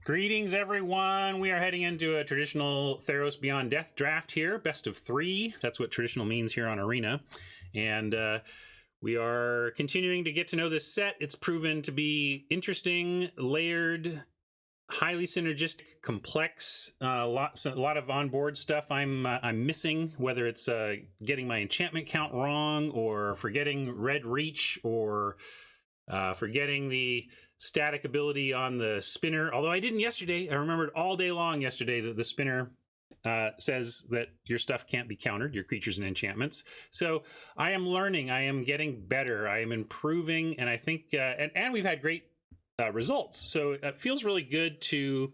Greetings, everyone. We are heading into a traditional Theros Beyond Death draft here, best of 3. That's what traditional means here on Arena. And we are continuing to get to know this set. It's proven to be interesting, layered, highly synergistic, complex. A lot of onboard stuff I'm missing, whether it's getting my enchantment count wrong, or forgetting red reach, or forgetting the static ability on the spinner. Although I didn't yesterday. I remembered all day long yesterday that the spinner says that your stuff can't be countered, your creatures and enchantments. So I am learning. I am getting better. I am improving. And I think, and we've had great results. So it feels really good to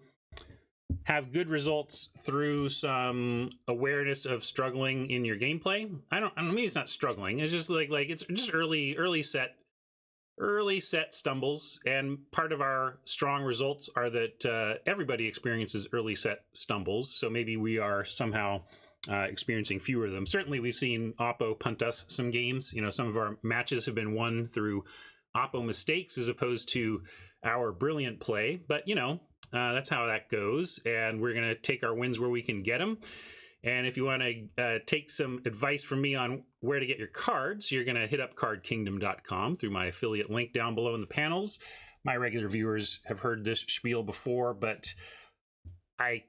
have good results through some awareness of struggling in your gameplay. I mean, it's not struggling. It's just like it's just early set stumbles, and part of our strong results are that everybody experiences early set stumbles, so maybe we are somehow experiencing fewer of them. Certainly we've seen Oppo punt us some games. You know, some of our matches have been won through Oppo mistakes as opposed to our brilliant play, but you know, that's how that goes, and we're going to take our wins where we can get them. And if you want to take some advice from me on where to get your cards, you're going to hit up cardkingdom.com through my affiliate link down below in the panels. My regular viewers have heard this spiel before, but I'm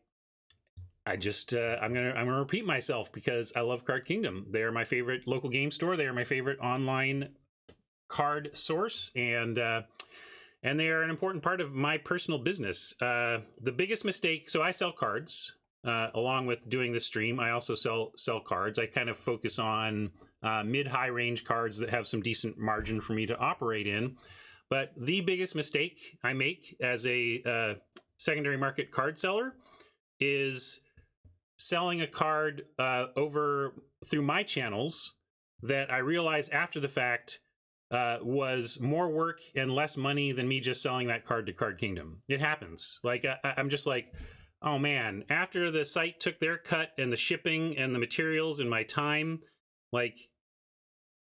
gonna repeat myself because I love Card Kingdom. They are my favorite local game store. They are my favorite online card source, and they are an important part of my personal business. The biggest mistake, so I sell cards. Along with doing the stream, I also sell cards. I kind of focus on mid-high range cards that have some decent margin for me to operate in. But the biggest mistake I make as a secondary market card seller is selling a card over through my channels that I realize after the fact was more work and less money than me just selling that card to Card Kingdom. It happens. Like I'm just like, oh man, after the site took their cut and the shipping and the materials and my time, like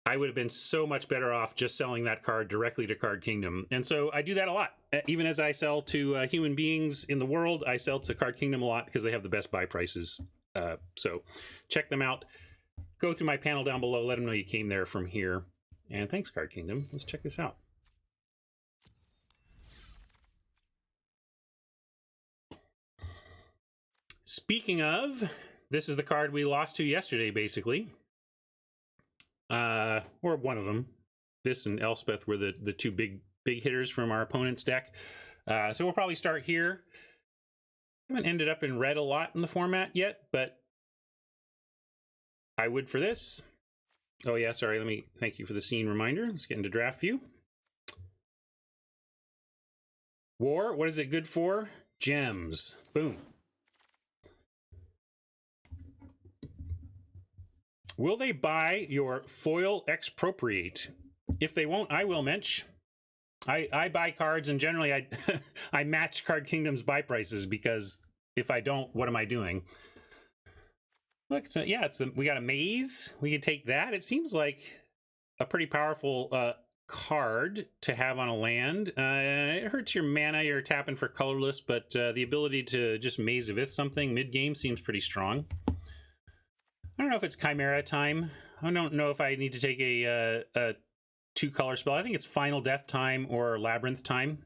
I would have been so much better off just selling that card directly to Card Kingdom. And so I do that a lot. Even as I sell to human beings in the world, I sell to Card Kingdom a lot because they have the best buy prices. So check them out. Go through my panel down below. Let them know you came there from here. And thanks, Card Kingdom. Let's check this out. Speaking of, this is the card we lost to yesterday, basically. Or one of them. This and Elspeth were the two big hitters from our opponent's deck. So we'll probably start here. I haven't ended up in red a lot in the format yet, but I would for this. Oh yeah, sorry, let me thank you for the scene reminder. Let's get into draft view. War, what is it good for? Gems. Boom. Will they buy your foil expropriate? If they won't, I will, Mensch. I buy cards, and generally I match Card Kingdom's buy prices, because if I don't, what am I doing? Look, so yeah, we got a maze. We could take that. It seems like a pretty powerful card to have on a land. It hurts your mana. You're tapping for colorless, but the ability to just maze with something mid-game seems pretty strong. I don't know if it's Chimera time. I don't know if I need to take a 2-color spell. I think it's Final Death time or Labyrinth time.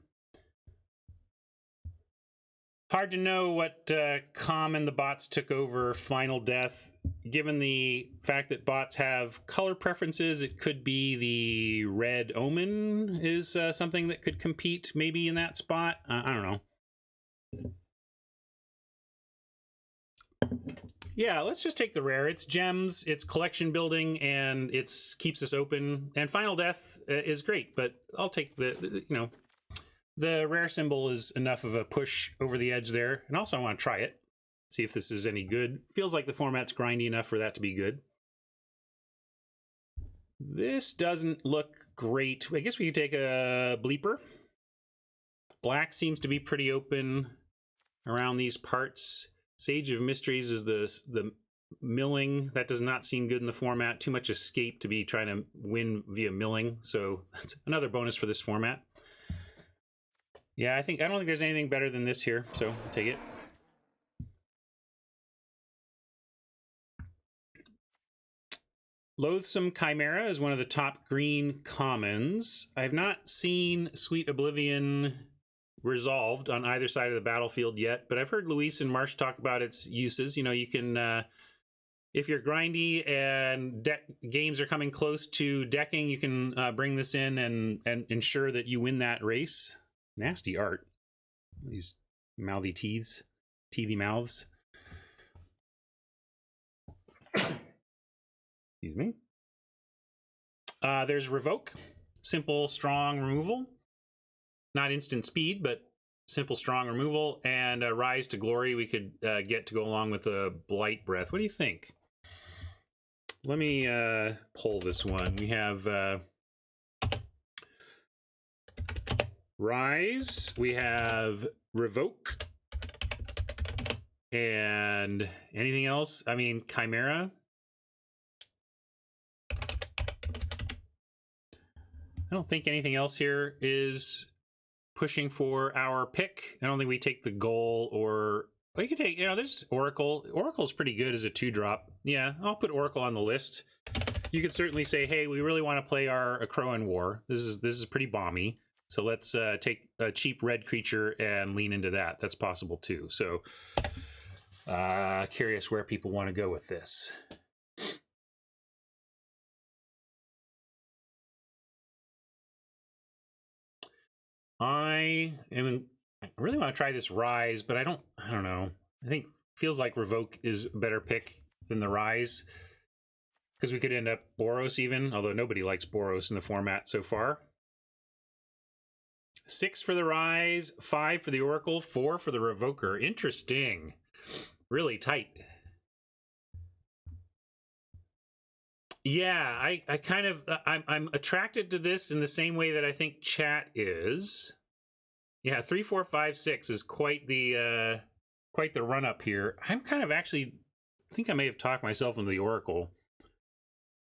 Hard to know what common the bots took over Final Death. Given the fact that bots have color preferences, it could be the Red Omen is something that could compete maybe in that spot. I don't know. Yeah, let's just take the rare. It's gems, it's collection building, and it keeps us open. And Final Death is great, but I'll take the the rare symbol is enough of a push over the edge there. And also I want to try it, see if this is any good. Feels like the format's grindy enough for that to be good. This doesn't look great. I guess we could take a bleeper. Black seems to be pretty open around these parts. Sage of Mysteries is the milling. That does not seem good in the format. Too much escape to be trying to win via milling. So that's another bonus for this format. Yeah, I don't think there's anything better than this here, so I'll take it. Loathsome Chimera is one of the top green commons. I have not seen Sweet Oblivion resolved on either side of the battlefield yet, but I've heard Luis and Marsh talk about its uses. You know, you can, if you're grindy and games are coming close to decking, you can bring this in and ensure that you win that race. Nasty art. These mouthy teethy mouths. Excuse me. There's Revoke, simple, strong removal. Not instant speed, but simple, strong removal. And Rise to Glory we could get to go along with a Blight Breath. What do you think? Let me pull this one. We have Rise. We have Revoke. And anything else? I mean, Chimera. I don't think anything else here is pushing for our pick. I don't think we take the goal, or we could take, you know, there's Oracle. Oracle's pretty good as a 2-drop. Yeah, I'll put Oracle on the list. You could certainly say, hey, we really want to play our Akroan War. This is pretty bomby. So let's take a cheap red creature and lean into that. That's possible too. So curious where people want to go with this. I really want to try this Rise, but I don't know. I think feels like Revoke is a better pick than the Rise, because we could end up Boros even, although nobody likes Boros in the format so far. 6 for the Rise, 5 for the Oracle, 4 for the Revoker. Interesting. Really tight. Yeah, I kind of I'm attracted to this in the same way that I think chat is. Yeah, 3, 4, 5, 6 is quite the run up here. I'm kind of actually, I think I may have talked myself into the Oracle.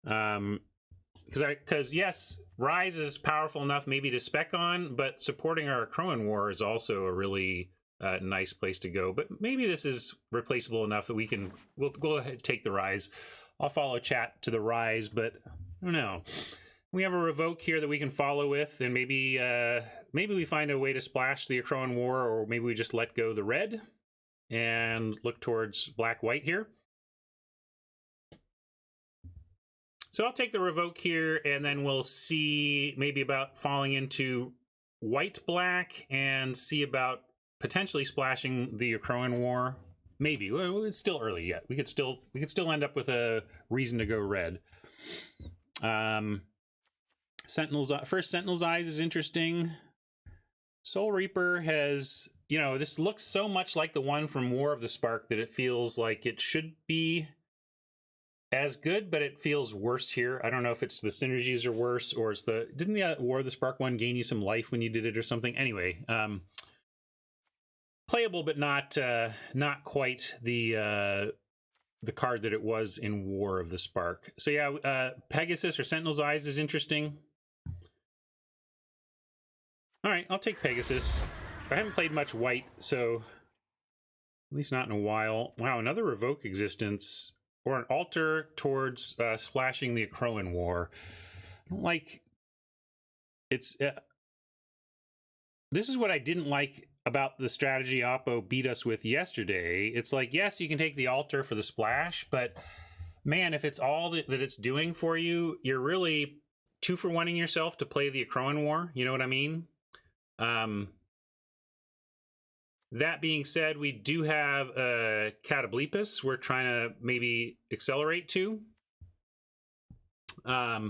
Because yes, Rise is powerful enough maybe to spec on, but supporting our Akroan War is also a really nice place to go. But maybe this is replaceable enough that we'll go ahead and take the Rise. I'll follow chat to the Rise, but I don't know. We have a Revoke here that we can follow with, and maybe we find a way to splash the Akroan War, or maybe we just let go the red and look towards black-white here. So I'll take the Revoke here, and then we'll see maybe about falling into white-black and see about potentially splashing the Akroan War. Maybe. Well, it's still early yet. We could still end up with a reason to go red. Sentinel's Eyes is interesting. Soul Reaper has, you know, this looks so much like the one from War of the Spark that it feels like it should be as good, but it feels worse here. I don't know if it's the synergies are worse, or it's didn't the War of the Spark one gain you some life when you did it or something? Anyway, playable, but not quite the card that it was in War of the Spark. So yeah, Pegasus or Sentinel's Eyes is interesting. All right, I'll take Pegasus. I haven't played much white, so at least not in a while. Wow, another Revoke Existence, or an altar towards splashing the Akroan War. I don't like. It's this is what I didn't like about the strategy Oppo beat us with yesterday. It's like, yes, you can take the altar for the splash, but man, if it's all that it's doing for you, you're really 2-for-1ing yourself to play the Akroan War. You know what I mean? That being said, we do have a Catoblepus we're trying to maybe accelerate to. Yeah,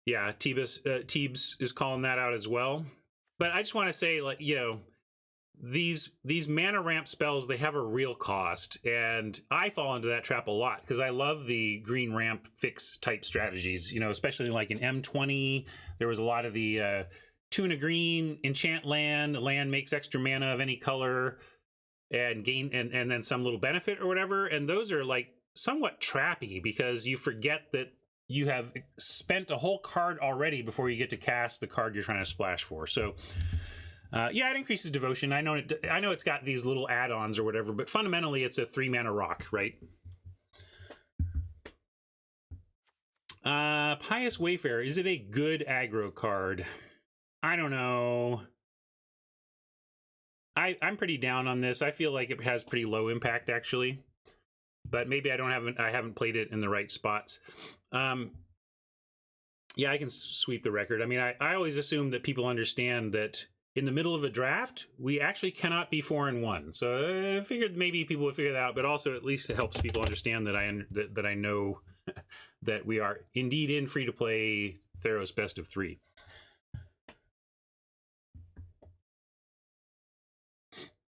Teebs is calling that out as well. But I just want to say, like, you know, these mana ramp spells, they have a real cost, and I fall into that trap a lot because I love the green ramp fix type strategies. You know, especially like in M20, there was a lot of the tuna green, enchant land makes extra mana of any color and gain and then some little benefit or whatever. And those are like somewhat trappy because you forget that you have spent a whole card already before you get to cast the card you're trying to splash for. So Yeah, it increases devotion. I know it's got these little add-ons or whatever, but fundamentally it's a 3-mana rock, right? Pious Wayfarer, is it a good aggro card? I don't know. I'm pretty down on this. I feel like it has pretty low impact actually, but maybe I haven't played it in the right spots. Yeah, I can sweep the record. I mean, I always assume that people understand that in the middle of a draft, we actually cannot be 4-1. So I figured maybe people would figure that out, but also at least it helps people understand that I know that we are indeed in free-to-play Theros best of 3.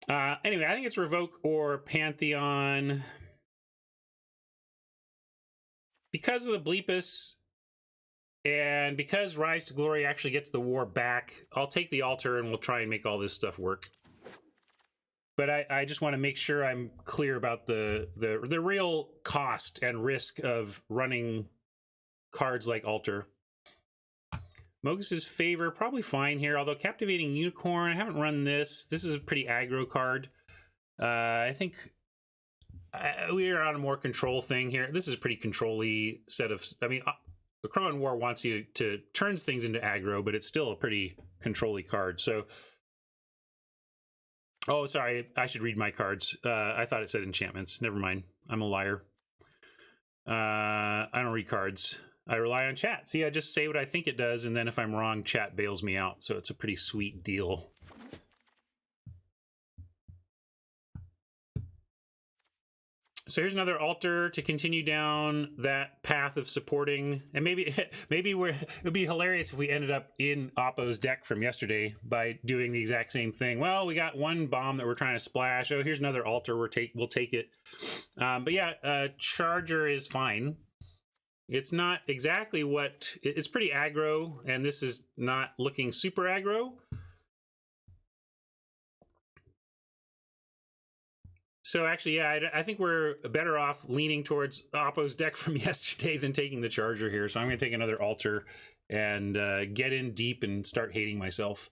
Anyway, I think it's Revoke or Pantheon. Because of the Bleepus, and because Rise to Glory actually gets the war back, I'll take the altar and we'll try and make all this stuff work. But I just want to make sure I'm clear about the real cost and risk of running cards like Altar. Mogus's Favor, probably fine here, although Captivating Unicorn, I haven't run this. This is a pretty aggro card. I think we are on a more control thing here. This is a pretty control-y set of... I mean, the Crowan War wants you to turns things into aggro, but it's still a pretty control-y card. So, oh, sorry, I should read my cards. I thought it said enchantments. Never mind. I'm a liar. I don't read cards. I rely on chat. See, I just say what I think it does, and then if I'm wrong, chat bails me out. So it's a pretty sweet deal. So here's another altar to continue down that path of supporting, and maybe it would be hilarious if we ended up in Oppo's deck from yesterday by doing the exact same thing. Well, we got one bomb that we're trying to splash. Oh, here's another altar. We'll take it. But yeah, Charger is fine. It's not exactly what it's pretty aggro, and this is not looking super aggro. So actually, yeah, I think we're better off leaning towards Oppo's deck from yesterday than taking the Charger here. So I'm going to take another altar and get in deep and start hating myself.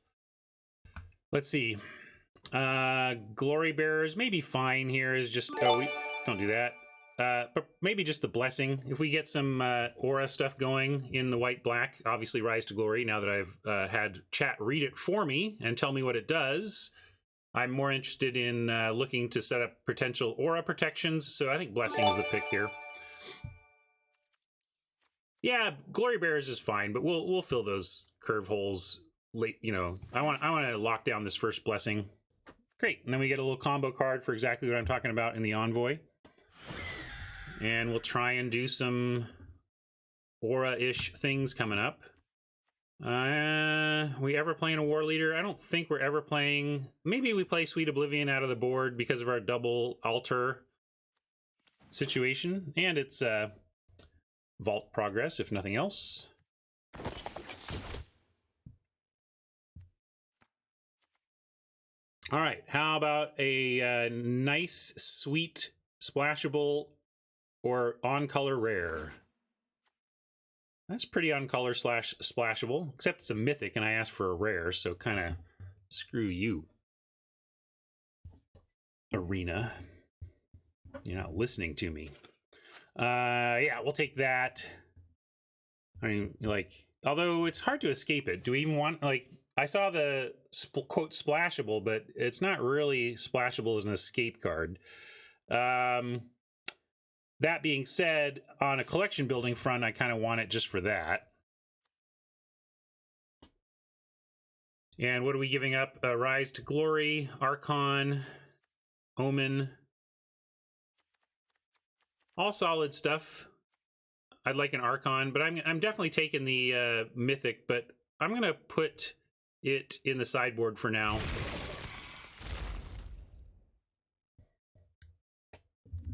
Let's see. Glory Bearers, maybe fine here is just... Oh, don't do that. But maybe just the Blessing. If we get some aura stuff going in the white-black, obviously Rise to Glory, now that I've had chat read it for me and tell me what it does... I'm more interested in looking to set up potential aura protections, so I think Blessing is the pick here. Yeah, Glory Bearers is fine, but we'll fill those curve holes late. You know, I want to lock down this first Blessing. Great, and then we get a little combo card for exactly what I'm talking about in the Envoy, and we'll try and do some aura-ish things coming up. We ever playing a war leader? I don't think we're ever playing. Maybe we play Sweet Oblivion out of the board because of our double altar situation, and it's vault progress if nothing else. All right, how about a nice, sweet, splashable or on-color rare? That's pretty on color / splashable, except it's a mythic and I asked for a rare, so kind of screw you. Arena. You're not listening to me. Yeah, we'll take that. I mean, like, although it's hard to escape it. Do we even want, like, I saw the quote splashable, but it's not really splashable as an escape card. That being said, on a collection building front, I kind of want it just for that. And what are we giving up? Rise to Glory, Archon, Omen. All solid stuff. I'd like an Archon, but I'm definitely taking the Mythic, but I'm going to put it in the sideboard for now.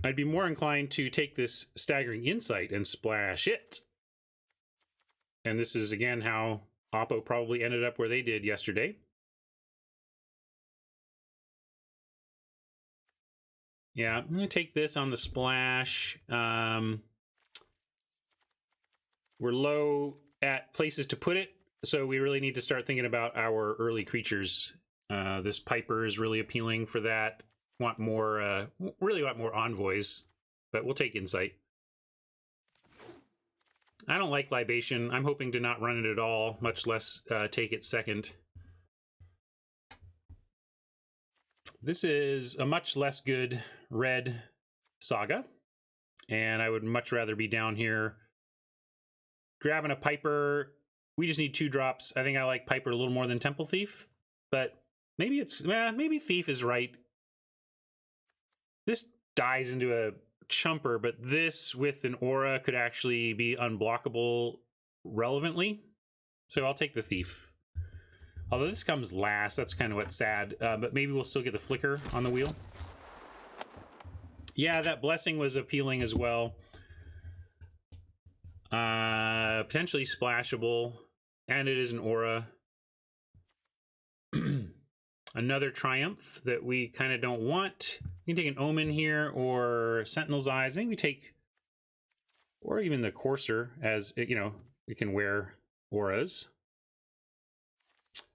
I'd be more inclined to take this Staggering Insight and splash it. And this is, again, how Oppo probably ended up where they did yesterday. Yeah, I'm going to take this on the splash. We're low at places to put it, so we really need to start thinking about our early creatures This Piper is really appealing for that. Really want more envoys, but we'll take insight. I don't like libation. I'm hoping to not run it at all, much less take it second. This is a much less good red Saga, and I would much rather be down here grabbing a Piper. We just need 2 drops. I think I like Piper a little more than Temple Thief, but maybe maybe Thief is right. This dies into a Chumper, but this with an aura could actually be unblockable relevantly. So I'll take the Thief. Although this comes last, that's kind of what's sad. But maybe we'll still get the flicker on the wheel. Yeah, that Blessing was appealing as well. Potentially splashable, and it is an aura. Another Triumph that we kind of don't want. We can take an Omen here or Sentinel's Eyes. I think we take, or even the Courser, as you know, we can wear auras.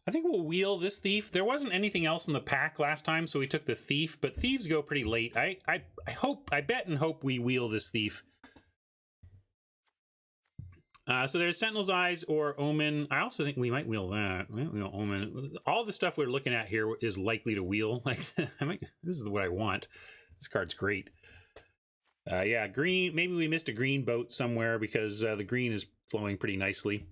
I think we'll wheel this Thief. There wasn't anything else in the pack last time, so we took the Thief, but Thieves go pretty late. I bet and hope we wheel this Thief. So there's Sentinel's Eyes or Omen. I also think we might wheel that. We might wheel Omen. All the stuff we're looking at here is likely to wheel. Like, this is what I want. This card's great. Yeah, green. Maybe we missed a green boat somewhere because the green is flowing pretty nicely.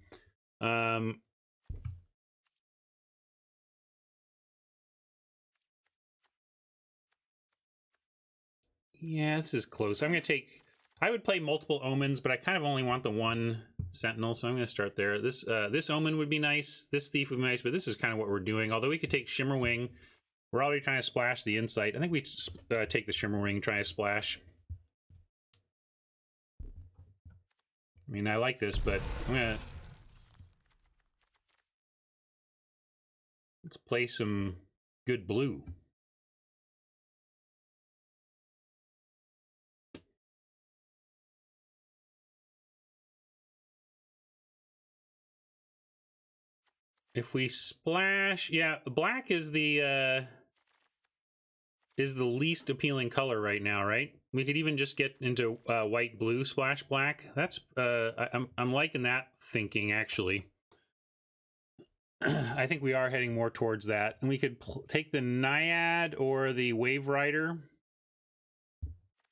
Yeah, this is close. I'm going to take... I would play multiple Omens, but I kind of only want the one Sentinel, so I'm going to start there. This Omen would be nice. This Thief would be nice, but this is kind of what we're doing. Although we could take Shimmerwing. We're already trying to splash the Insight. I think we take the Shimmerwing and try to splash. I mean, I like this, but I'm going to... Let's play some good blue. If we splash, yeah, black is the least appealing color right now, right? We could even just get into white, blue, splash black. That's I'm liking that thinking actually. I think we are heading more towards that, and we could take the Naiad or the Wave Rider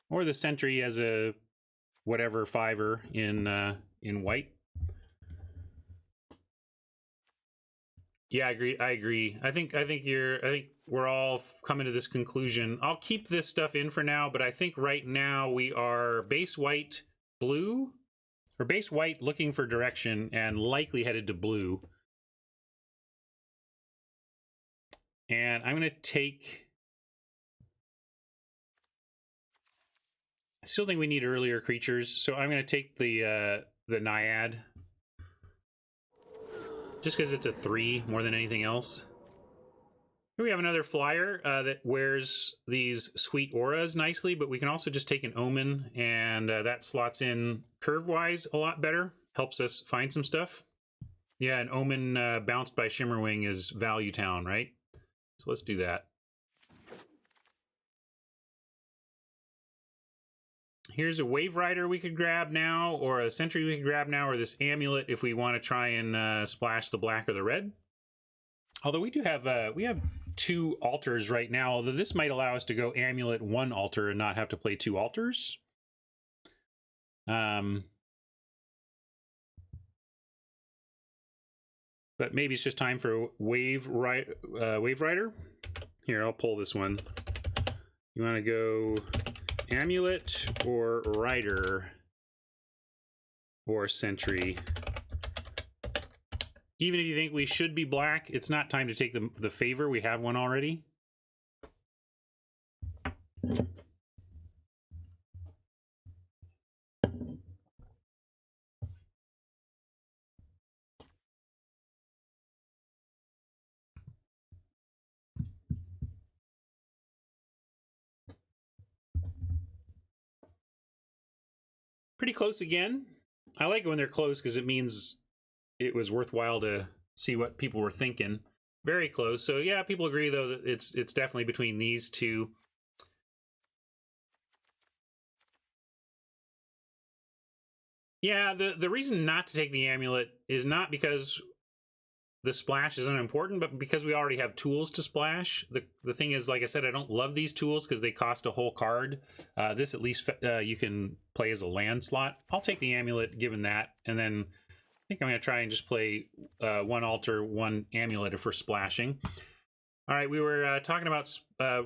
or the Sentry as a whatever 5-er in white. Yeah, I agree. I think we're all coming to this conclusion. I'll keep this stuff in for now, but I think right now we are base white, blue, or base white looking for direction and likely headed to blue. And I'm going to take... I still think we need earlier creatures, so I'm going to take the Naiad. Just because it's a 3 more than anything else. Here we have another flyer that wears these sweet auras nicely, but we can also just take an Omen, and that slots in curve-wise a lot better. Helps us find some stuff. Yeah, an Omen bounced by Shimmerwing is Value Town, right? So let's do that. Here's a Wave Rider we could grab now, or a Sentry we could grab now, or this Amulet if we want to try and splash the black or the red. Although we do have we have 2 altars right now, although this might allow us to go Amulet 1 altar and not have to play 2 altars. But maybe it's just time for Wave Rider. Here, I'll pull this one. You want to go Amulet or Rider or Sentry? Even if you think we should be black, it's not time to take the favor. We have one already. Pretty close again. I like it when they're close because it means it was worthwhile to see what people were thinking. very close. So yeah, people agree though that it's definitely between these two. Yeah, the reason not to take the amulet is not because the splash is unimportant, but because we already have tools to splash. The thing is, like I said, I don't love these tools because they cost a whole card. This at least you can play as a land slot. I'll take the amulet given that, and then I think I'm going to try and just play one altar, one amulet for splashing. All right, we were talking about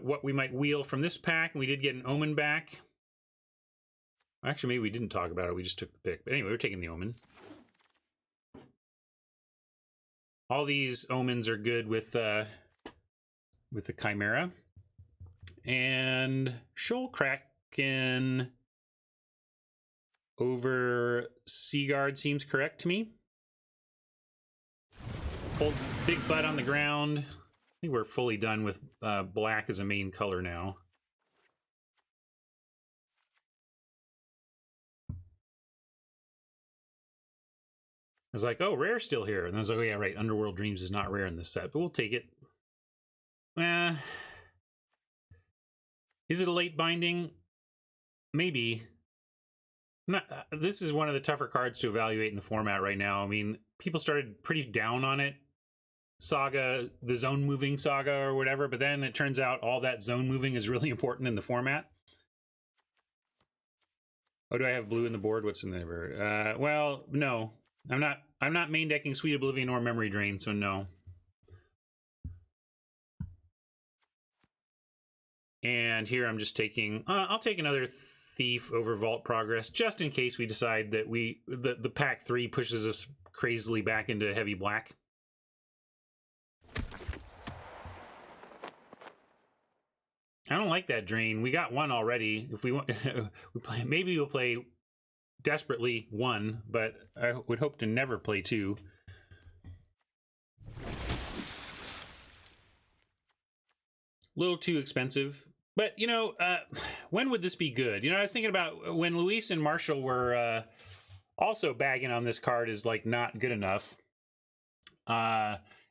what we might wheel from this pack, and we did get an omen back. Actually, maybe we didn't talk about it. We just took the pick. But anyway, we're taking the omen. All these omens are good with the Chimera. And Shoal Kraken over Seaguard seems correct to me. Hold big butt on the ground. I think we're fully done with black as a main color now. I was like, oh, rare's still here. And I was like, oh, yeah, right. Underworld Dreams is not rare in this set, but we'll take it. Is it a late binding? Maybe. Not, this is one of the tougher cards to evaluate in the format right now. I mean, people started pretty down on it. Saga, the zone moving saga or whatever, but then it turns out all that zone moving is really important in the format. Oh, do I have blue in the board? What's in there? Well, no. I'm not main decking Sweet Oblivion or Memory Drain, so no. And here I'm just taking I'll take another Thief over Vault Progress just in case we decide that the pack 3 pushes us crazily back into heavy black. I don't like that drain. We got one already. If we want maybe we'll play desperately 1, but I would hope to never play 2. A little too expensive. But, you know, when would this be good? You know, I was thinking about when Luis and Marshall were also bagging on this card is like not good enough.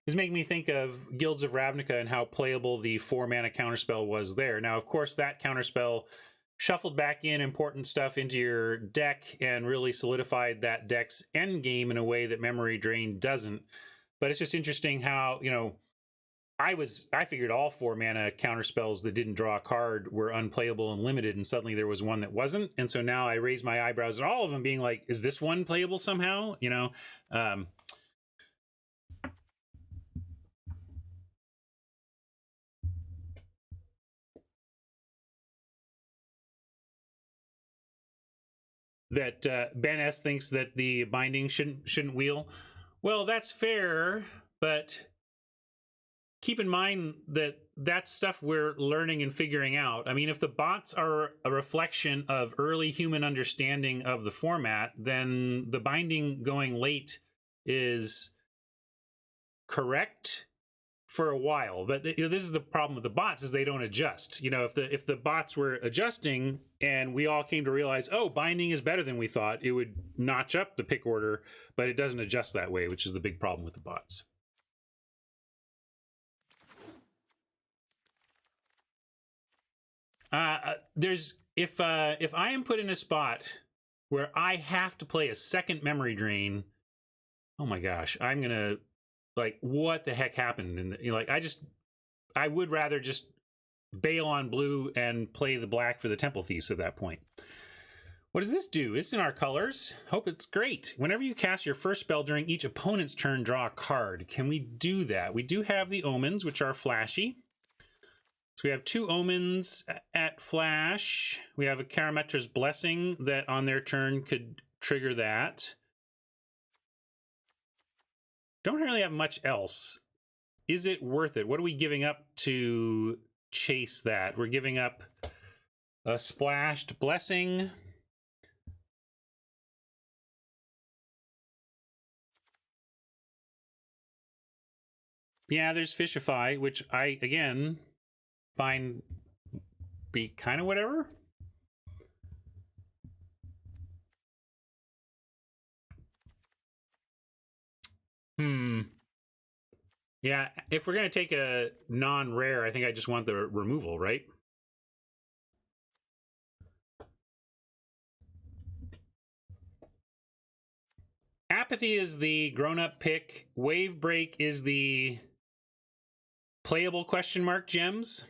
Is making me think of Guilds of Ravnica and how playable the 4-mana counterspell was there. Now, of course, that counterspell shuffled back in important stuff into your deck and really solidified that deck's end game in a way that Memory Drain doesn't. But it's just interesting how, you know, I figured all 4-mana counterspells that didn't draw a card were unplayable and limited, and suddenly there was one that wasn't. And so now I raise my eyebrows at all of them being like, is this one playable somehow? You know? That Ben S thinks that the binding shouldn't wheel. Well, that's fair, but keep in mind that that's stuff we're learning and figuring out. I mean, if the bots are a reflection of early human understanding of the format, then the binding going late is correct for a while. But you know, this is the problem with the bots, is they don't adjust. You know, if the bots were adjusting and we all came to realize, oh, binding is better than we thought, it would notch up the pick order, but it doesn't adjust that way, which is the big problem with the bots. There's if I am put in a spot where I have to play a second Memory Drain, oh my gosh, I'm gonna like, what the heck happened? And you know, like, I would rather just bail on blue and play the black for the Temple Thieves at that point. What does this do? It's in our colors. Hope it's great. Whenever you cast your first spell during each opponent's turn, draw a card. Can we do that? We do have the omens, which are flashy. So we have 2 omens at flash. We have a Karametra's Blessing that on their turn could trigger that. Don't really have much else. Is it worth it? What are we giving up to chase that? We're giving up a splashed Blessing. Yeah, there's Fishify, which I, again, find be kind of whatever. Yeah, if we're going to take a non-rare, I think I just want the removal, right? Apathy is the grown-up pick. Wave Break is the playable question mark gems.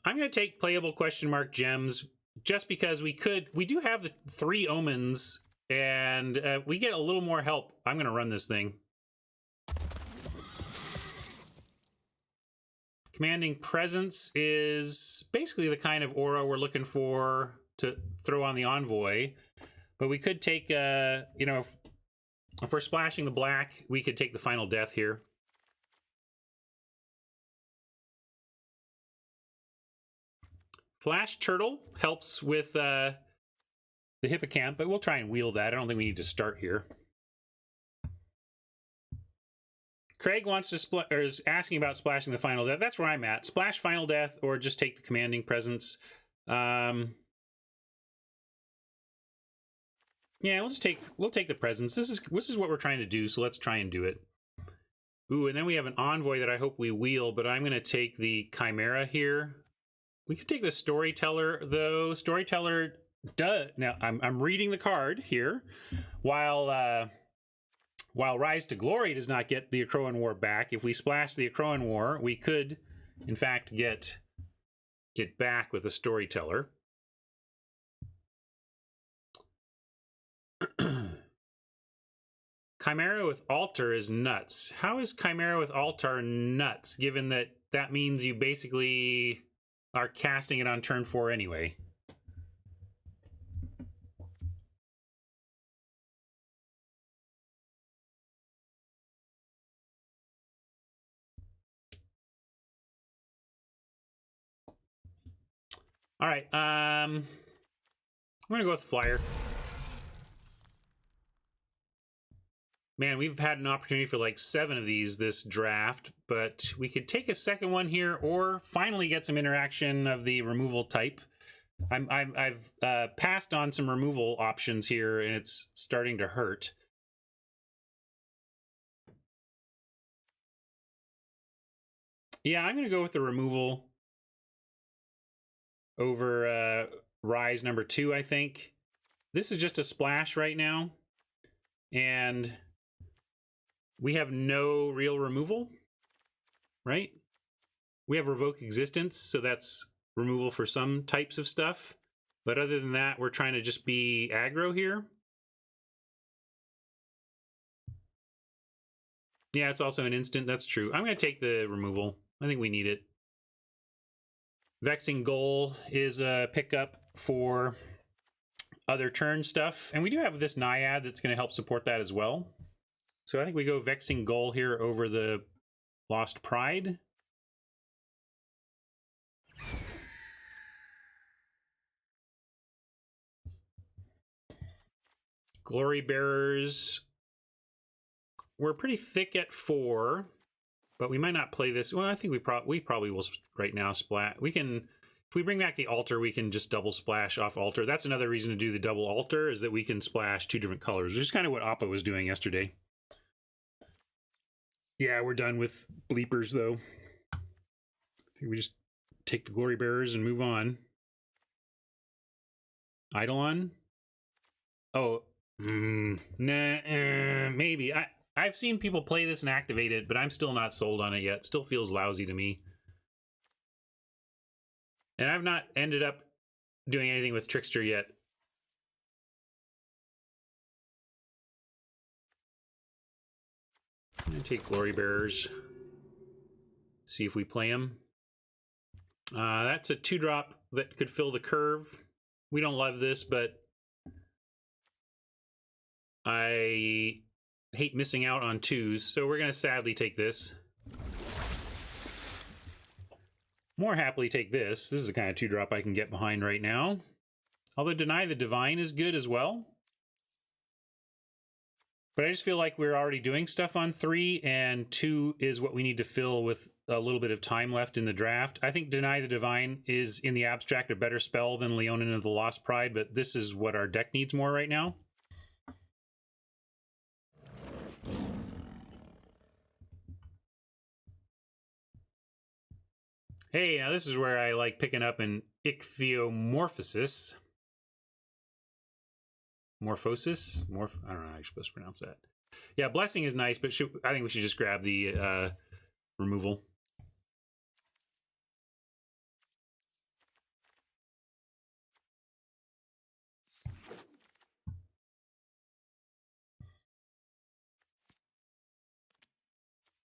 I'm going to take playable question mark gems just because we do have the 3 omens, and we get a little more help. I'm going to run this thing. Commanding Presence is basically the kind of aura we're looking for to throw on the Envoy. But we could take, you know, if we're splashing the black, we could take the Final Death here. Flash Turtle helps with the Hippocamp, but we'll try and wheel that. I don't think we need to start here. Craig wants to or is asking about splashing the Final Death. That's where I'm at. Splash Final Death or just take the Commanding Presence. Yeah, we'll take the Presence. This is what we're trying to do, so let's try and do it. Ooh, and then we have an Envoy that I hope we wheel, but I'm going to take the Chimera here. We could take the Storyteller, though. Storyteller does... Now, I'm reading the card here. While Rise to Glory does not get the Akroan War back, if we splash the Akroan War, we could, in fact, get it back with a Storyteller. Chimera with Altar is nuts. How is Chimera with Altar nuts, given that that means you basically are casting it on turn 4 anyway? All right, I'm gonna go with Flyer. Man, we've had an opportunity for like 7 of these this draft, but we could take a second one here or finally get some interaction of the removal type. I've passed on some removal options here, and it's starting to hurt. Yeah, I'm going to go with the removal over Rise number 2, I think. This is just a splash right now, and we have no real removal, right? We have Revoke Existence, so that's removal for some types of stuff. But other than that, we're trying to just be aggro here. Yeah, it's also an instant. That's true. I'm going to take the removal. I think we need it. Vexing Goal is a pickup for other turn stuff. And we do have this Naiad that's going to help support that as well. So I think we go Vexing Goal here over the Lost Pride. Glory Bearers. We're pretty thick at 4, but we might not play this. Well, I think we probably will right now splat. We can, if we bring back the altar, we can just double splash off altar. That's another reason to do the double altar, is that we can splash 2 different colors, which is kind of what Appa was doing yesterday. Yeah, we're done with bleepers, though. I think we just take the Glory Bearers and move on. Eidolon? Oh, nah, maybe. I've seen people play this and activate it, but I'm still not sold on it yet. It still feels lousy to me. And I've not ended up doing anything with Trickster yet. I'm going to take Glory Bearers. See if we play them. That's a 2-drop that could fill the curve. We don't love this, but I hate missing out on 2s, so we're going to sadly take this. More happily take this. This is the kind of 2-drop I can get behind right now. Although Deny the Divine is good as well. But I just feel like we're already doing stuff on 3, and 2 is what we need to fill with a little bit of time left in the draft. I think Deny the Divine is, in the abstract, a better spell than Leonin of the Lost Pride, but this is what our deck needs more right now. Hey, now this is where I like picking up an ichthyomorphosis. Morphosis? I don't know how you're supposed to pronounce that. Yeah, blessing is nice, but I think we should just grab the removal.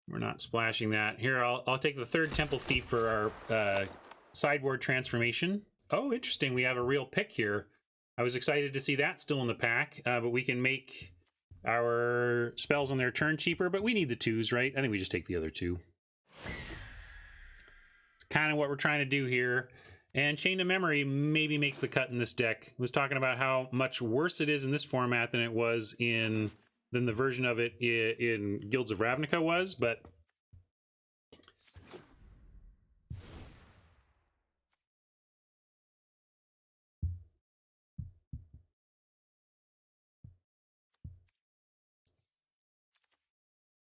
We're not splashing that. Here, I'll take the third Temple Thief for our sideboard transformation. Oh, interesting. We have a real pick here. I was excited to see that still in the pack, but we can make our spells on their turn cheaper, but we need the 2s, right? I think we just take the other 2. It's kind of what we're trying to do here. And Chain of Memory maybe makes the cut in this deck. I was talking about how much worse it is in this format than it was than the version of it in Guilds of Ravnica was, but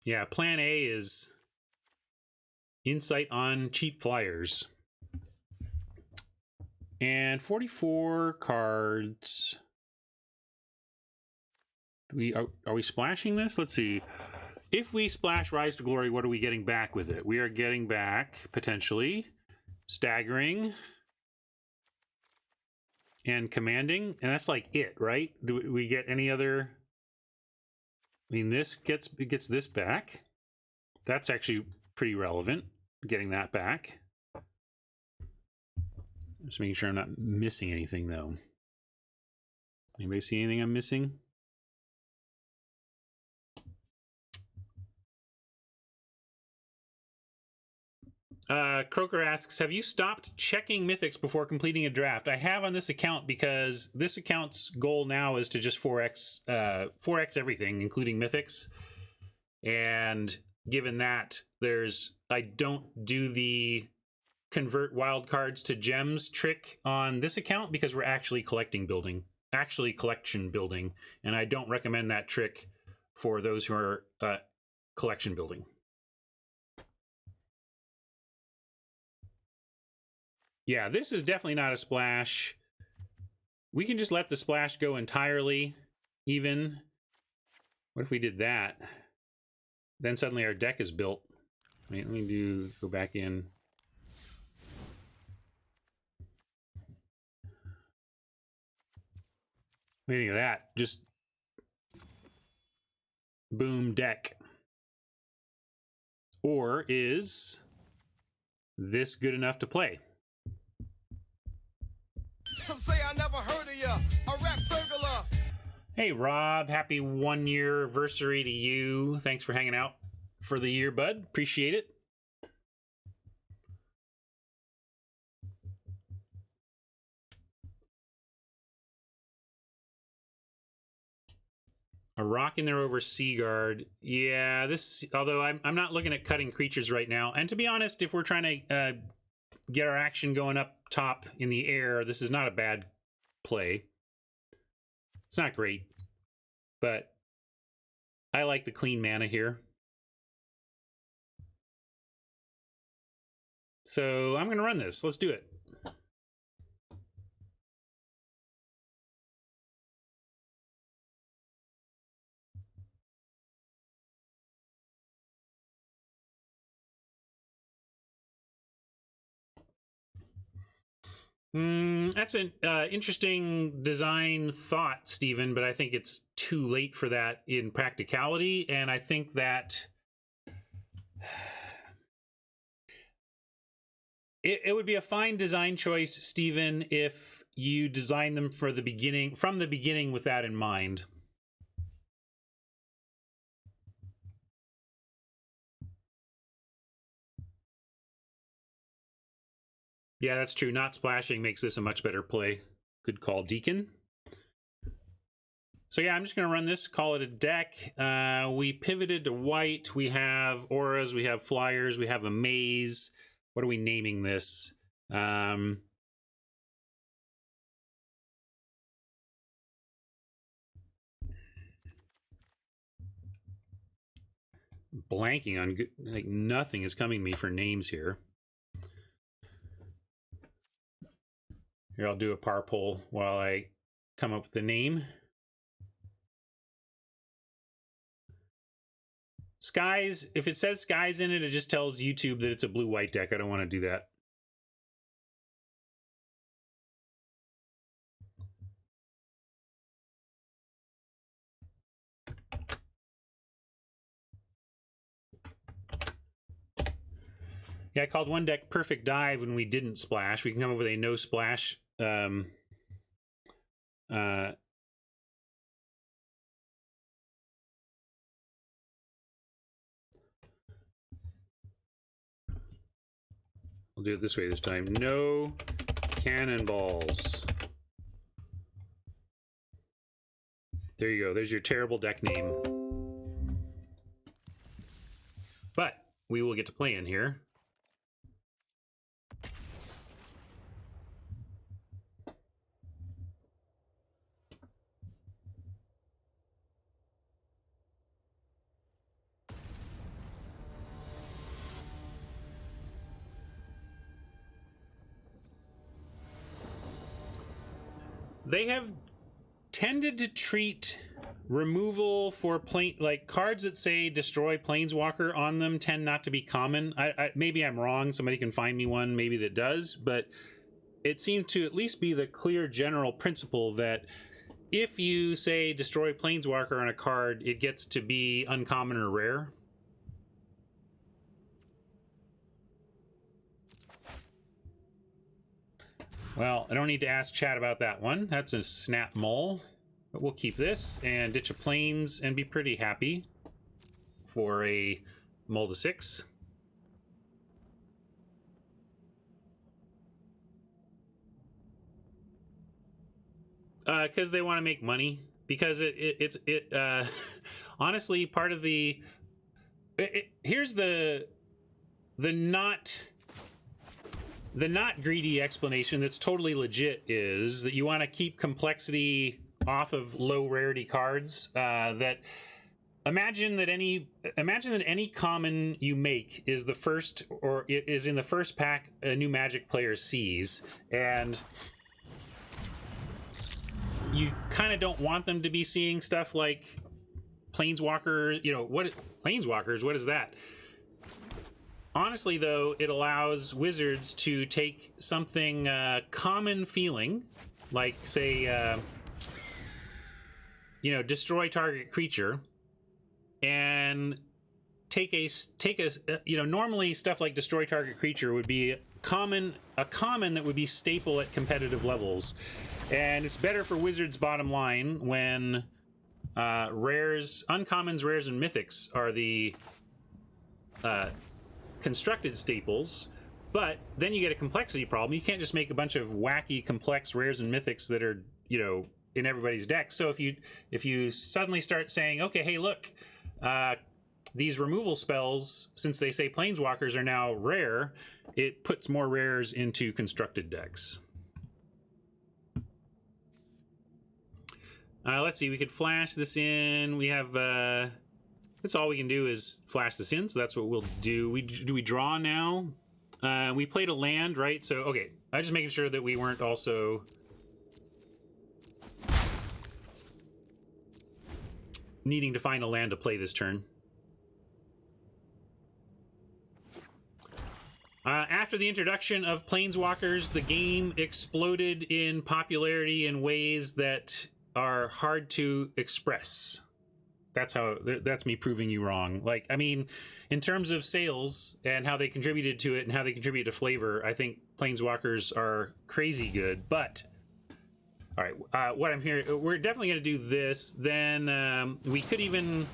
yeah, plan A is insight on cheap flyers. And 44 cards. Are we splashing this? Let's see. If we splash Rise to Glory, what are we getting back with it? We are getting back, potentially, Staggering and Commanding. And that's like it, right? Do we get any other... I mean, this gets this back. That's actually pretty relevant, getting that back. Just making sure I'm not missing anything, though. Anybody see anything I'm missing? Croker asks, have you stopped checking mythics before completing a draft? I have on this account because this account's goal now is to just 4x everything, including mythics. And given that, I don't do the convert wild cards to gems trick on this account because we're actually collection building, and I don't recommend that trick for those who are collection building. Yeah, this is definitely not a splash. We can just let the splash go entirely, even. What if we did that? Then suddenly our deck is built. Wait, let me go back in. What do you think of that? Just boom, deck. Or is this good enough to play? Some say I never heard of ya, a rap burglar. Hey Rob, happy 1-year anniversary to you. Thanks for hanging out for the year, bud. Appreciate it. A rock in there over Seaguard. Yeah, although I'm not looking at cutting creatures right now. And to be honest, if we're trying to get our action going up top in the air, this is not a bad play. It's not great, but I like the clean mana here. So I'm going to run this. Let's do it. That's an interesting design thought, Stephen, but I think it's too late for that in practicality, and I think that it would be a fine design choice, Stephen, if you design them from the beginning with that in mind. Yeah, that's true. Not splashing makes this a much better play. Good call, Deacon. So yeah, I'm just going to run this, call it a deck. We pivoted to white. We have auras, we have flyers, we have a maze. What are we naming this? Blanking on, like, nothing is coming to me for names here. Here, I'll do a par poll while I come up with the name. Skies, if it says skies in it, it just tells YouTube that it's a blue-white deck. I don't want to do that. Yeah, I called one deck Perfect Dive when we didn't splash. We can come up with a no splash. We'll do it this way this time. No Cannonballs. There you go. There's your terrible deck name. But we will get to play in here. They have tended to treat removal for like cards that say destroy Planeswalker on them tend not to be common. Maybe I'm wrong. Somebody can find me one maybe that does, but it seemed to at least be the clear general principle that if you say destroy Planeswalker on a card, it gets to be uncommon or rare. Well, I don't need to ask chat about that one. That's a snap mole. But we'll keep this and ditch a planes and be pretty happy for a mole to 6. Because they want to make money. Because it's honestly part of the. Here's the not greedy explanation that's totally legit is that you want to keep complexity off of low rarity cards. That imagine that any common you make is the first or it is in the first pack a new Magic player sees, and you kind of don't want them to be seeing stuff like Planeswalkers. You know what? Planeswalkers. What is that? Honestly, though, it allows Wizards to take something common feeling, like, say, destroy target creature, and take a normally stuff like destroy target creature would be a common that would be staple at competitive levels, and it's better for Wizards' bottom line when rares, uncommons, rares, and mythics are the constructed staples, but then you get a complexity problem. You can't just make a bunch of wacky complex rares and mythics that are in everybody's deck. So if you suddenly start saying, okay, hey, look, these removal spells, since they say Planeswalkers are now rare, it puts more rares into constructed decks. Let's see, we could flash this in. We have that's all we can do is flash this in, so that's what we'll do. Do we draw now? We played a land, right? So, okay, I'm just making sure that we weren't also needing to find a land to play this turn. After the introduction of Planeswalkers, the game exploded in popularity in ways that are hard to express. That's me proving you wrong. Like, I mean, in terms of sales and how they contributed to it and how they contribute to flavor, I think Planeswalkers are crazy good. But all right, what I'm hearing, we're definitely going to do this. Then we could even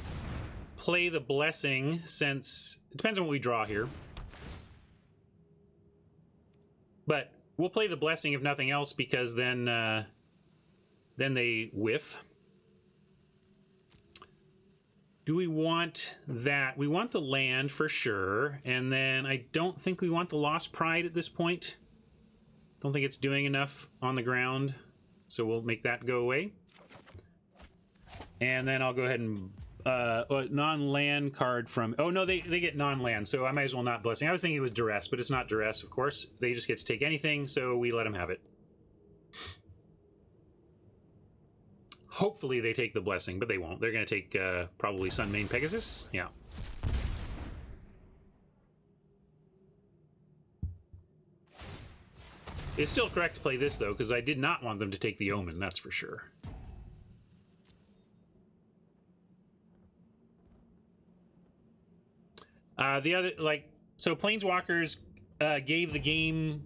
play the Blessing, since it depends on what we draw here. But we'll play the Blessing if nothing else, because then they whiff. Do we want that? We want the land for sure, and then I don't think we want the Lost Pride at this point. Don't think it's doing enough on the ground, so we'll make that go away. And then I'll go ahead and non-land card from... Oh, no, they get non-land, so I might as well not Blessing. I was thinking it was Duress, but it's not Duress, of course. They just get to take anything, so we let them have it. Hopefully they take the blessing, but they won't. They're going to take probably Sun Main Pegasus. Yeah. It's still correct to play this, though, because I did not want them to take the Omen, that's for sure. The other, like, so Planeswalkers gave the game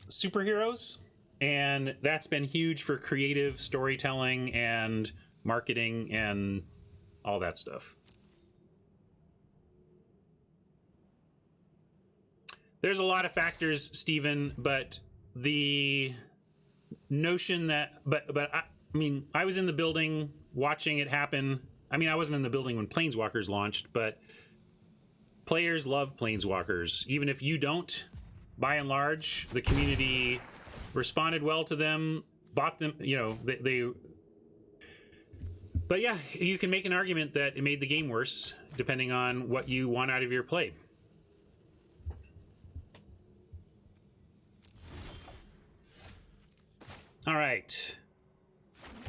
superheroes, and that's been huge for creative storytelling and marketing and all that stuff. There's a lot of factors, Stephen, but the notion that, but I mean, I was in the building watching it happen. I mean, I wasn't in the building when Planeswalkers launched, but players love Planeswalkers. Even if you don't, by and large, the community responded well to them, bought them, you know, they but yeah, you can make an argument that it made the game worse, depending on what you want out of your play. All right.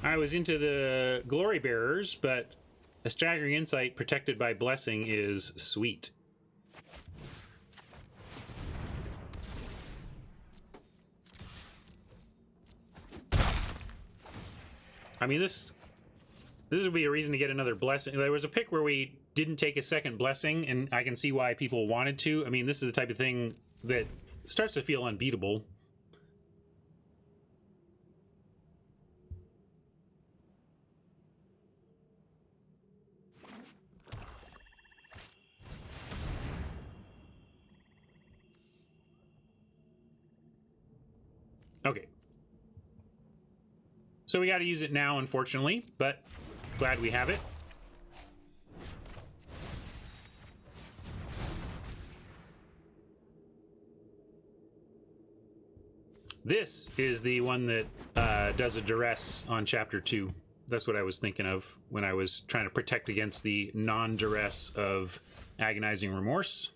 I was into the Glory Bearers, but a Staggering Insight protected by Blessing is sweet. I mean, this would be a reason to get another blessing. There was a pick where we didn't take a second blessing, and I can see why people wanted to. I mean, this is the type of thing that starts to feel unbeatable. Okay. So we got to use it now, unfortunately, but glad we have it. This is the one that does a duress on Chapter 2. That's what I was thinking of when I was trying to protect against the non-duress of Agonizing Remorse.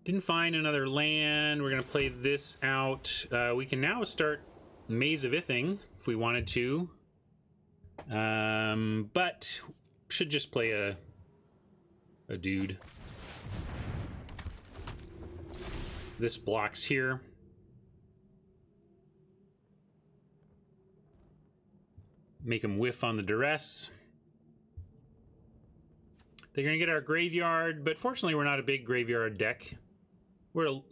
Didn't find another land. We're going to play this out. We can now start Maze of Ithing if we wanted to. But should just play a dude. This blocks here. Make him whiff on the duress. They're going to get our graveyard, but fortunately we're not a big graveyard deck. Do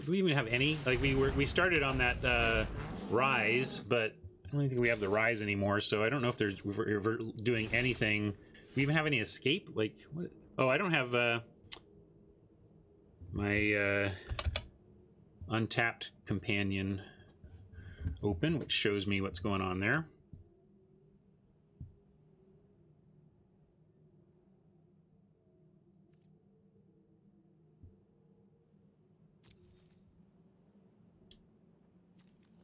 we even have any? Like we started on that Rise, but I don't think we have the Rise anymore. So I don't know if we're doing anything. Do we even have any escape? Like what? Oh, I don't have my untapped companion open, which shows me what's going on there.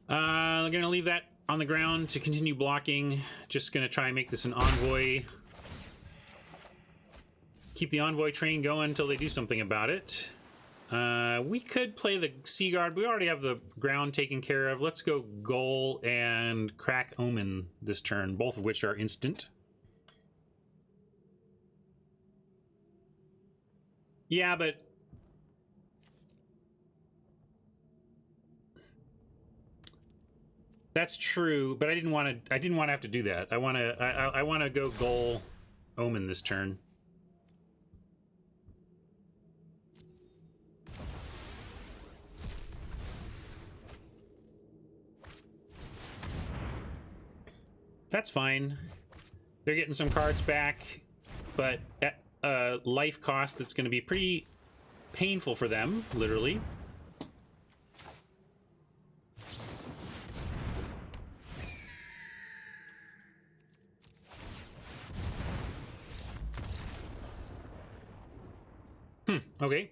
I'm gonna leave that on the ground to continue blocking. Just gonna try and make this an envoy. Keep the envoy train going until they do something about it. We could play the Sea Guard. We already have the ground taken care of. Let's go Goal and Crack Omen this turn, both of which are instant. Yeah, but that's true, but I didn't want to have to do that. I want to go Goal Omen this turn. That's fine. They're getting some cards back, but at a life cost that's going to be pretty painful for them, literally. Okay.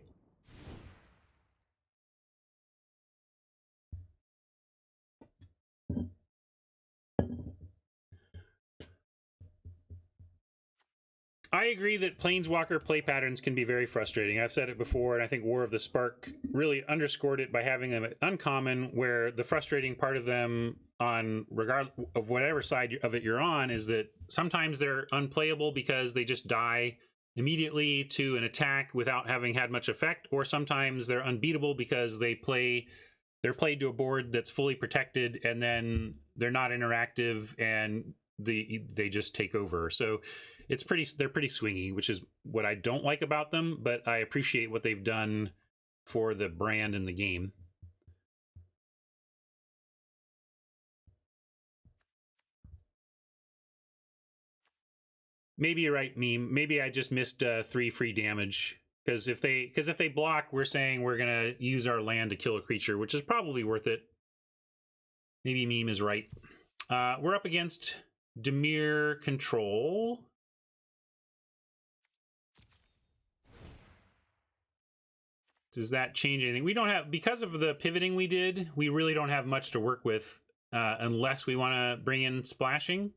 I agree that Planeswalker play patterns can be very frustrating. I've said it before, and I think War of the Spark really underscored it by having them uncommon, where the frustrating part of them, on regard of whatever side of it you're on, is that sometimes they're unplayable because they just die immediately to an attack without having had much effect, or sometimes they're unbeatable because they're played to a board that's fully protected, and then they're not interactive and they just take over. So they're pretty swingy, which is what I don't like about them, but I appreciate what they've done for the brand and the game. Maybe you're right, Meme. Maybe I just missed 3 free damage, because if they block, we're saying we're gonna use our land to kill a creature, which is probably worth it. Maybe Meme is right. We're up against Dimir Control. Does that change anything? We don't have, because of the pivoting we did, we really don't have much to work with unless we want to bring in splashing.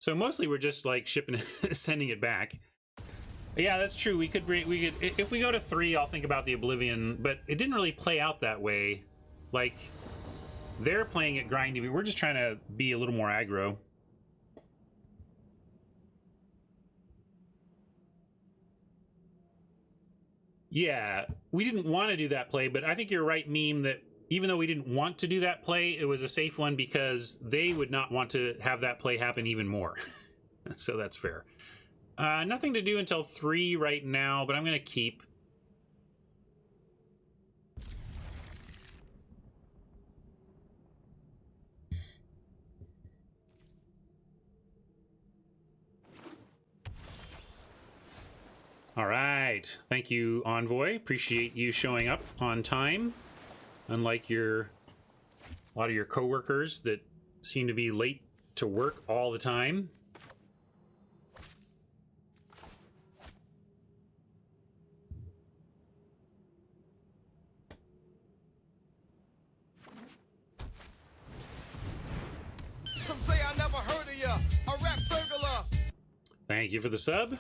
So mostly we're just like shipping sending it back. Yeah, that's true. We could if we go to 3, I'll think about the Oblivion, but it didn't really play out that way. Like, they're playing it grindy. We're just trying to be a little more aggro. Yeah, we didn't want to do that play, but I think you're right, Meme, that even though we didn't want to do that play, it was a safe one because they would not want to have that play happen even more. So that's fair. Nothing to do until 3 right now, but I'm going to keep. All right. Thank you, Envoy. Appreciate you showing up on time. Unlike a lot of your coworkers that seem to be late to work all the time. Some say I never heard of ya, a rap burglar. Thank you for the sub.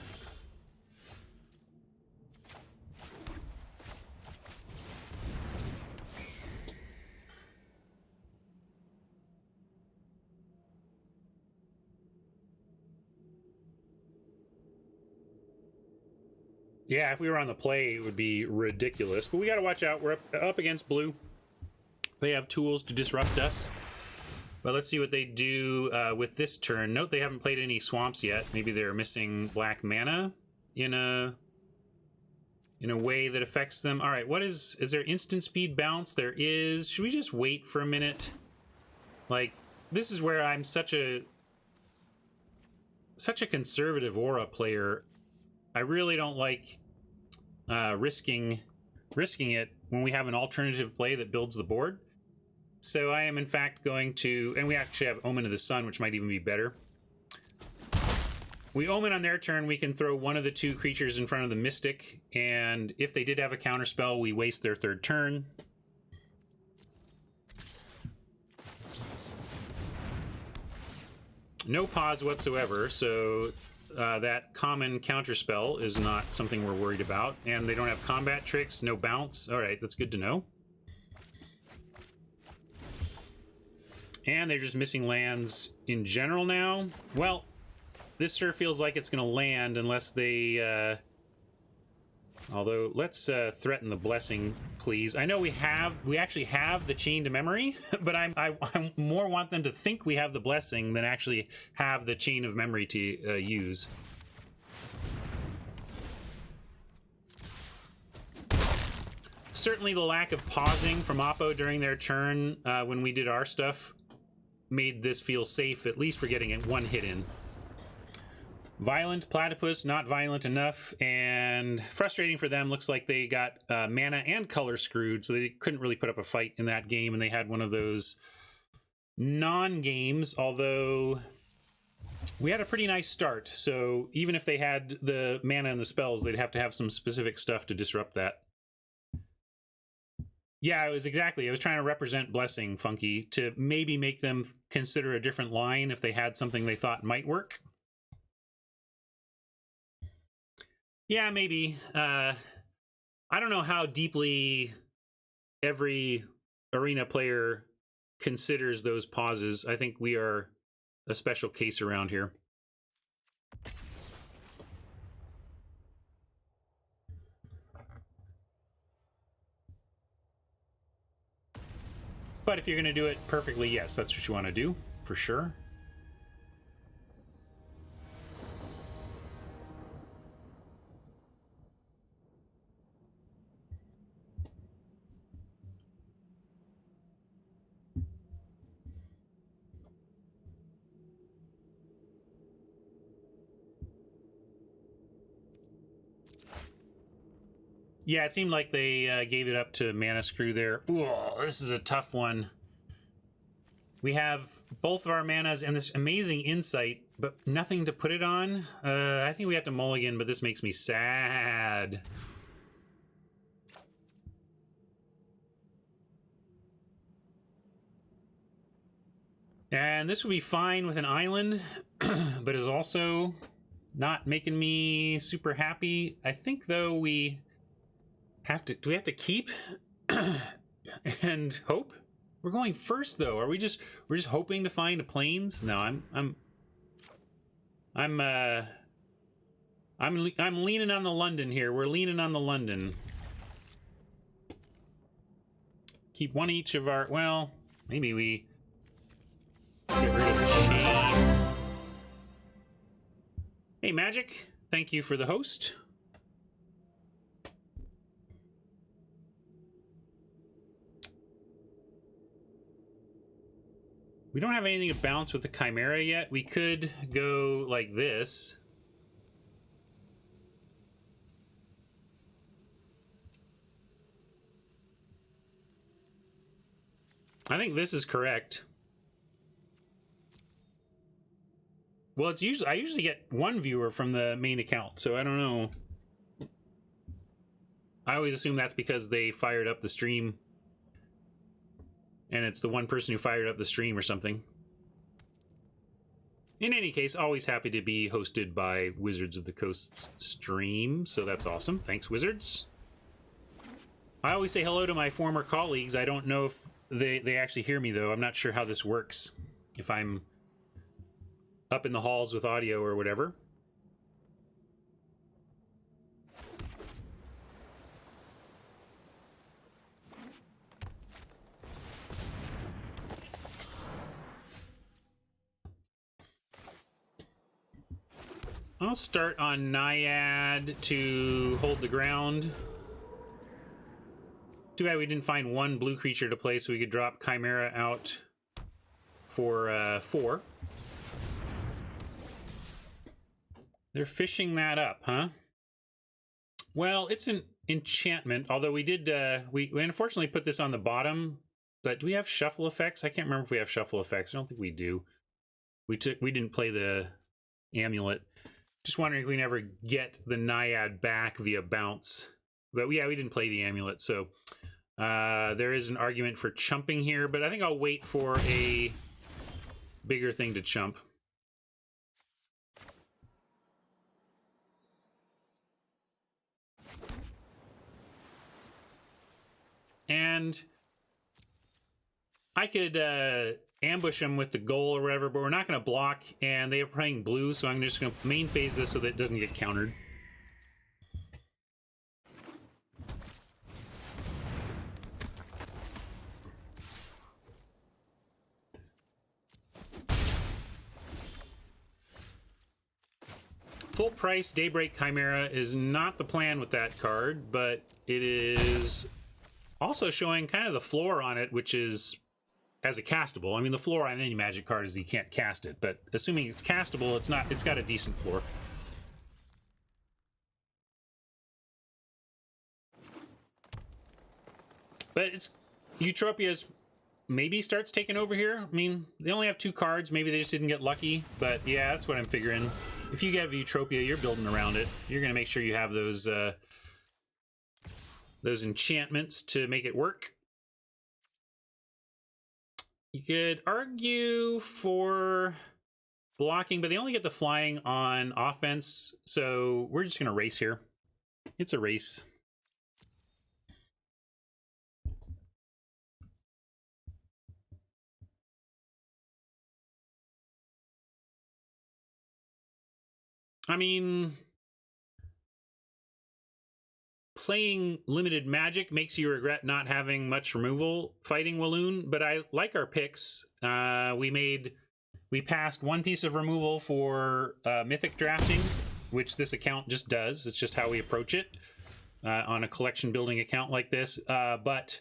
Yeah, if we were on the play, it would be ridiculous. But we got to watch out. We're up against blue. They have tools to disrupt us. But let's see what they do with this turn. Note they haven't played any swamps yet. Maybe they're missing black mana in a way that affects them. All right, is there instant speed bounce? There is. Should we just wait for a minute? Like, this is where I'm such a conservative aura player. I really don't like risking it when we have an alternative play that builds the board. So I am in fact going to, and we actually have Omen of the Sun, which might even be better. We Omen on their turn, we can throw one of the 2 creatures in front of the Mystic, and if they did have a counterspell, we waste their 3rd turn. No pause whatsoever, so that common counterspell is not something we're worried about. And they don't have combat tricks, no bounce. All right, that's good to know. And they're just missing lands in general now. Well, this sure feels like it's going to land unless they... although, let's threaten the Blessing, please. I know we actually have the Chain to Memory, but I more want them to think we have the Blessing than actually have the Chain of Memory to use. Certainly the lack of pausing from Oppo during their turn when we did our stuff made this feel safe, at least for getting it 1 hit in. Violent Platypus, not violent enough, and frustrating for them. Looks like they got mana and color screwed, so they couldn't really put up a fight in that game, and they had one of those non-games, although we had a pretty nice start, so even if they had the mana and the spells, they'd have to have some specific stuff to disrupt that. Yeah, it was exactly. I was trying to represent Blessing, Funky, to maybe make them consider a different line if they had something they thought might work. Yeah, maybe. I don't know how deeply every arena player considers those pauses. I think we are a special case around here. But if you're going to do it perfectly, yes, that's what you want to do, for sure. Yeah, it seemed like they gave it up to Mana Screw there. Ooh, this is a tough one. We have both of our manas and this amazing insight, but nothing to put it on. I think we have to mulligan, but this makes me sad. And this would be fine with an island, but is also not making me super happy. I think, though, we have to... Do we have to keep and hope? We're going first, though. Are we just... We're just hoping to find a plains? No, I'm leaning on the London here. We're leaning on the London. Keep one each of our... Well, maybe we... Get rid of the shame. Hey, Magic. Thank you for the host. We don't have anything to bounce with the Chimera yet. We could go like this. I think this is correct. Well, it's usually I usually get one viewer from the main account, so I don't know. I always assume that's because they fired up the stream, and it's the one person who fired up the stream or something. In any case, always happy to be hosted by Wizards of the Coast's stream, so that's awesome. Thanks, Wizards. I always say hello to my former colleagues. I don't know if they actually hear me, though. I'm not sure how this works. If I'm up in the halls with audio or whatever. I'll start on Naiad to hold the ground. Too bad we didn't find one blue creature to play so we could drop Chimera out for 4. They're fishing that up, huh? Well, it's an enchantment, although we did, we unfortunately put this on the bottom, but do we have shuffle effects? I can't remember if we have shuffle effects. I don't think we do. We didn't play the amulet. Just wondering if we never get the Naiad back via bounce. But yeah, we didn't play the amulet, so there is an argument for chumping here, but I think I'll wait for a bigger thing to chump. And I could ambush them with the goal or whatever, but we're not going to block, and they are playing blue, so I'm just going to main phase this so that it doesn't get countered. Full price Daybreak Chimera is not the plan with that card, but it is also showing kind of the floor on it, which is as a castable. I mean, the floor on any Magic card is you can't cast it, but assuming it's castable, it's not. It's got a decent floor. But it's Eutropia's maybe starts taking over here. I mean, they only have 2 cards. Maybe they just didn't get lucky. But yeah, that's what I'm figuring. If you get Eutropia, you're building around it. You're going to make sure you have those enchantments to make it work. You could argue for blocking, but they only get the flying on offense, so we're just going to race here. It's a race. I mean, playing limited magic makes you regret not having much removal fighting Walloon, but I like our picks. We passed one piece of removal for mythic drafting, which this account just does. It's just how we approach it on a collection building account like this. But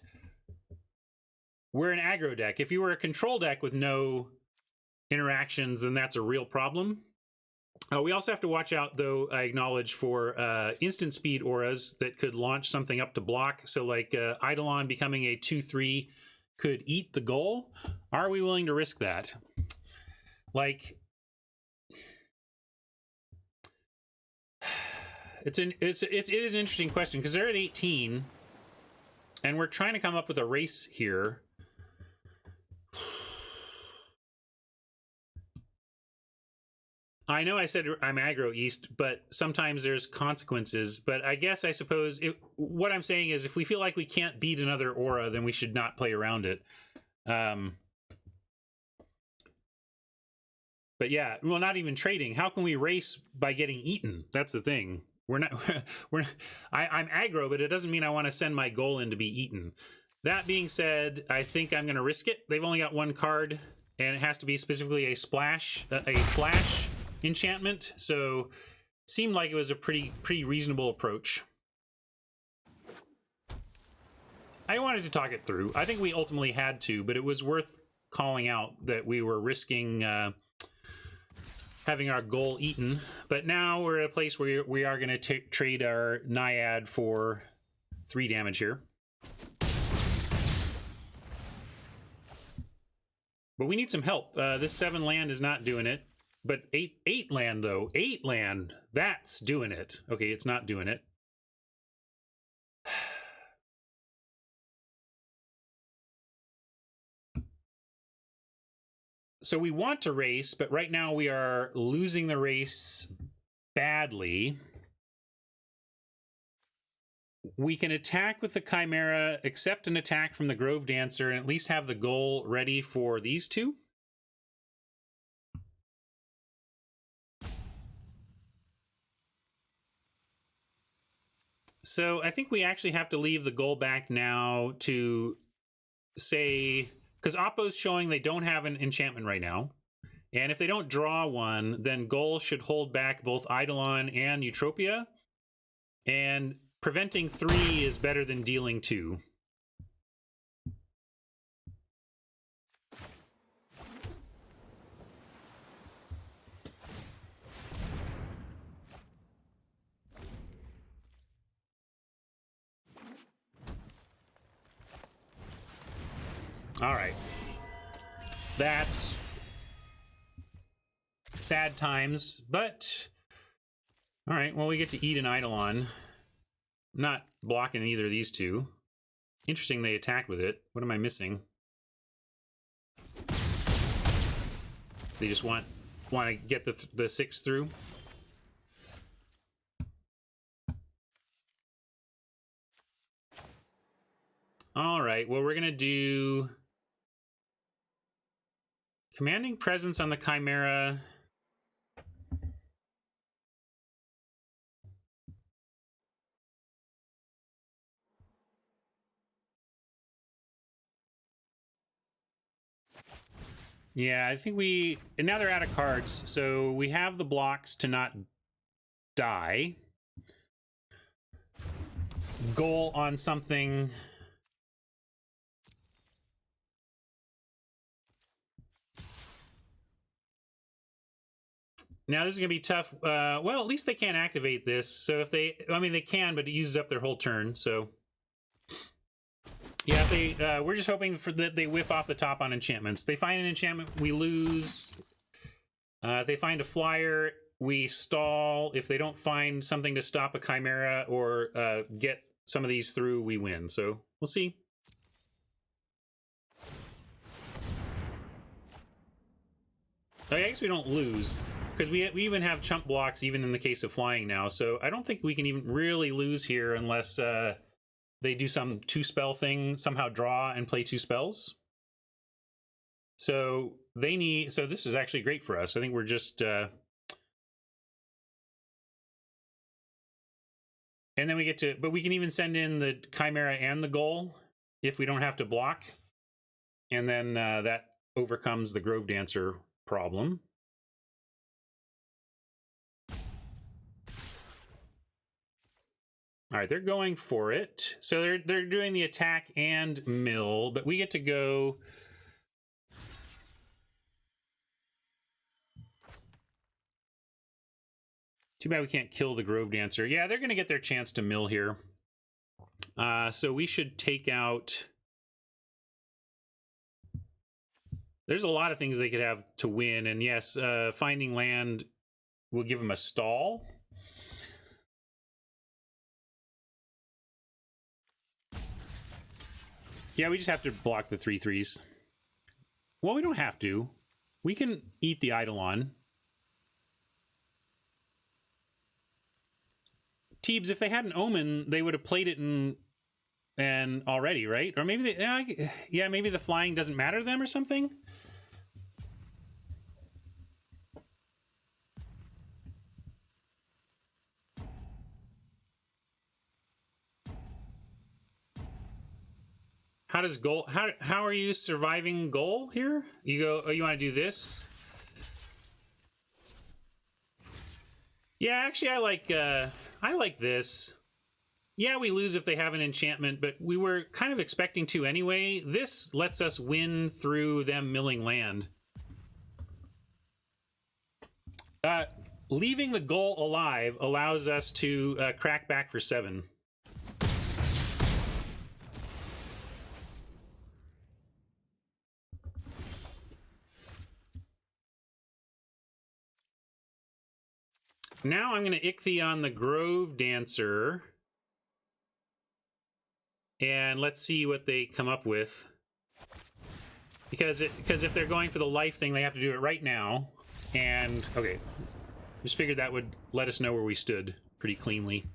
we're an aggro deck. If you were a control deck with no interactions, then that's a real problem. We also have to watch out, though, I acknowledge, for instant speed auras that could launch something up to block. So like Eidolon becoming a 2/3 could eat the goal. Are we willing to risk that? Like, it is an interesting question, because they're at 18, and we're trying to come up with a race here. I know I said I'm aggro East, but sometimes there's consequences. But I suppose what I'm saying is if we feel like we can't beat another aura, then we should not play around it. But yeah, well, not even trading. How can we race by getting eaten? That's the thing. I'm aggro, but it doesn't mean I want to send my goal in to be eaten. That being said, I think I'm going to risk it. They've only got one card, and it has to be specifically a flash enchantment. So seemed like it was a pretty reasonable approach. I wanted to talk it through. I think we ultimately had to, but it was worth calling out that we were risking having our goal eaten. But now we're at a place where we are going to trade our Naiad for 3 damage here. But we need some help. This 7 land is not doing it. But 8 land, though. 8 land, that's doing it. Okay, it's not doing it. So we want to race, but right now we are losing the race badly. We can attack with the Chimera, accept an attack from the Grove Dancer, and at least have the goal ready for these two. So I think we actually have to leave the goal back now to say, because Oppo's showing they don't have an enchantment right now. And if they don't draw one, then goal should hold back both Eidolon and Eutropia. And preventing 3 is better than dealing 2. All right. That's sad times, but all right, well, we get to eat an Eidolon. I'm not blocking either of these two. Interesting they attacked with it. What am I missing? They just want to get the 6 through. All right, well, we're going to do Commanding Presence on the Chimera. Yeah, I think and now they're out of cards, so we have the blocks to not die. Goal on something. Now this is going to be tough. Well, at least they can't activate this. So if they can, but it uses up their whole turn. So yeah, we're just hoping that they whiff off the top on enchantments. They find an enchantment, we lose. If they find a flyer, we stall. If they don't find something to stop a Chimera or get some of these through, we win. So we'll see. I guess we don't lose. because we even have chump blocks even in the case of flying now, so I don't think we can even really lose here unless they do some 2-spell thing, somehow draw and play 2 spells. So they need, so this is actually great for us. I think we're just and then we get to, but we can even send in the Chimera and the Goal if we don't have to block, and then that overcomes the Grove Dancer problem. All right, they're going for it. So they're doing the attack and mill, but we get to go. Too bad we can't kill the Grove Dancer. Yeah, they're going to get their chance to mill here. So we should take out. There's a lot of things they could have to win, and yes, finding land will give them a stall. Yeah, we just have to block the 3/3s. Well, we don't have to. We can eat the Eidolon. Teebs, if they had an Omen, they would have played it in and already, right? Or maybe they, yeah, maybe the flying doesn't matter to them or something. How does Goal? How are you surviving Goal here? You go. Oh, you want to do this? Yeah, actually, I like this. Yeah, we lose if they have an enchantment, but we were kind of expecting to anyway. This lets us win through them milling land. Leaving the Goal alive allows us to crack back for 7. Now I'm going to Ichthy on the Grove Dancer. And let's see what they come up with. Because if they're going for the life thing, they have to do it right now. And, okay. Just figured that would let us know where we stood pretty cleanly.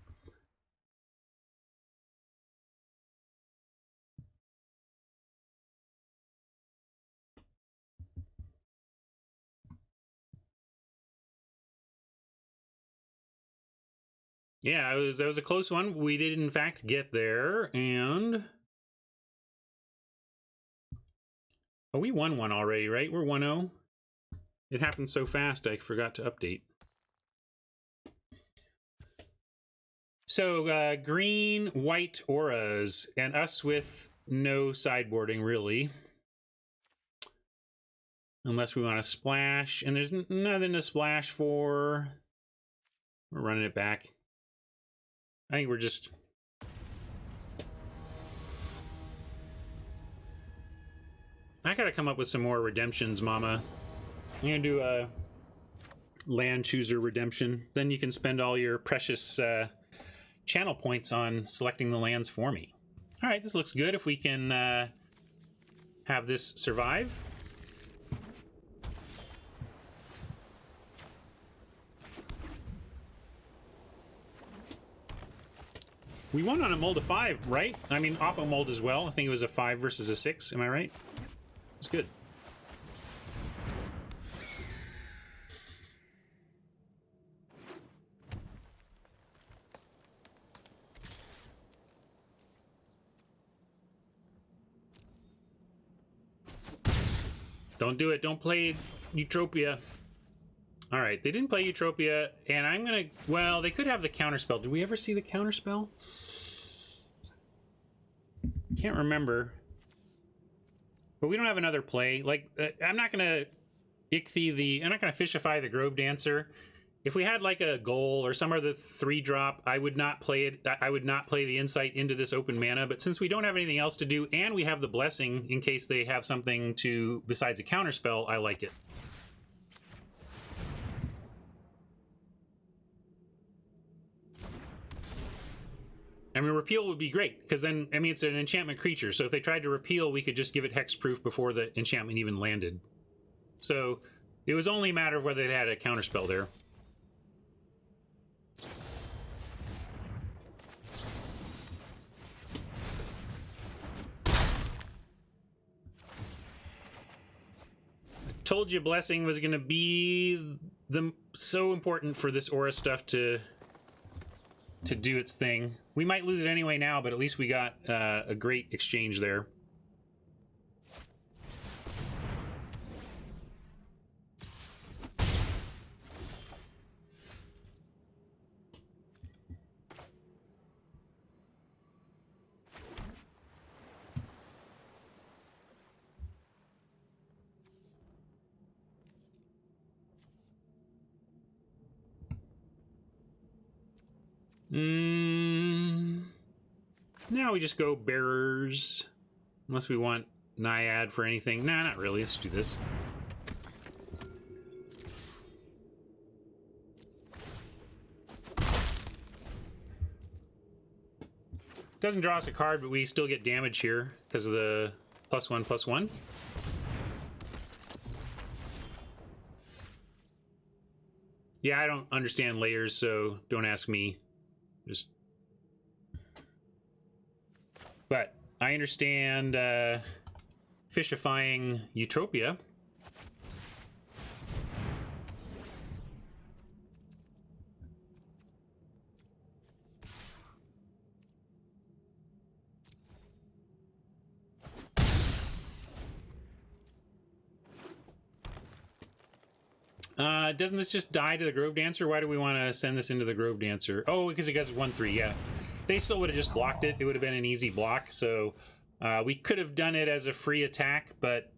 Yeah, that was a close one. We did, in fact, get there, and... Oh, we won one already, right? We're 1-0. It happened so fast, I forgot to update. So, green, white auras, and us with no sideboarding, really. Unless we want to splash, and there's nothing to splash for. We're running it back. I think we're just... I gotta come up with some more redemptions, mama. I'm gonna do a land chooser redemption. Then you can spend all your precious channel points on selecting the lands for me. All right, this looks good if we can have this survive. We won on a mold of 5, right? I mean, Oppo mold as well. I think it was a 5 versus a 6. Am I right? It's good. Don't do it. Don't play Eutropia. All right, they didn't play Eutropia, and I'm gonna... Well, they could have the counterspell. Did we ever see the counterspell? Can't remember. But we don't have another play. Like, I'm not gonna Ichthy the... I'm not gonna Fishify the Grove Dancer. If we had like a Goal or some other 3-drop, I would not play it. I would not play the Insight into this open mana. But since we don't have anything else to do, and we have the Blessing in case they have something to besides a counterspell, I like it. I mean, repeal would be great, because then, I mean, it's an enchantment creature, so if they tried to repeal, we could just give it hexproof before the enchantment even landed. So, It was only a matter of whether they had a counterspell there. Told you Blessing was going to be so important for this aura stuff to do its thing. We might lose it anyway now, but at least we got a great exchange there. Now we just go bearers. Unless we want Naiad for anything. Nah, not really. Let's do this. Doesn't draw us a card, but we still get damage here because of the +1/+1. Yeah, I don't understand layers, so don't ask me. Just, but I understand fishifying Utopia. Doesn't this just die to the Grove Dancer? Why do we want to send this into the Grove Dancer? Oh, because it gets 1/3, yeah. They still would have just blocked it. It would have been an easy block, so we could have done it as a free attack, but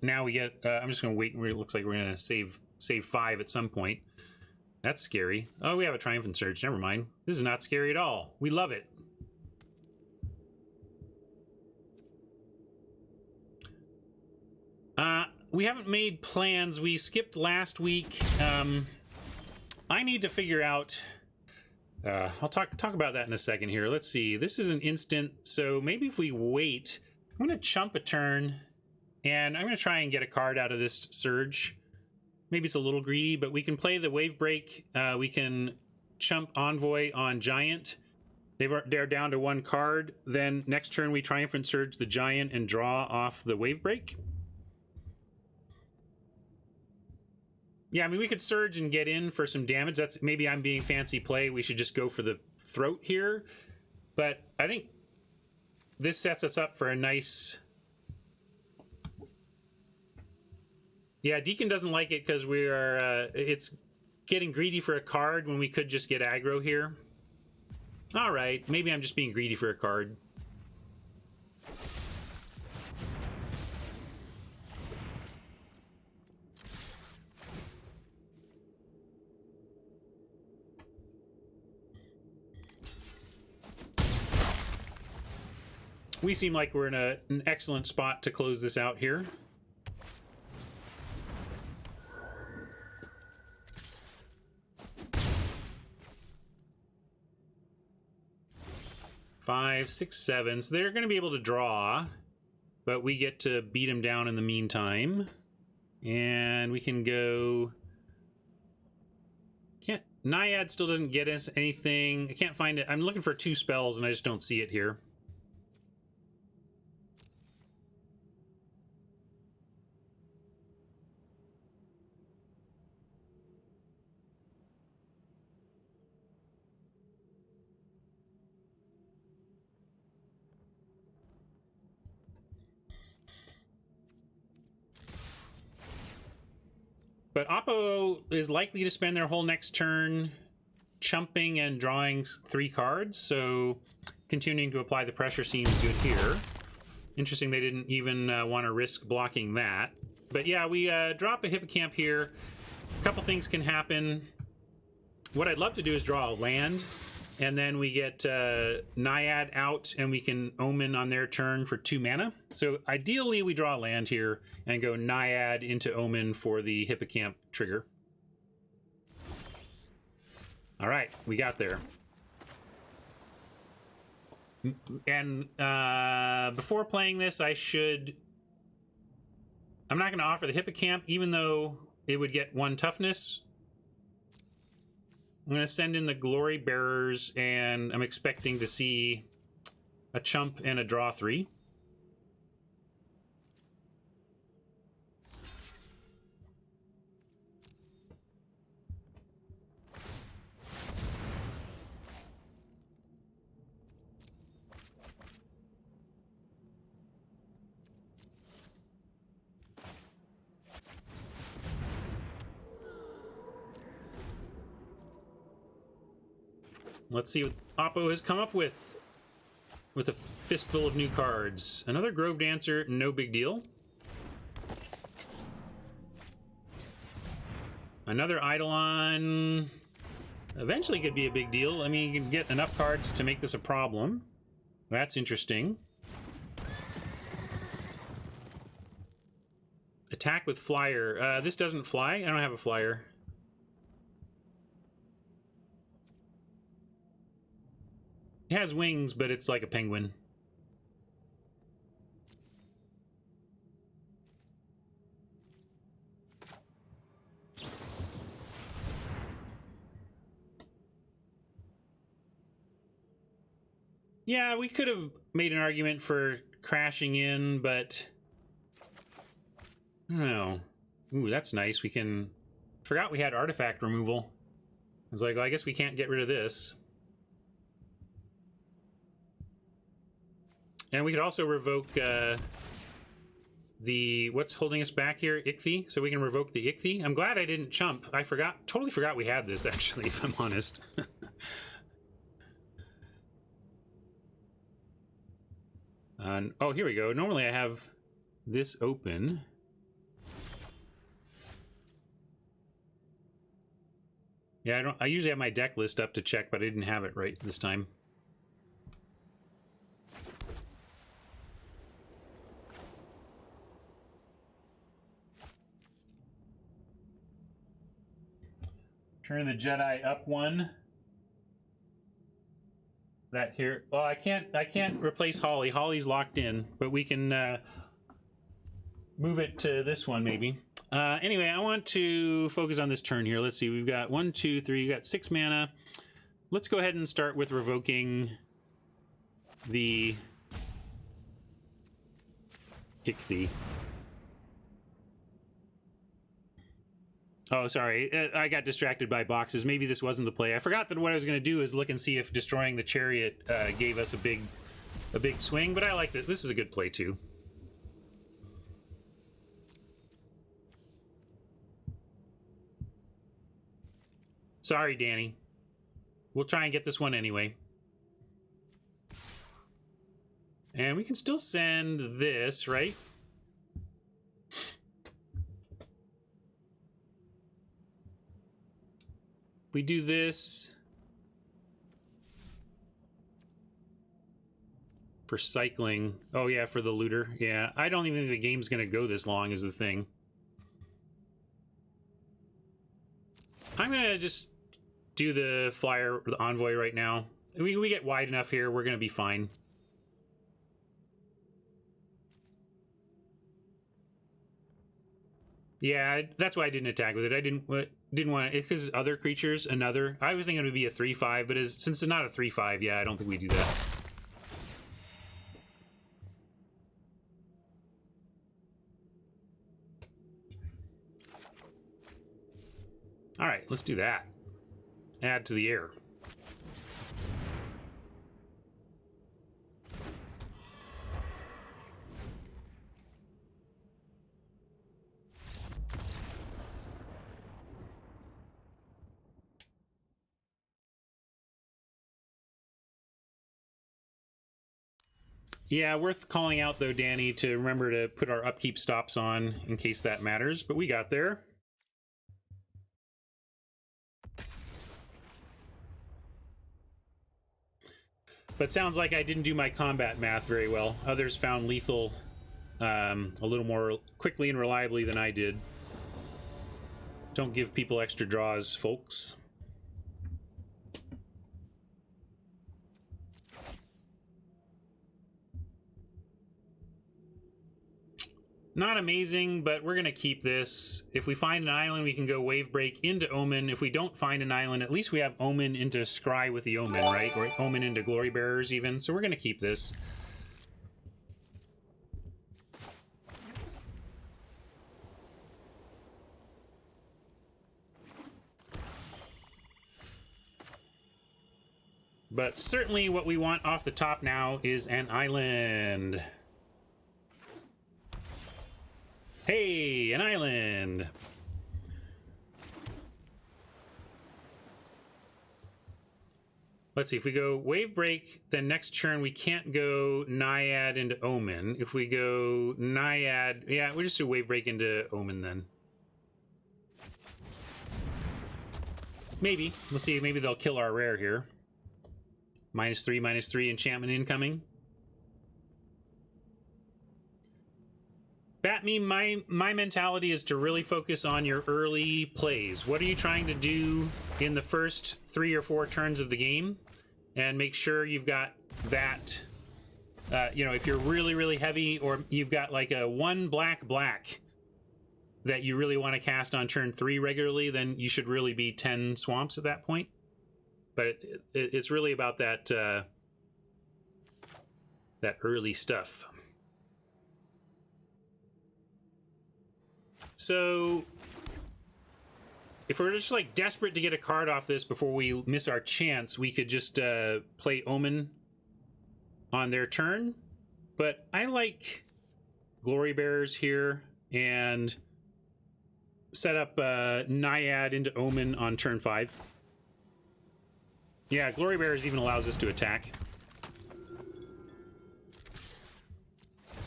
now we get... I'm just going to wait. It looks like we're going to save 5 at some point. That's scary. Oh, we have a Triumphant Surge. Never mind. This is not scary at all. We love it. We haven't made plans. We skipped last week. I need to figure out... I'll talk about that in a second here. Let's see. This is an instant, so maybe if we wait... I'm going to chump a turn, and I'm going to try and get a card out of this Surge. Maybe it's a little greedy, but we can play the Wave Break. We can chump Envoy on Giant. They're down to 1 card. Then next turn we Triumphant Surge the Giant and draw off the Wave Break. Yeah, I mean, we could Surge and get in for some damage. That's maybe I'm being fancy play. We should just go for the Throat here. But I think this sets us up for a nice... Yeah, Deacon doesn't like it because we are... it's getting greedy for a card when we could just get aggro here. All right, maybe I'm just being greedy for a card. We seem like we're in an excellent spot to close this out here. Five, 6, 7. So they're going to be able to draw, but we get to beat them down in the meantime. And we can go... Can't... Naiad still doesn't get us anything. I can't find it. I'm looking for 2 spells, and I just don't see it here. But Oppo is likely to spend their whole next turn chumping and drawing 3 cards, so continuing to apply the pressure seems good here. Interesting they didn't even want to risk blocking that. But yeah, we drop a Hippocamp here. A couple things can happen. What I'd love to do is draw a land, and then we get Naiad out, and we can Omen on their turn for 2 mana. So ideally, we draw a land here and go Naiad into Omen for the Hippocamp trigger. All right, we got there. And before playing this, I'm not going to offer the Hippocamp, even though it would get 1 toughness. I'm going to send in the Glory Bearers, and I'm expecting to see a chump and a draw 3. Let's see what Oppo has come up with a fistful of new cards. Another Grove Dancer, no big deal. Another Eidolon, eventually could be a big deal. I mean, you can get enough cards to make this a problem. That's interesting. Attack with Flyer. This doesn't fly. I don't have a flyer. It has wings, but it's like a penguin. Yeah, we could have made an argument for crashing in, but I don't know. Ooh, that's nice. We can... Forgot we had artifact removal. I was like, well, I guess we can't get rid of this. And we could also revoke the... What's holding us back here? Ichthy? So we can revoke the Ichthy. I'm glad I didn't chump. I totally forgot we had this, actually, if I'm honest. Oh, here we go. Normally I have this open. Yeah, I usually have my deck list up to check, but I didn't have it right this time. Turn the Jedi up 1. That here. Well, I can't replace Holly. Holly's locked in, but we can move it to this one maybe. Anyway, I want to focus on this turn here. Let's see. We've got 1, 2, 3. We've got 6 mana. Let's go ahead and start with revoking the Ichthy. Oh, sorry. I got distracted by boxes. Maybe this wasn't the play. I forgot that what I was going to do is look and see if destroying the chariot gave us a big swing, but I like that. This is a good play, too. Sorry, Danny. We'll try and get this one anyway. And we can still send this, right? We do this for cycling. Oh yeah, for the looter. Yeah, I don't even think the game's gonna go this long is the thing. I'm gonna just do the flyer, the envoy right now. We get wide enough here, we're gonna be fine. Yeah, that's why I didn't attack with it. I didn't want it because other creatures, another. I was thinking it would be a 3/5, but since it's not a 3/5, yeah, I don't think we do that. All right, let's do that. Add to the air. Yeah, worth calling out, though, Danny, to remember to put our upkeep stops on in case that matters, but we got there. But sounds like I didn't do my combat math very well. Others found lethal a little more quickly and reliably than I did. Don't give people extra draws, folks. Not amazing, but we're going to keep this. If we find an island, we can go Wave Break into Omen. If we don't find an island, at least we have Omen into Scry with the Omen, right? Or Omen into Glory Bearers even. So we're going to keep this. But certainly what we want off the top now is an island. Hey, an island. Let's see, if we go Wave Break, then next turn we can't go Naiad into Omen. If we go Naiad, yeah, we'll just do Wave Break into Omen then. Maybe. We'll see, maybe they'll kill our rare here. -3/-3 enchantment incoming. Batme, my mentality is to really focus on your early plays. What are you trying to do in the first 3 or 4 turns of the game? And make sure you've got that, you know, if you're really, really heavy, or you've got like a 1 black that you really want to cast on turn 3 regularly, then you should really be 10 swamps at that point. But it's really about that that early stuff. So if we're just like desperate to get a card off this before we miss our chance, we could just play Omen on their turn. But I like Glory Bearers here and set up Naiad into Omen on turn 5. Yeah, Glory Bearers even allows us to attack.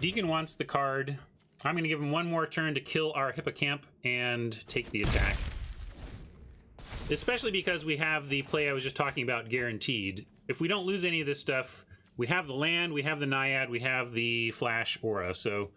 Deacon wants the card. I'm going to give him 1 more turn to kill our Hippocamp and take the attack. Especially because we have the play I was just talking about guaranteed. If we don't lose any of this stuff, we have the land, we have the Naiad, we have the Flash Aura, so...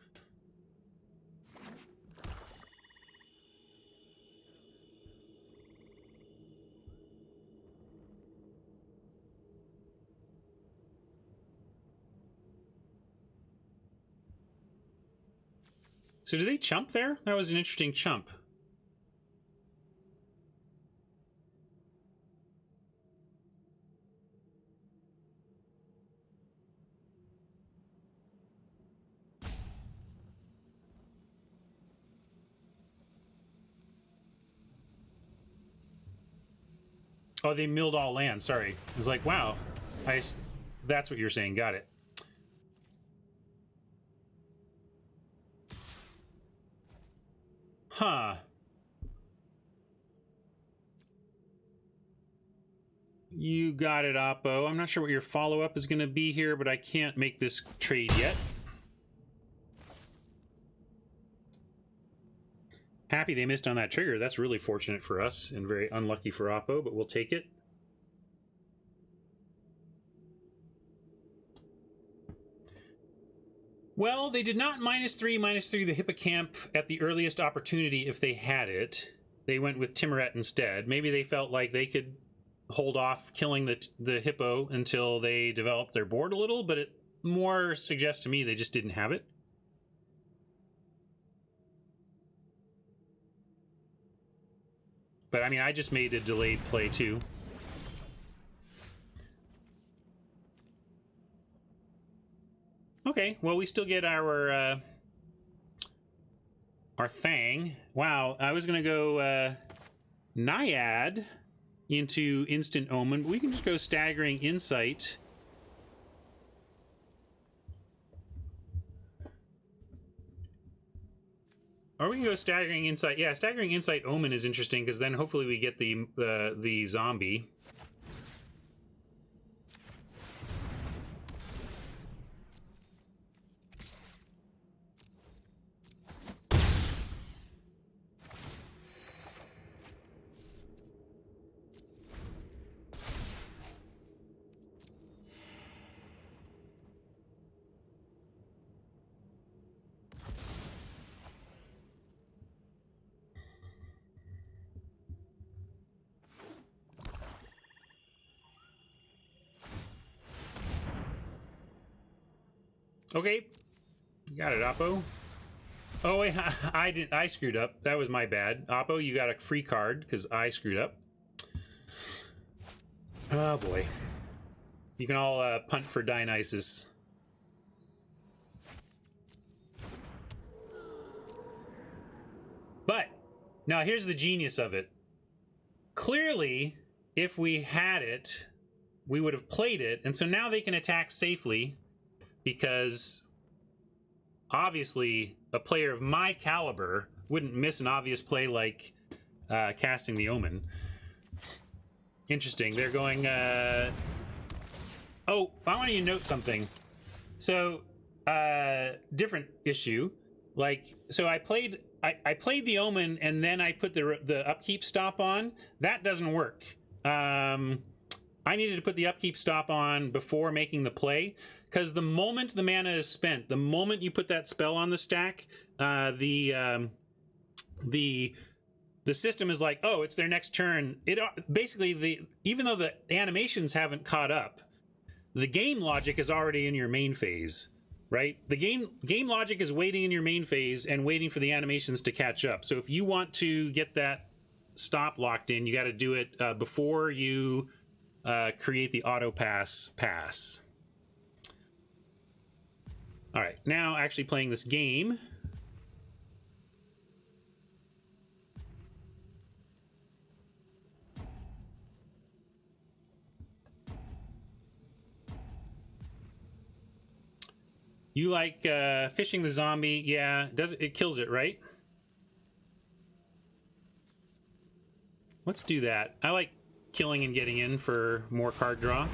So did they chump there? That was an interesting chump. Oh, they milled all land. Sorry. I was like, wow. That's what you're saying. Got it. Huh. You got it, Oppo. I'm not sure what your follow-up is going to be here, but I can't make this trade yet. Happy they missed on that trigger. That's really fortunate for us and very unlucky for Oppo, but we'll take it. Well, they did not -3/-3 the Hippocamp at the earliest opportunity if they had it. They went with Timuret instead. Maybe they felt like they could hold off killing the Hippo until they developed their board a little, but it more suggests to me they just didn't have it. But I mean, I just made a delayed play too. Okay, well, we still get our Thang. Wow, I was gonna go Naiad into Instant Omen, but we can just go Staggering Insight. Or we can go Staggering Insight. Yeah, Staggering Insight Omen is interesting because then hopefully we get the zombie. Okay, got it, Oppo. Oh wait, I didn't. I screwed up. That was my bad. Oppo, you got a free card because I screwed up. Oh boy. You can all punt for Dionysus. But now here's the genius of it. Clearly, if we had it, we would have played it, and so now they can attack safely because obviously a player of my caliber wouldn't miss an obvious play like casting the Omen. Interesting. They're going... Oh, I want you to note something. So, different issue. Like, so I played the Omen and then I put the upkeep stop on. That doesn't work. I needed to put the upkeep stop on before making the play, because the moment the mana is spent, the moment you put that spell on the stack, the system is like, oh, it's their next turn. It basically, even though the animations haven't caught up, the game logic is already in your main phase, right? The game logic is waiting in your main phase and waiting for the animations to catch up. So if you want to get that stop locked in, you got to do it before you create the auto pass. All right, now actually playing this game. You like fishing the zombie? Yeah, it kills it, right? Let's do that. I like killing and getting in for more card draw.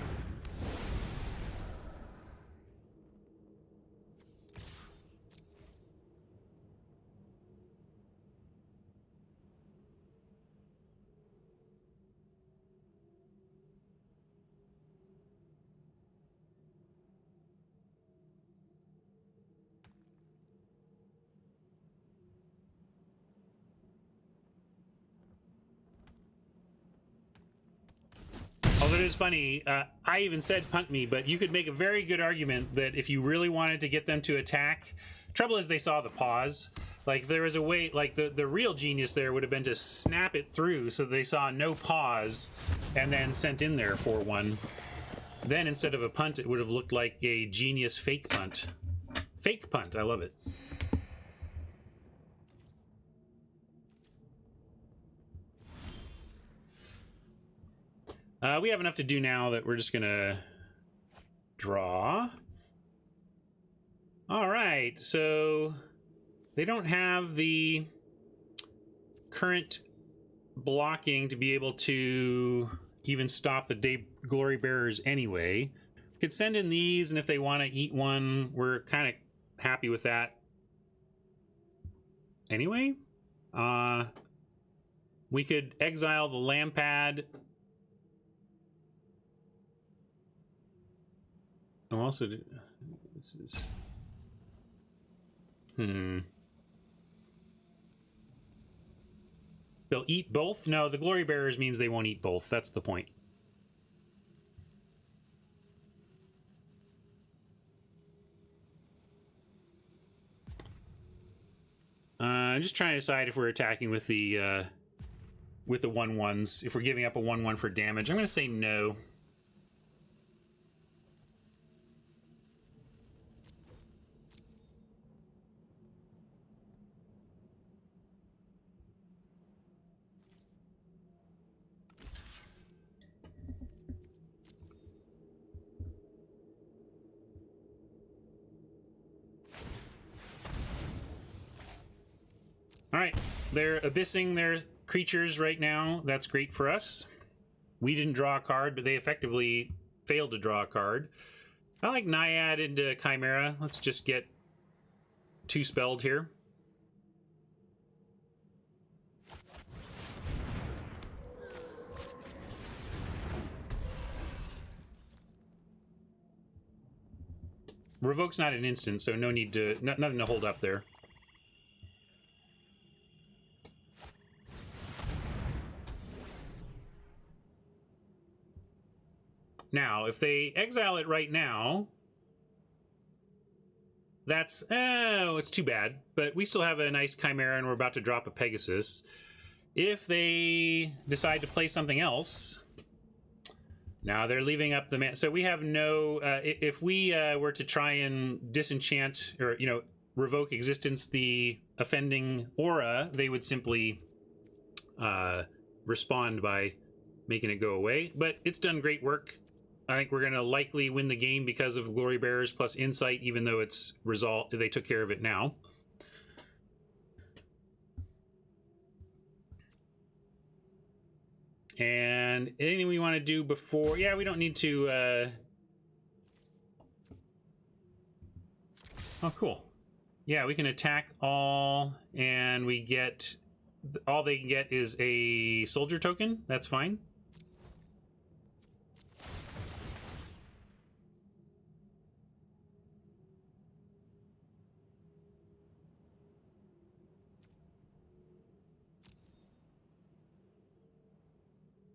Although it is funny, I even said punt me, but you could make a very good argument that if you really wanted to get them to attack, trouble is they saw the pause. Like, there was a way, like, the real genius there would have been to snap it through so they saw no pause and then sent in there for one. Then instead of a punt, it would have looked like a genius fake punt. Fake punt, I love it. We have enough to do now that we're just gonna draw. All right, so they don't have the current blocking to be able to even stop the Day Glory Bearers anyway. Could send in these, and if they want to eat one, we're kind of happy with that. Anyway, we could exile the Lampad. I'm also... This is... They'll eat both? No, the Glory Bearers means they won't eat both. That's the point. I'm just trying to decide if we're attacking with the 1/1s. If we're giving up a 1/1 for damage. I'm going to say no. All right, they're abyssing their creatures right now. That's great for us. We didn't draw a card, but they effectively failed to draw a card. I like Naiad into Chimera. Let's just get 2 spelled here. Revoke's not an instant, so no need to... nothing to hold up there. Now, if they exile it right now, that's, oh, it's too bad. But we still have a nice Chimera, and we're about to drop a Pegasus. If they decide to play something else, now they're leaving up the man. So we have no, if we were to try and disenchant or, you know, revoke existence the offending aura, they would simply respond by making it go away. But it's done great work. I think we're going to likely win the game because of Glory Bearers plus Insight, even though it's resolved. They took care of it now. And anything we want to do before... Yeah, we don't need to... Oh, cool. Yeah, we can attack all, and we get... All they can get is a soldier token. That's fine.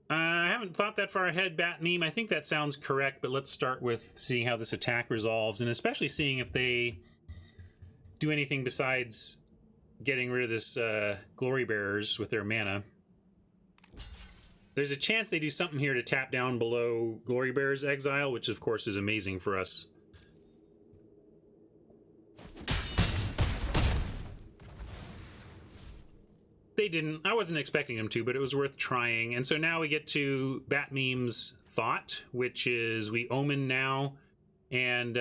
I haven't thought that far ahead, Bat Meme. I think that sounds correct, but let's start with seeing how this attack resolves, and especially seeing if they do anything besides getting rid of this Glory Bearers with their mana. There's a chance they do something here to tap down below Glory Bearers Exile, which of course is amazing for us. They didn't. I wasn't expecting them to, but it was worth trying. And so now we get to Bat Meme's thought, which is we omen now, and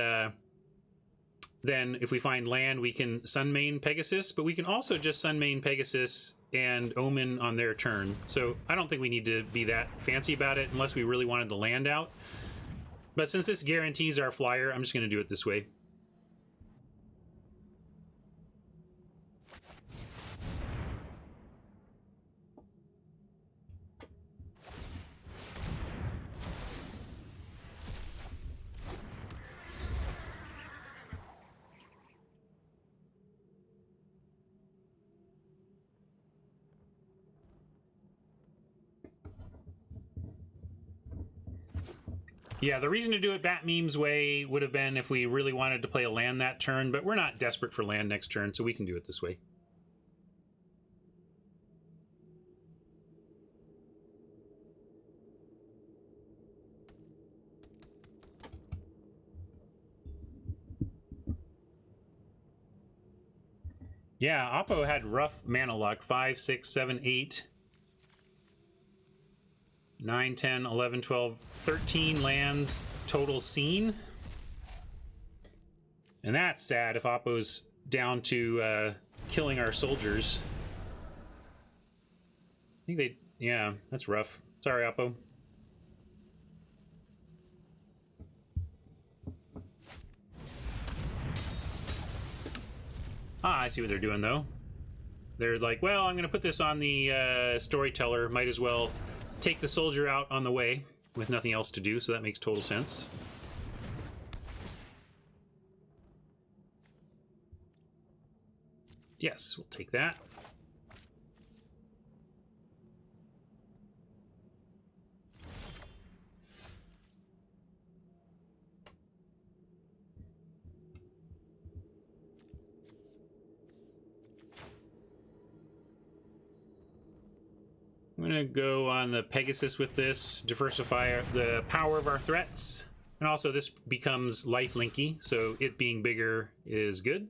then if we find land, we can Sunmane Pegasus, but we can also just Sunmane Pegasus and omen on their turn. So I don't think we need to be that fancy about it unless we really wanted the land out. But since this guarantees our flyer, I'm just going to do it this way. Yeah, the reason to do it Bat Meme's way would have been if we really wanted to play a land that turn, but we're not desperate for land next turn, so we can do it this way. Yeah, Oppo had rough mana luck. 5, 6, 7, 8... 9, 10, 11, 12, 13 lands total seen. And that's sad if Oppo's down to killing our soldiers. I think they... Yeah, that's rough. Sorry, Oppo. Ah, I see what they're doing, though. They're like, well, I'm going to put this on the storyteller. Might as well take the soldier out on the way with nothing else to do, so that makes total sense. Yes, we'll take that. I'm going to go on the Pegasus with this, diversify the power of our threats. And also this becomes lifelinky, so it being bigger is good.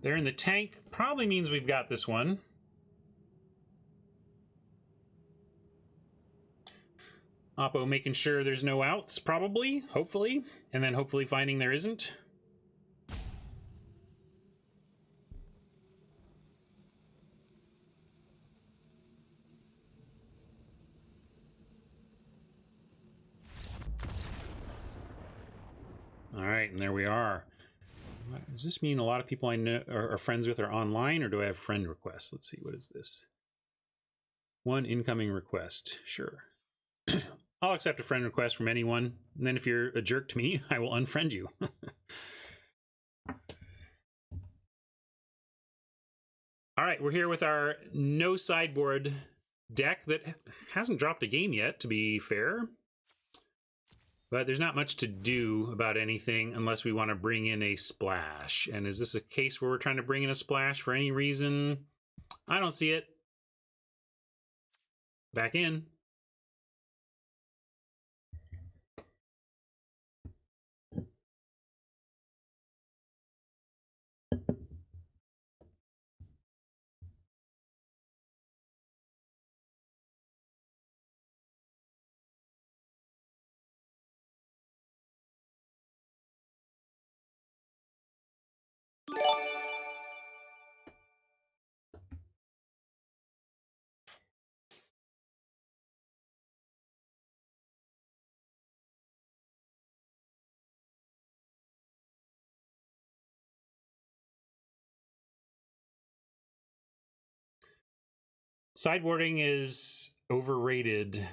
They're in the tank. Probably means we've got this one. Oppo making sure there's no outs, probably, hopefully, and then hopefully finding there isn't. All right, and there we are. Does this mean a lot of people I know are friends with are online, or do I have friend requests? Let's see, what is this? One incoming request, sure. I'll accept a friend request from anyone, and then if you're a jerk to me, I will unfriend you. All right, we're here with our no sideboard deck that hasn't dropped a game yet, to be fair. But there's not much to do about anything unless we want to bring in a splash. And is this a case where we're trying to bring in a splash for any reason? I don't see it. Back in. Sideboarding is overrated.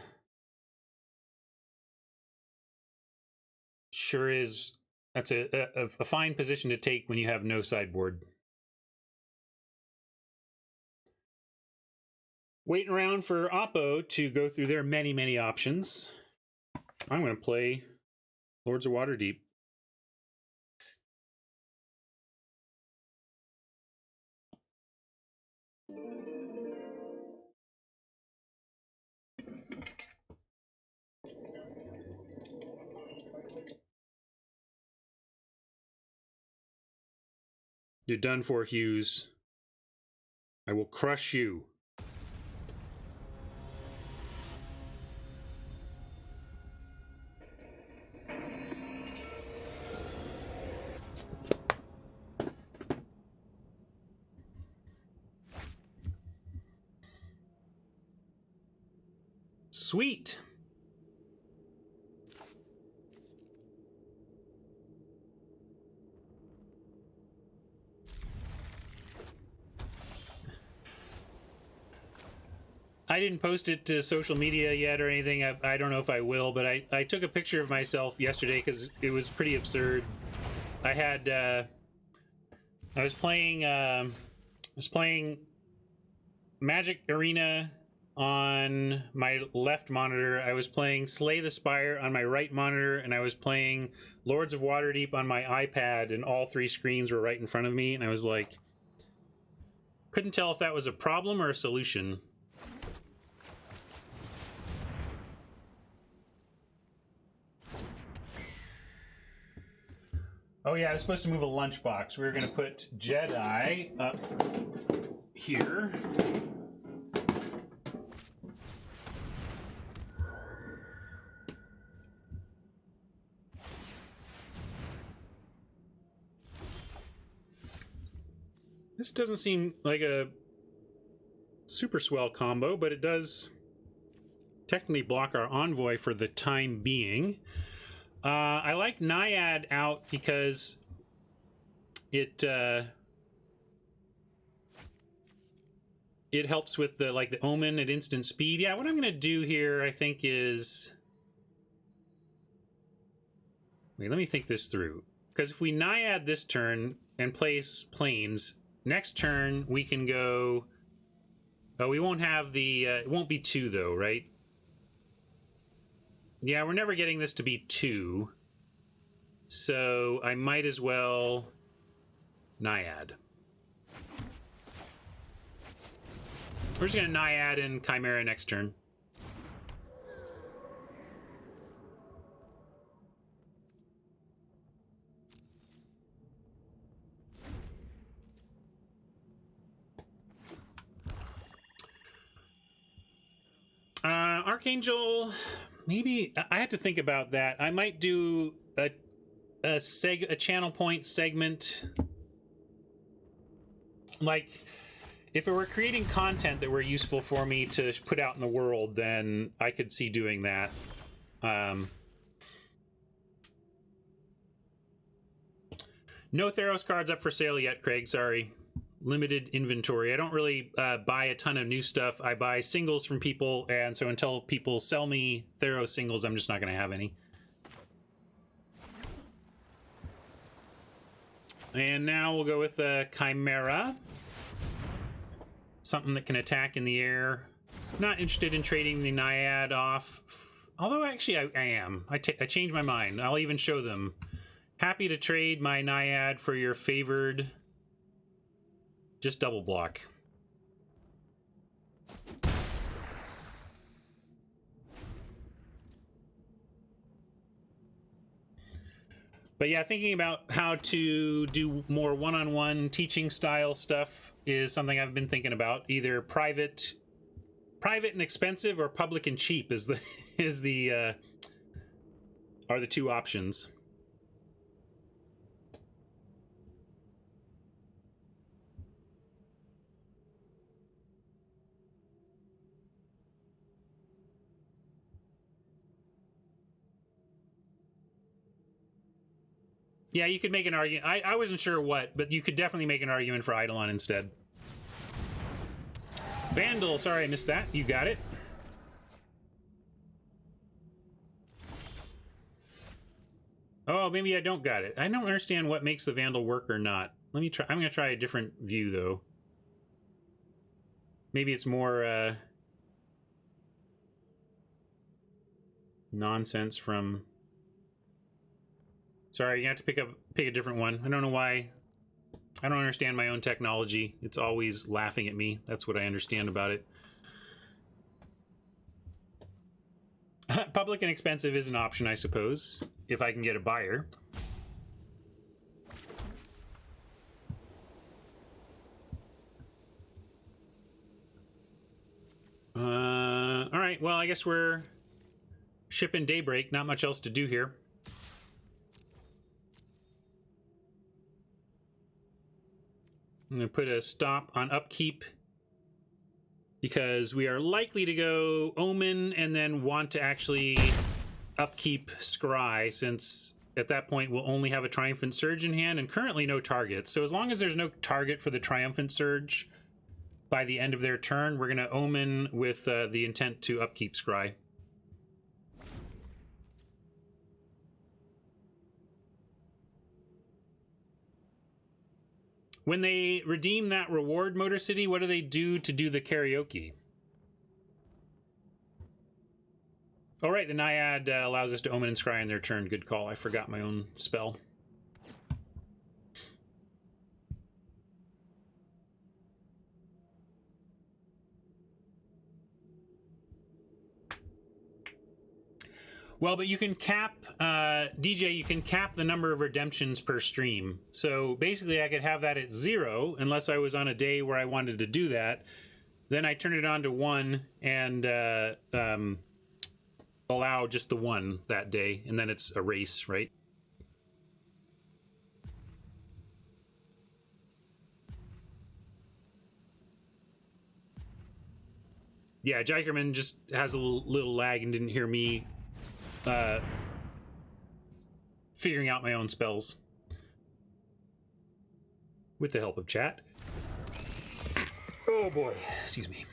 Sure is. That's a fine position to take when you have no sideboard. Waiting around for Oppo to go through their many, many options. I'm going to play Lords of Waterdeep. You're done for, Hughes. I will crush you. Sweet. I didn't post it to social media yet or anything. I don't know if I will, but I took a picture of myself yesterday because it was pretty absurd. I was playing Magic Arena on my left monitor. I was playing Slay the Spire on my right monitor, and I was playing Lords of Waterdeep on my iPad, and all three screens were right in front of me, and I was like, couldn't tell if that was a problem or a solution. Oh yeah, I was supposed to move a lunchbox. We were going to put Jedi up here. This doesn't seem like a super swell combo, but it does technically block our Envoy for the time being. I like Naiad out because it helps with the Omen at instant speed. Yeah, what I'm gonna do here, I think, is wait. Let me think this through. Because if we Naiad this turn and place planes, next turn we can go. Oh, we won't have the. It won't be 2 though, right? Yeah, we're never getting this to be 2. So I might as well Naiad. We're just going to Naiad in Chimera next turn. Archangel, maybe I had to think about that. I might do a channel point segment. Like, if it were creating content that were useful for me to put out in the world, then I could see doing that. No Theros cards up for sale yet, Craig. Sorry. limited inventory. I don't really buy a ton of new stuff. I buy singles from people, and so until people sell me Theros singles, I'm just not going to have any. And now we'll go with Chimera. Something that can attack in the air. Not interested in trading the Naiad off. Although, actually, I am. I changed my mind. I'll even show them. Happy to trade my Naiad for your favored... just double block. But yeah, thinking about how to do more one-on-one teaching style stuff is something I've been thinking about. Either private and expensive, or public and cheap are the two options. Yeah, you could make an argument. I wasn't sure what, but you could definitely make an argument for Eidolon instead. Vandal, sorry I missed that. You got it. Oh, maybe I don't got it. I don't understand what makes the Vandal work or not. Let me try. I'm going to try a different view, though. Maybe it's more nonsense from... Sorry, you have to pick a different one. I don't know why. I don't understand my own technology. It's always laughing at me. That's what I understand about it. Public and expensive is an option, I suppose, if I can get a buyer. All right, well, I guess we're shipping Daybreak. Not much else to do here. I'm going to put a stop on upkeep because we are likely to go Omen and then want to actually upkeep Scry, since at that point we'll only have a Triumphant Surge in hand and currently no target. So as long as there's no target for the Triumphant Surge by the end of their turn, we're going to Omen with the intent to upkeep Scry. When they redeem that reward, Motor City, what do they do to do the karaoke? Oh, right, the Naiad allows us to Omen and Scry on their turn. Good call. I forgot my own spell. Well, but you can cap, DJ, you can cap the number of redemptions per stream. So basically I could have that at 0 unless I was on a day where I wanted to do that. Then I turn it on to 1 and allow just the 1 that day. And then it's a race, right? Yeah, Jikerman just has a little lag and didn't hear me figuring out my own spells with the help of chat. Oh boy, excuse me.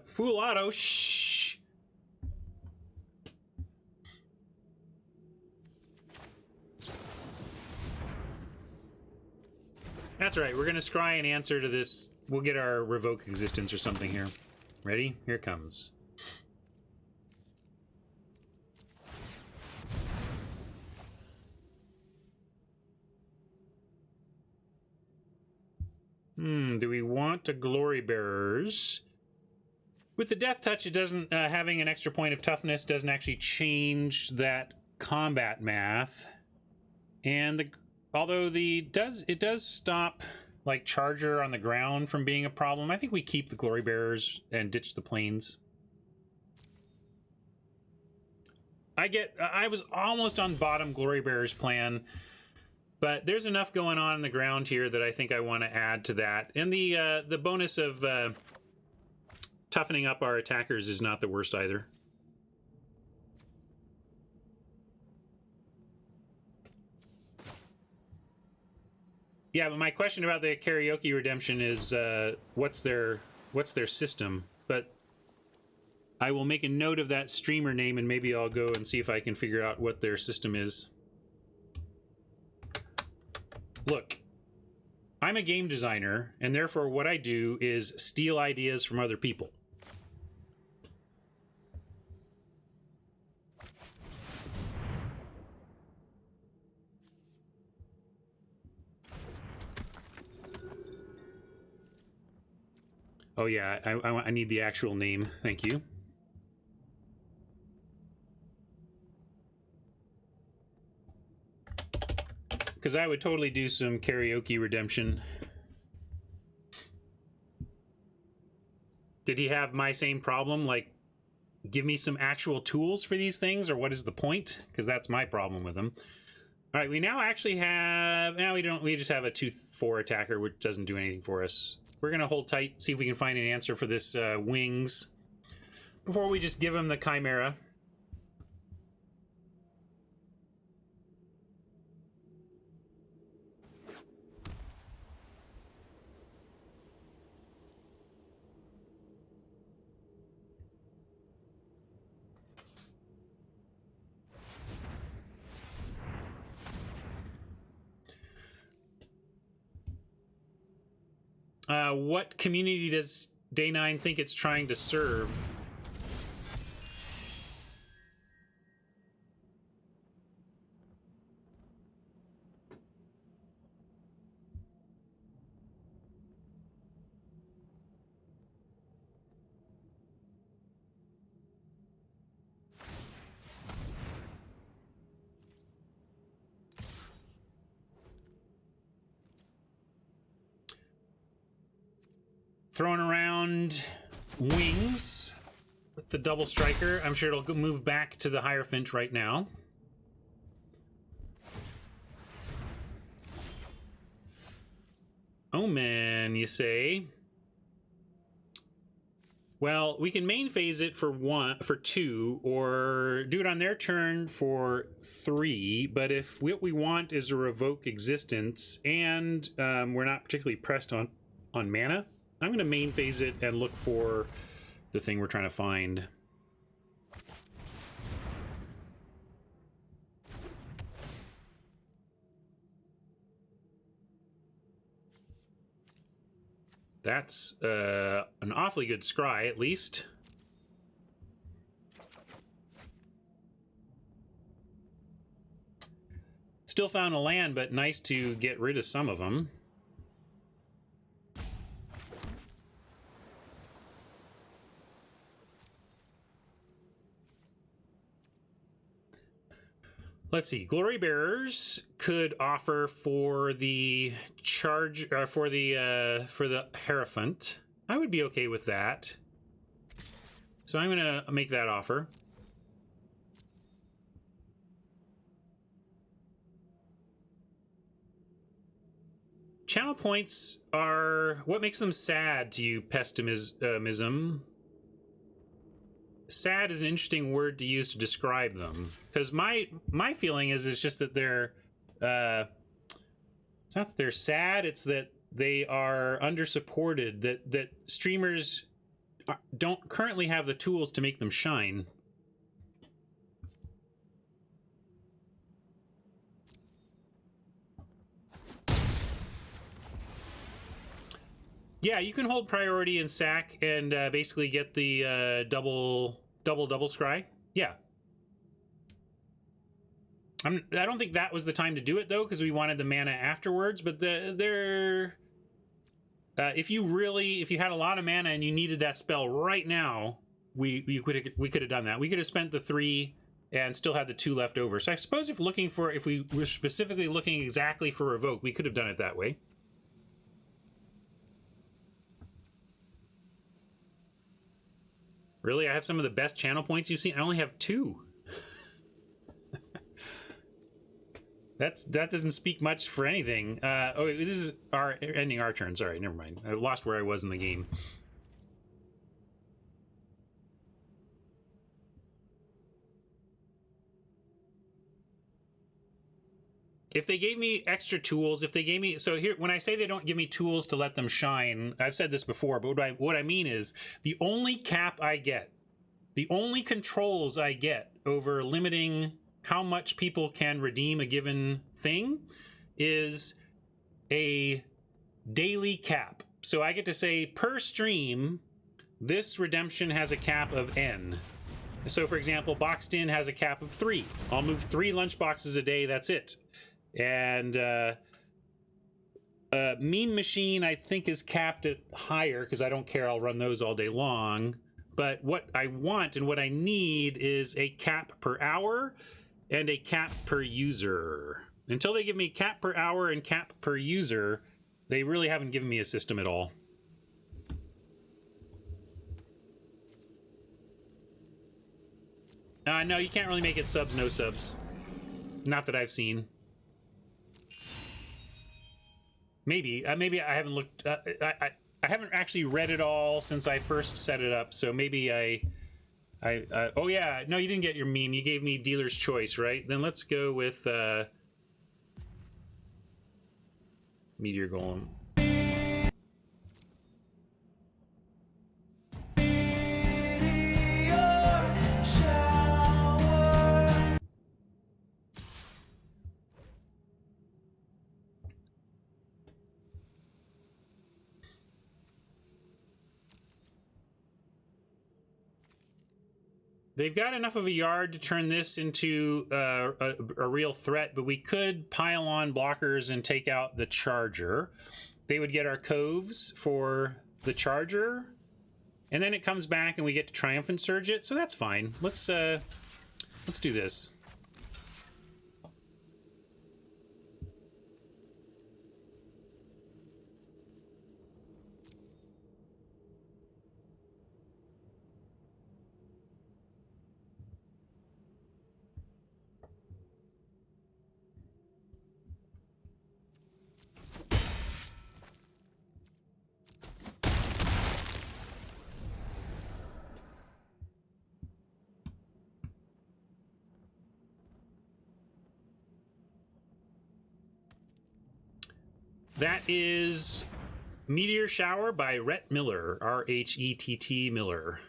Fool auto, shh. That's right, we're gonna scry an answer to this. We'll get our revoke existence or something here. Ready? Here it comes. Do we want a Glory Bearers? With the Death Touch, it doesn't, having an extra point of toughness doesn't actually change that combat math. And although it does stop like Charger on the ground from being a problem, I think we keep the Glory Bearers and ditch the planes. I was almost on bottom Glory Bearers plan, But there's enough going on the ground here that I think I want to add to that. And the bonus of toughening up our attackers is not the worst either. Yeah, but my question about the karaoke redemption is what's their system? But I will make a note of that streamer name, and maybe I'll go and see if I can figure out what their system is. Look, I'm a game designer, and therefore what I do is steal ideas from other people. Oh yeah, I need the actual name. Thank you. Because I would totally do some karaoke redemption. Did he have my same problem? Like, give me some actual tools for these things, or what is the point? Because that's my problem with them. All right, we now actually have... Now we don't. We just have a 2/4 attacker, which doesn't do anything for us. We're going to hold tight, see if we can find an answer for this wings before we just give him the Chimera. What community does Day 9 think it's trying to serve? Throwing around wings with the double striker. I'm sure it'll move back to the Hierophant right now. Omen, you say? Well, we can main phase it for 2, or do it on their turn for 3. But if what we want is a revoke existence, and we're not particularly pressed on mana, I'm going to main phase it and look for the thing we're trying to find. That's an awfully good scry, at least. Still found a land, but nice to get rid of some of them. Let's see. Glory Bearers could offer for the charge, for the Hierophant. I would be okay with that. So I'm gonna make that offer. Channel points are what makes them sad to you, Pessimism. Sad is an interesting word to use to describe them, because my feeling is it's just that they're it's not that they're sad, it's that they are undersupported, that streamers don't currently have the tools to make them shine. Yeah, you can hold priority and sack and basically get the double scry. Yeah. I don't think that was the time to do it though, because we wanted the mana afterwards. But if you had a lot of mana and you needed that spell right now, we could have done that. We could have spent the 3 and still had the 2 left over. So I suppose if we were specifically looking exactly for revoke, we could have done it that way. Really? I have some of the best channel points you've seen? I only have 2. That doesn't speak much for anything. Oh, wait, this is our ending our turn. Sorry, never mind. I lost where I was in the game. If they gave me extra tools, if they gave me, so here, when I say they don't give me tools to let them shine, I've said this before, but what I mean is the only cap I get, the only controls I get over limiting how much people can redeem a given thing is a daily cap. So I get to say per stream, this redemption has a cap of N. So for example, Boxed In has a cap of 3. I'll move 3 lunchboxes a day, that's it. And Meme Machine, I think, is capped at higher because I don't care. I'll run those all day long. But what I want and what I need is a cap per hour and a cap per user. Until they give me cap per hour and cap per user, they really haven't given me a system at all. No, you can't really make it subs, no subs. Not that I've seen. Maybe I haven't looked. I haven't actually read it all since I first set it up. So maybe oh yeah, no, you didn't get your meme. You gave me dealer's choice, right? Then let's go with Meteor Golem. They've got enough of a yard to turn this into a real threat, but we could pile on blockers and take out the charger. They would get our coves for the charger, and then it comes back and we get to Triumphant Surge it, so that's fine. Let's do this. That is Meteor Shower by Rhett Miller, R-H-E-T-T Miller.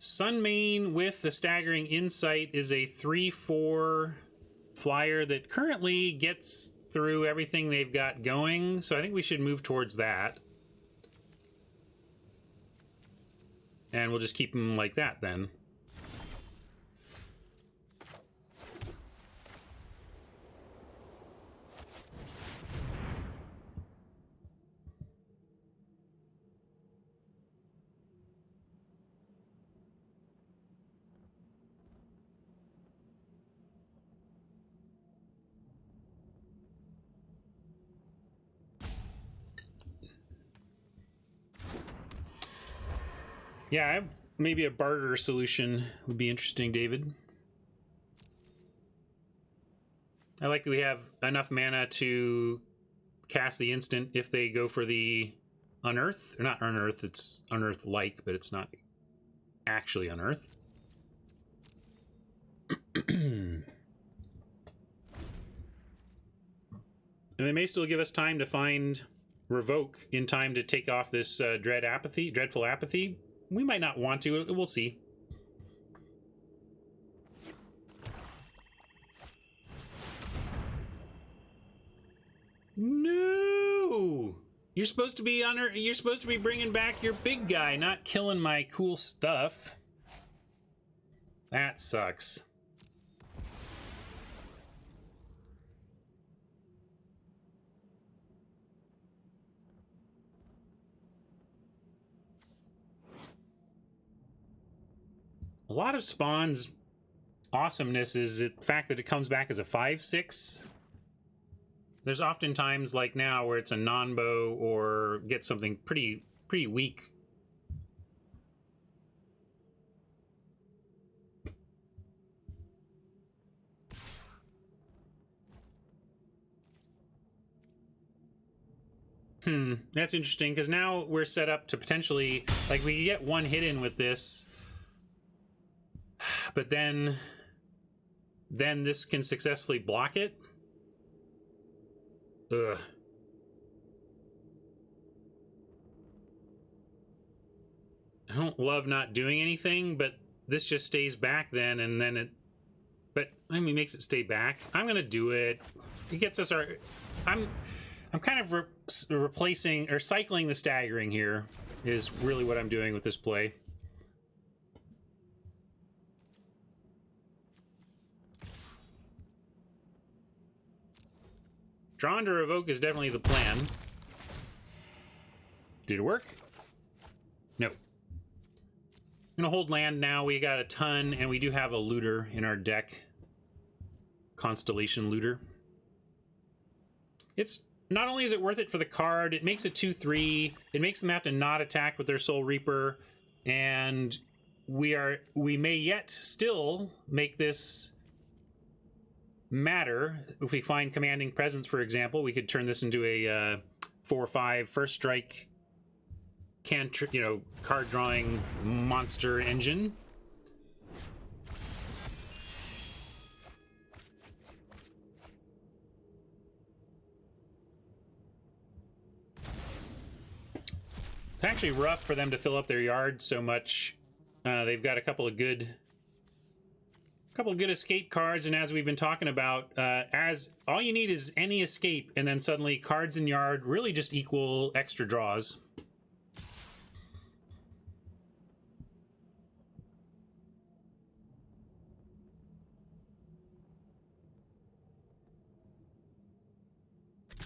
Sunmane with the Staggering Insight is a 3/4 flyer that currently gets through everything they've got going, so I think we should move towards that. And we'll just keep them like that then. Yeah, maybe a barter solution would be interesting, David. I like that we have enough mana to cast the instant if they go for the Unearth. Or not Unearth, it's Unearth-like, but it's not actually Unearth. And they may still give us time to find Revoke in time to take off this Dreadful Apathy. We might not want to. We'll see. No! You're supposed to be bringing back your big guy, not killing my cool stuff. That sucks. A lot of Spawn's awesomeness is the fact that it comes back as a 5/6. There's often times like now where it's a non-bow or get something pretty weak. That's interesting, because now we're set up to potentially, like, we get one hit in with this, but then this can successfully block it. Ugh. I don't love not doing anything, but this just stays back then, and then it... But, I mean, makes it stay back. I'm gonna do it. It gets us our... I'm kind of replacing or cycling the staggering here is really what I'm doing with this play. Drawn to Revoke is definitely the plan. Did it work? No. I'm gonna hold land now. We got a ton, and we do have a looter in our deck. Constellation Looter. It's... Not only is it worth it for the card, it makes it 2/3. It makes them have to not attack with their Soul Reaper, and we may yet still make this matter. If we find Commanding Presence, for example, we could turn this into a 4/5 first strike card drawing monster engine. It's actually rough for them to fill up their yard so much. They've got a couple of good escape cards, and as we've been talking about, as all you need is any escape, and then suddenly cards in yard really just equal extra draws.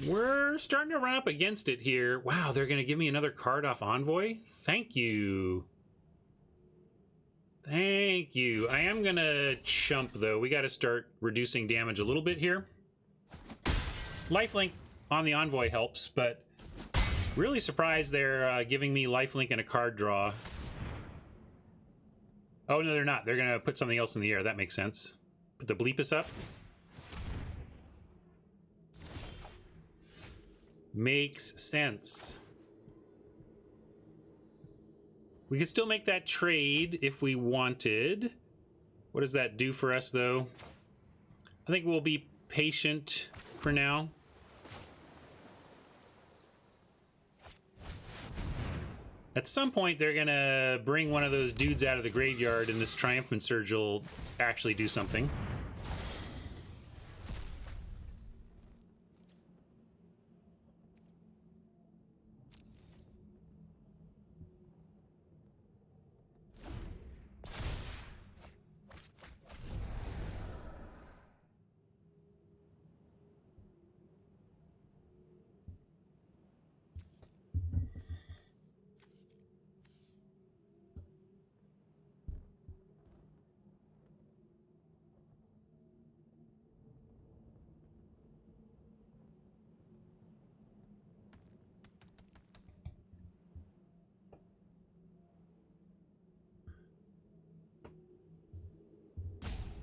We're starting to run up against it here. Wow, they're going to give me another card off Envoy? Thank you. Thank you. I am going to chump, though. We got to start reducing damage a little bit here. Lifelink on the Envoy helps, but really surprised they're giving me lifelink and a card draw. Oh, no, they're not. They're going to put something else in the air. That makes sense. Put the Bleepus up. Makes sense. We could still make that trade if we wanted. What does that do for us, though? I think we'll be patient for now. At some point, they're gonna bring one of those dudes out of the graveyard, and this Triumphant Surge will actually do something.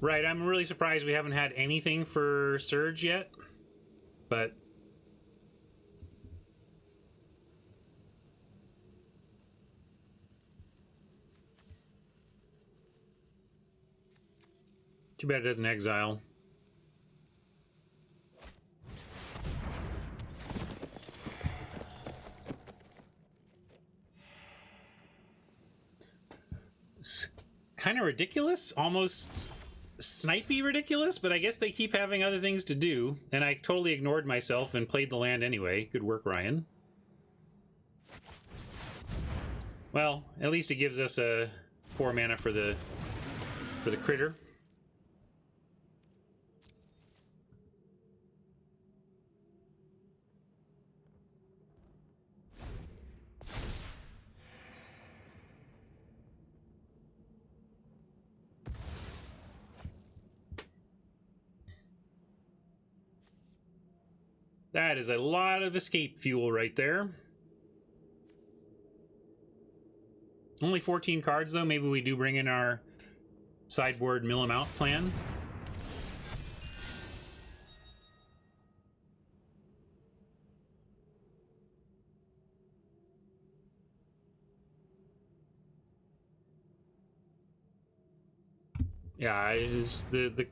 Right, I'm really surprised we haven't had anything for Surge yet, but... Too bad it doesn't exile. It's kind of ridiculous, almost... snipey ridiculous, but I guess they keep having other things to do, and I totally ignored myself and played the land anyway. Good work, Ryan. Well, at least it gives us a 4 mana for the critter. That is a lot of escape fuel right there. Only 14 cards, though. Maybe we do bring in our sideboard mill 'em out plan. Yeah, it's the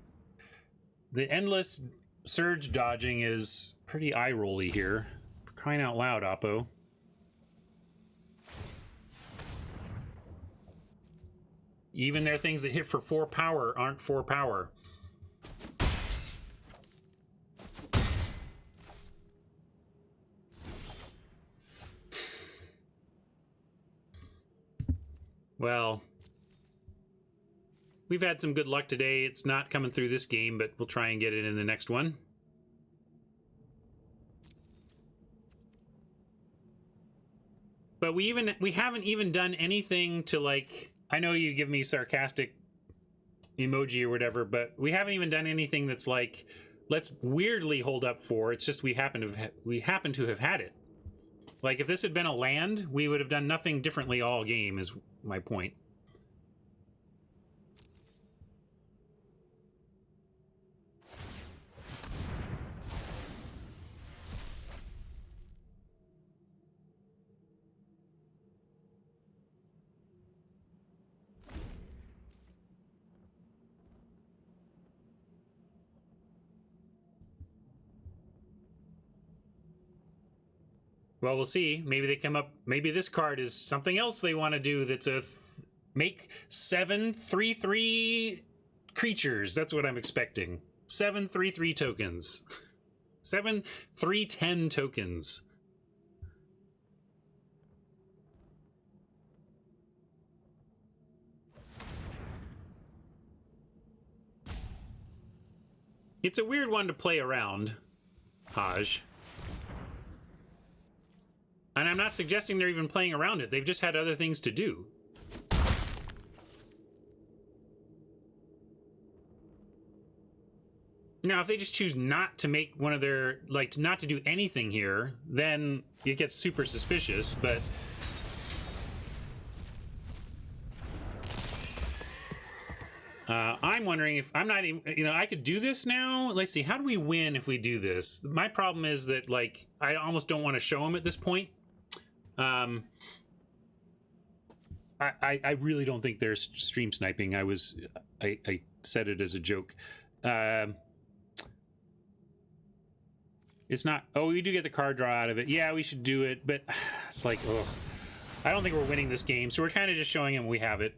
endless surge dodging is pretty eye-rolly here. For crying out loud, Oppo. Even their things that hit for 4 power aren't 4 power. Well, we've had some good luck today. It's not coming through this game, but we'll try and get it in the next one. But we haven't even done anything to, like, I know you give me sarcastic emoji or whatever, but we haven't even done anything that's like, let's weirdly hold up 4. It's just we happen to have had it. Like, if this had been a land, we would have done nothing differently all game, is my point. Well, we'll see. Maybe they come up. Maybe this card is something else they want to do. That's make 7 3/3 creatures. That's what I'm expecting. 7 3/3 tokens. 7 3/10 tokens. It's a weird one to play around, Haj. And I'm not suggesting they're even playing around it. They've just had other things to do. Now, if they just choose not to make one of their, like, not to do anything here, then it gets super suspicious, but... I'm wondering if I'm not even, you know, I could do this now. Let's see, how do we win if we do this? My problem is that, like, I almost don't want to show them at this point. I really don't think they're stream sniping. I said it as a joke. It's not. Oh, we do get the card draw out of it. Yeah, we should do it, but it's like, ugh. I don't think we're winning this game, so we're kind of just showing him we have it.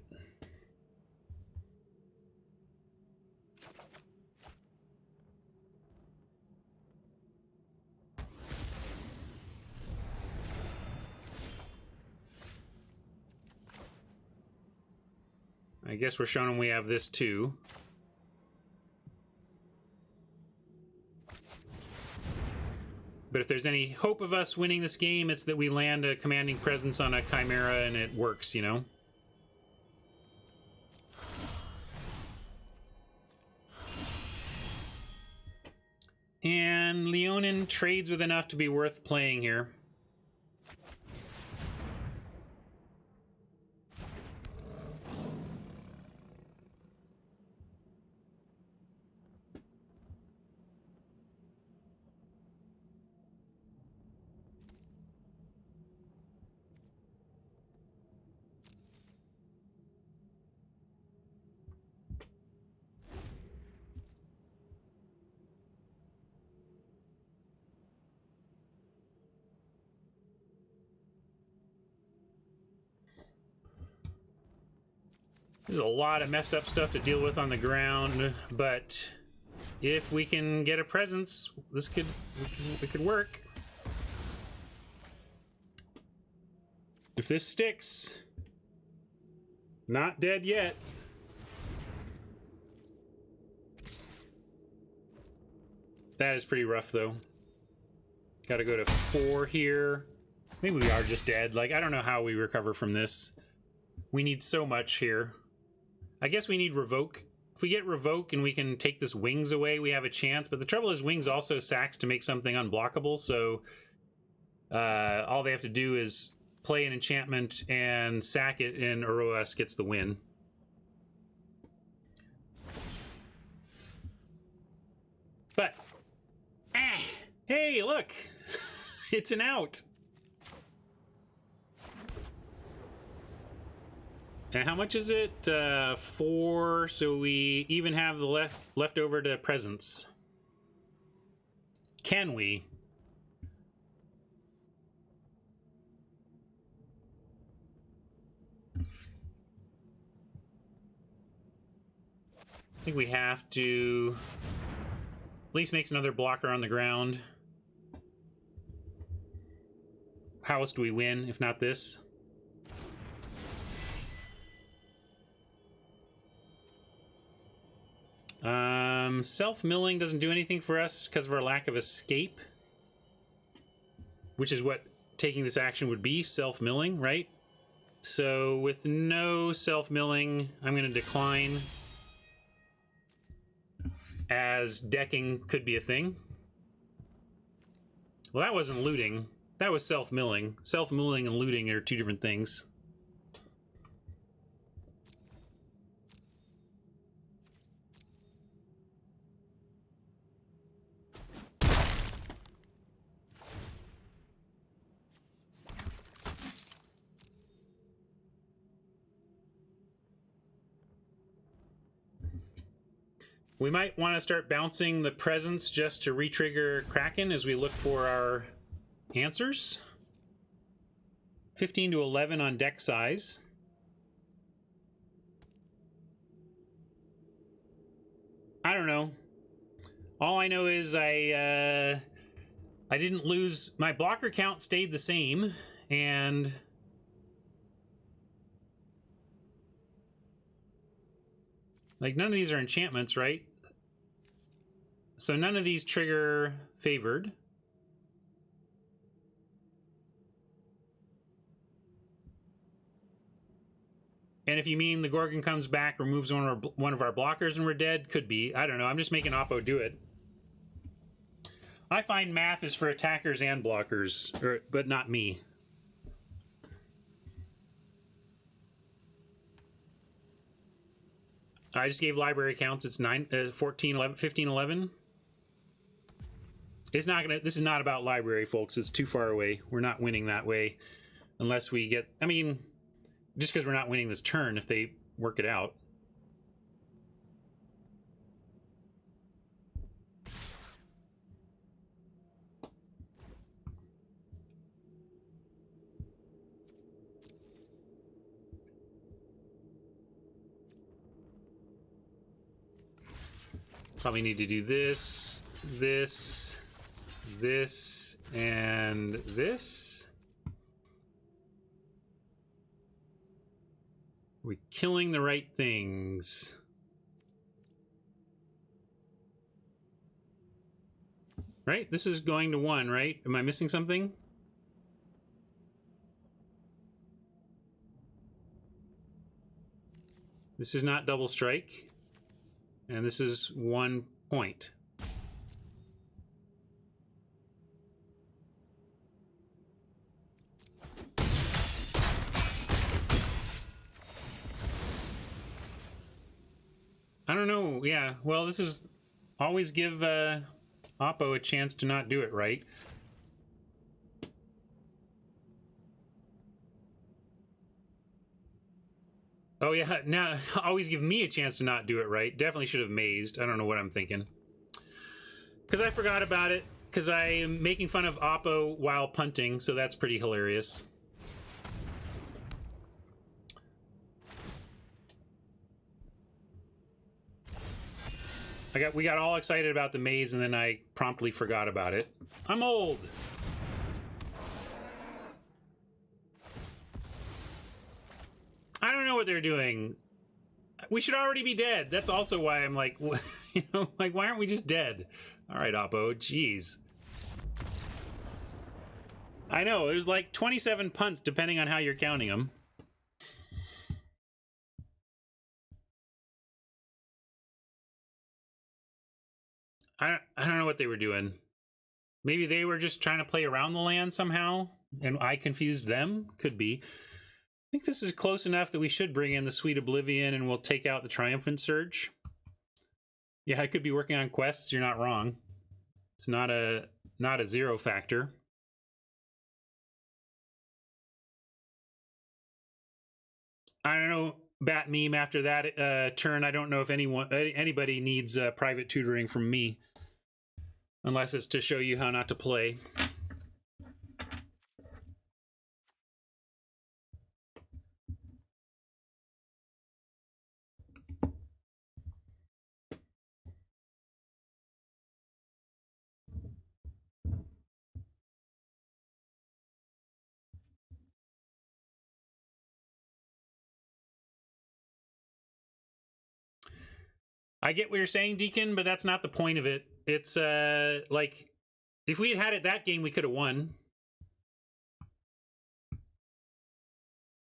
I guess we're showing them we have this too. But if there's any hope of us winning this game, it's that we land a commanding presence on a Chimera and it works, you know? And Leonin trades with enough to be worth playing here. There's a lot of messed up stuff to deal with on the ground, but if we can get a presence, this could work. If this sticks, not dead yet. That is pretty rough, though. Got to go to 4 here. Maybe we are just dead. Like, I don't know how we recover from this. We need so much here. I guess we need Revoke If we get Revoke and we can take this Wings away, we have a chance. But the trouble is Wings also sacks to make something unblockable, so all they have to do is play an enchantment and sack it, and Uroas gets the win. But, hey, look! It's an out! And how much is it? 4, so we even have the left over to presence. Can we? I think we have to at least makes another blocker on the ground. How else do we win if not this? Self-milling doesn't do anything for us because of our lack of escape, which is what taking this action would be, self-milling, right? So with no self-milling, I'm going to decline, as decking could be a thing. Well, that wasn't looting. That was self-milling. Self-milling and looting are two different things. We might want to start bouncing the presence just to re-trigger Kraken as we look for our answers. 15 to 11 on deck size. I don't know. All I know is I didn't lose. My blocker count stayed the same, and like none of these are enchantments, right? So none of these trigger favored. And if you mean the Gorgon comes back, removes one of our blockers, and we're dead, could be. I don't know. I'm just making Oppo do it. I find math is for attackers and blockers, but not me. I just gave library counts. It's 14, 11, 15, 11. It's not gonna. This is not about library, folks. It's too far away. We're not winning that way, unless we get. I mean, just because we're not winning this turn, if they work it out. Probably need to do this, this, this, and this. Are we killing the right things? Right? This is going to 1, right? Am I missing something? This is not double strike. And this is 1 point. I don't know. Yeah, well, this is always give Oppo a chance to not do it right. Oh yeah, now always give me a chance to not do it right. Definitely should have mazed. I don't know what I'm thinking. Because I forgot about it. Because I am making fun of Oppo while punting, so that's pretty hilarious. We got all excited about the maze, and then I promptly forgot about it. I'm old. I don't know what they're doing. We should already be dead. That's also why I'm like, you know, like, why aren't we just dead? All right, Oppo, jeez. I know, there's like 27 punts depending on how you're counting them. I don't know what they were doing. Maybe they were just trying to play around the land somehow, and I confused them. Could be. I think this is close enough that we should bring in the Sweet Oblivion, and we'll take out the Triumphant Surge. Yeah, I could be working on quests. You're not wrong. It's not a zero factor. I don't know, Bat Meme, after that turn, I don't know if anybody needs private tutoring from me. Unless it's to show you how not to play. I get what you're saying, Deacon, but that's not the point of it. It's like, if we had it that game, we could have won.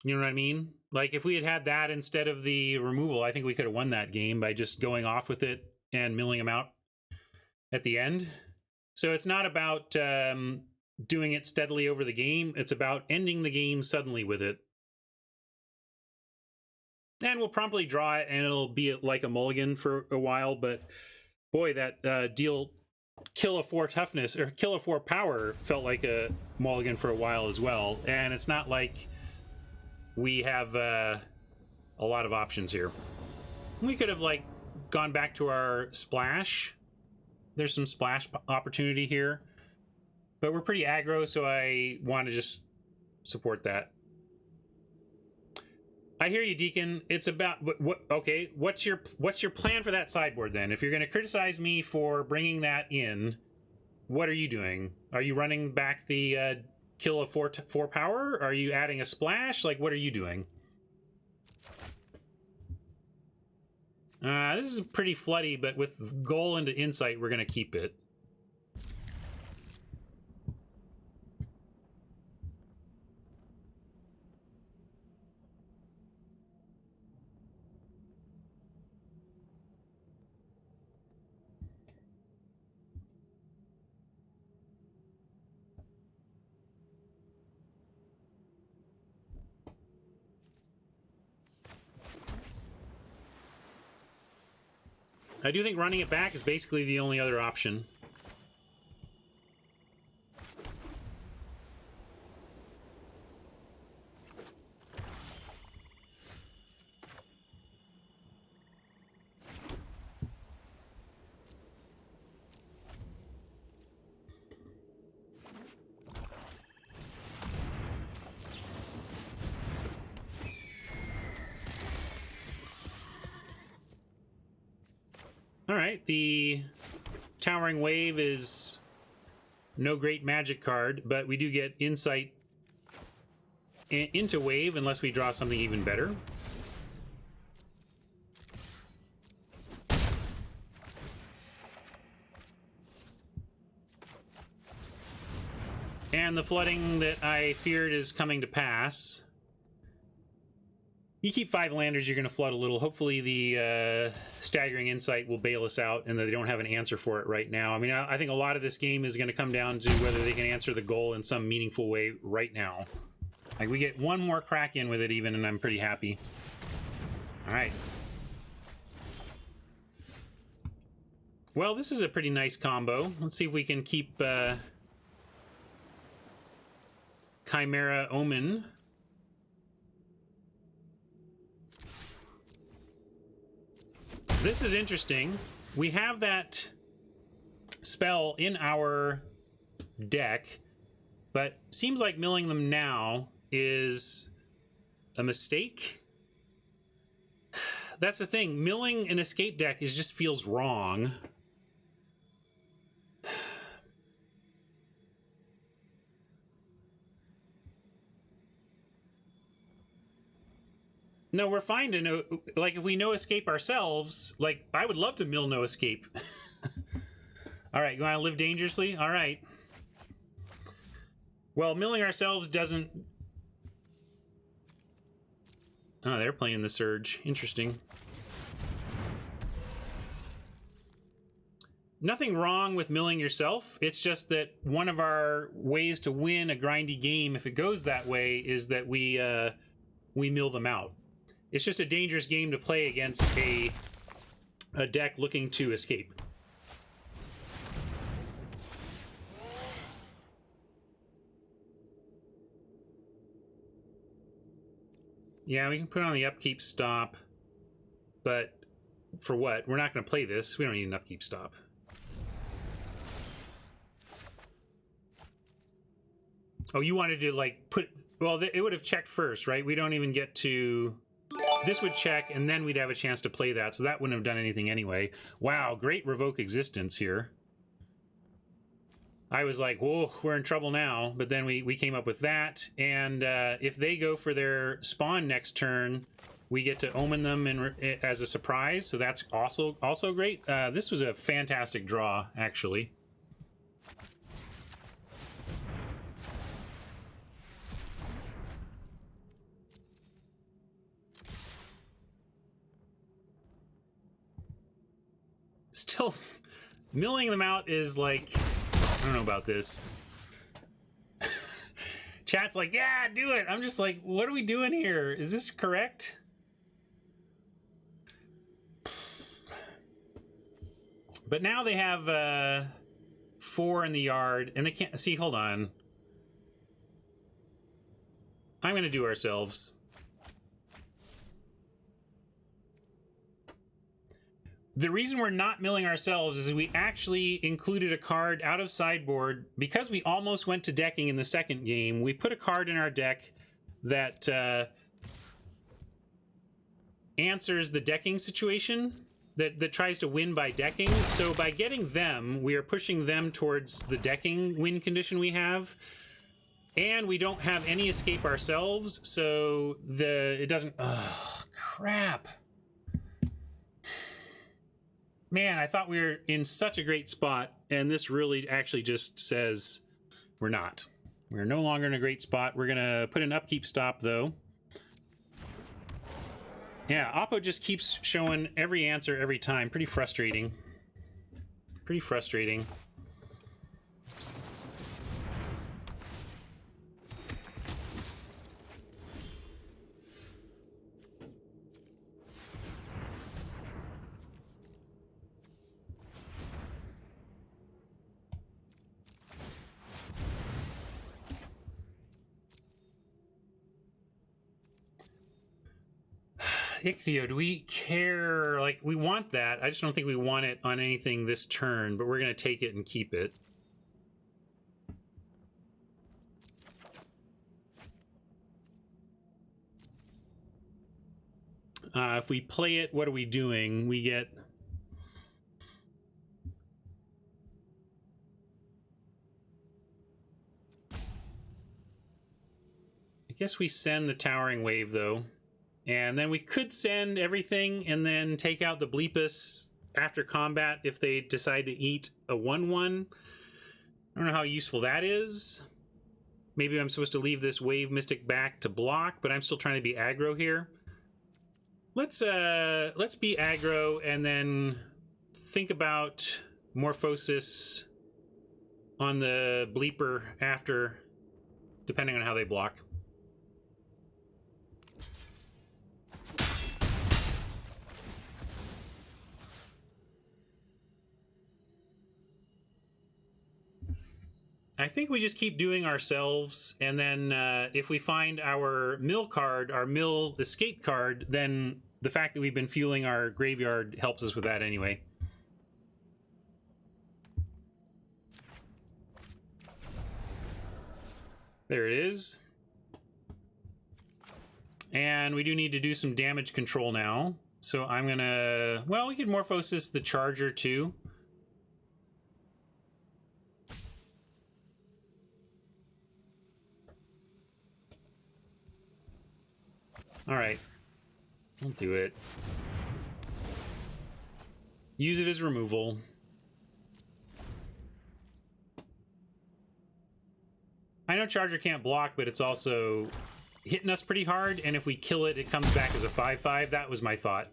You know what I mean? Like, if we had that instead of the removal, I think we could have won that game by just going off with it and milling them out at the end. So it's not about doing it steadily over the game. It's about ending the game suddenly with it. And we'll promptly draw it, and it'll be like a mulligan for a while. But boy, that deal kill a 4 toughness or kill a 4 power felt like a mulligan for a while as well. And it's not like we have a lot of options here. We could have like gone back to our splash. There's some splash opportunity here, but we're pretty aggro, so I want to just support that. I hear you, Deacon. It's about okay. What's your plan for that sideboard then? If you're going to criticize me for bringing that in, what are you doing? Are you running back the kill a 4 power? Are you adding a splash? Like, what are you doing? This is pretty floody, but with goal into insight, we're going to keep it. I do think running it back is basically the only other option. All right, the Towering Wave is no great magic card, but we do get insight into Wave unless we draw something even better. And the flooding that I feared is coming to pass. You keep 5 landers, you're going to flood a little. Hopefully the Staggering Insight will bail us out and that they don't have an answer for it right now. I mean, I think a lot of this game is going to come down to whether they can answer the goal in some meaningful way right now. Like, we get one more crack in with it even, and I'm pretty happy. All right. Well, this is a pretty nice combo. Let's see if we can keep Chimera Omen. This is interesting. We have that spell in our deck, but seems like milling them now is a mistake. That's the thing. Milling an escape deck just feels wrong. No, we're fine to know, like, if we no escape ourselves, like, I would love to mill no escape. All right, you want to live dangerously? All right. Well, milling ourselves doesn't... Oh, they're playing the Surge. Interesting. Nothing wrong with milling yourself. It's just that one of our ways to win a grindy game, if it goes that way, is that we mill them out. It's just a dangerous game to play against a deck looking to escape. Yeah, we can put on the upkeep stop, but for what? We're not going to play this. We don't need an upkeep stop. Oh, you wanted to, like, put... Well, it would have checked first, right? We don't even get to... This would check, and then we'd have a chance to play that, so that wouldn't have done anything anyway. Wow, great Revoke Existence here. I was like, whoa, we're in trouble now, but then we came up with that, and if they go for their spawn next turn, we get to omen them as a surprise, so that's also great. This was a fantastic draw, actually. Still, milling them out is like, I don't know about this. Chat's like, yeah, do it. I'm just like, what are we doing here? Is this correct? But now they have 4 in the yard, and they can't see. Hold on. I'm going to do ourselves. The reason we're not milling ourselves is we actually included a card out of sideboard. Because we almost went to decking in the second game, we put a card in our deck that answers the decking situation, that tries to win by decking. So by getting them, we are pushing them towards the decking win condition we have. And we don't have any escape ourselves, so it doesn't... Ugh, crap. Man, I thought we were in such a great spot, and this really actually just says we're not. We're no longer in a great spot. We're going to put an upkeep stop, though. Yeah, Oppo just keeps showing every answer every time. Pretty frustrating. Pretty frustrating. Ichthyo, do we care? Like, we want that. I just don't think we want it on anything this turn, but we're going to take it and keep it. If we play it, what are we doing? We get... I guess we send the Towering Wave, though. And then we could send everything and then take out the Bleepus after combat if they decide to eat a 1/1. I don't know how useful that is. Maybe I'm supposed to leave this Wave Mystic back to block, but I'm still trying to be aggro here. Let's be aggro and then think about Morphosis on the Bleeper after, depending on how they block. I think we just keep doing ourselves, and then if we find our mill card, our mill escape card, then the fact that we've been fueling our graveyard helps us with that anyway. There it is. And we do need to do some damage control now. So I'm gonna... Well, we could Morphosis the Charger too. Alright. I'll do it. Use it as removal. I know Charger can't block, but it's also hitting us pretty hard, and if we kill it, it comes back as a 5/5. That was my thought.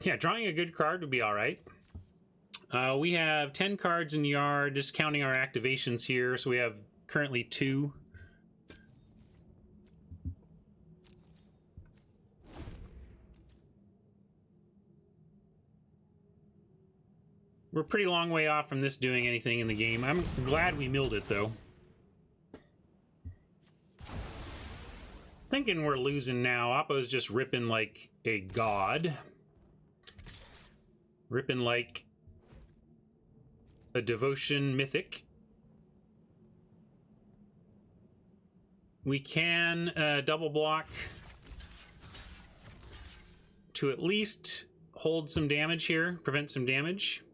Yeah, drawing a good card would be all right. We have 10 cards in yard, just counting our activations here. So we have currently 2. We're a pretty long way off from this doing anything in the game. I'm glad we milled it, though. Thinking we're losing now. Oppo's just ripping like a god. Ripping like a devotion mythic. We can double block to at least hold some damage here, prevent some damage.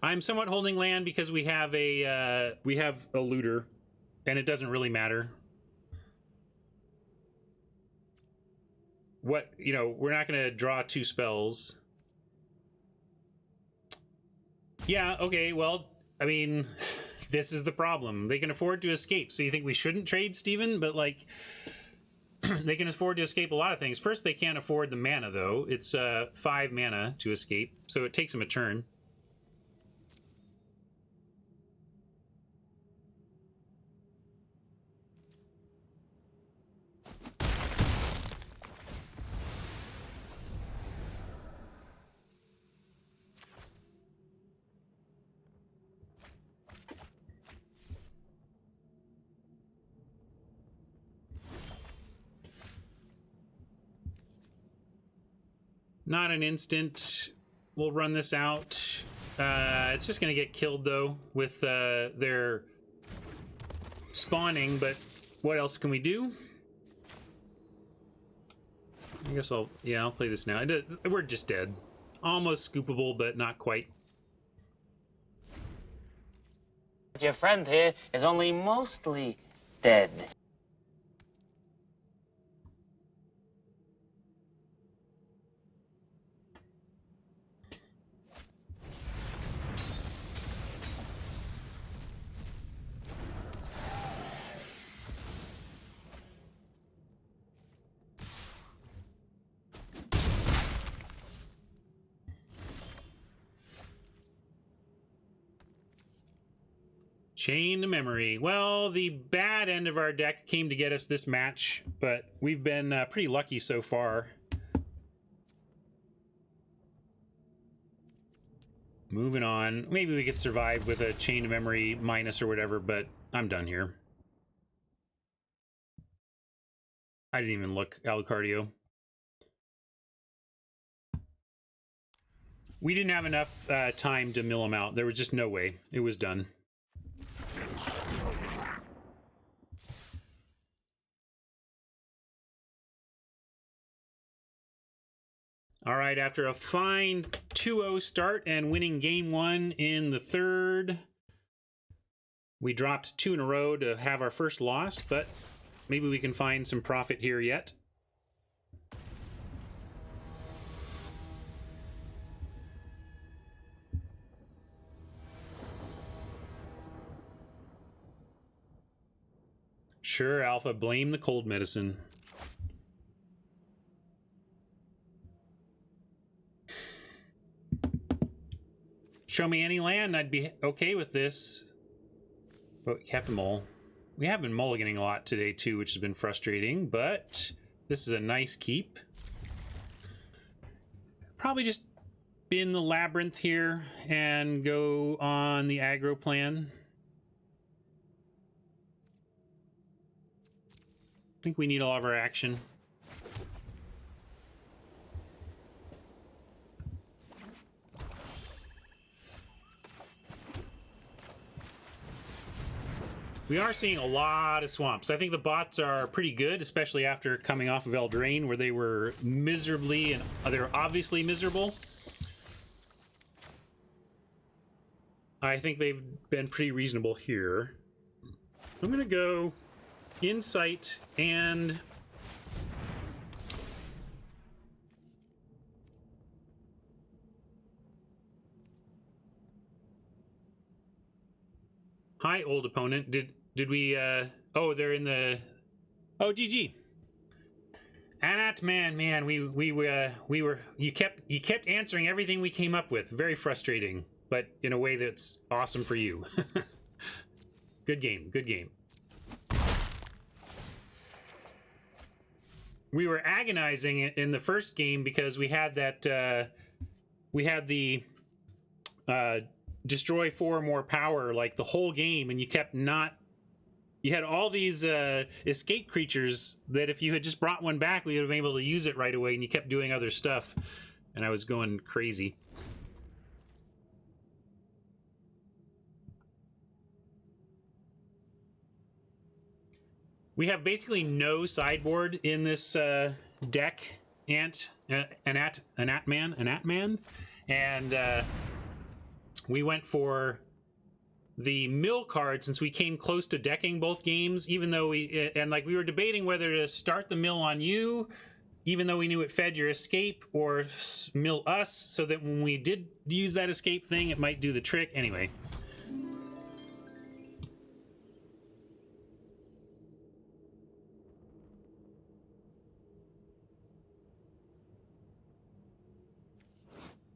I'm somewhat holding land because we have a looter, and it doesn't really matter. What, you know, we're not going to draw 2 spells. Yeah, okay, well, I mean, this is the problem. They can afford to escape. So you think we shouldn't trade, Steven? But, like, they can afford to escape a lot of things. First, they can't afford the mana, though. It's 5 mana to escape, so it takes them a turn. Not an instant. We'll run this out. It's just going to get killed, though, with their spawning, but what else can we do? I guess I'll play this now. We're just dead. Almost scoopable, but not quite. Your friend here is only mostly dead. Chain to memory. Well, the bad end of our deck came to get us this match, but we've been pretty lucky so far. Moving on. Maybe we could survive with a chain to memory minus or whatever, but I'm done here. I didn't even look, Alucardio. We didn't have enough time to mill him out. There was just no way. It was done. All right, after a fine 2-0 start and winning game 1 in the 3rd, we dropped 2 in a row to have our first loss, but maybe we can find some profit here yet. Sure, Alpha, blame the cold medicine. Show me any land, I'd be okay with this. But Captain Mole. We have been mulliganing a lot today too, which has been frustrating, but this is a nice keep. Probably just bin the Labyrinth here and go on the aggro plan. I think we need all of our action. We are seeing a lot of swamps. I think the bots are pretty good, especially after coming off of Eldraine, where they were miserably, and they were obviously miserable. I think they've been pretty reasonable here. I'm gonna go Insight and hi, old opponent. Did we oh, they're in the... Oh, GG. Man, we were you kept answering everything we came up with. Very frustrating, but in a way that's awesome for you. Good game, good game. We were agonizing in the first game because we had that we had the destroy 4 more power like the whole game, and you kept not. You had all these escape creatures that if you had just brought one back, we would have been able to use it right away, and you kept doing other stuff, and I was going crazy. We have basically no sideboard in this deck, an Atman, and we went for the mill card since we came close to decking both games, even though we were debating whether to start the mill on you, even though we knew it fed your escape, or mill us so that when we did use that escape thing, it might do the trick. Anyway.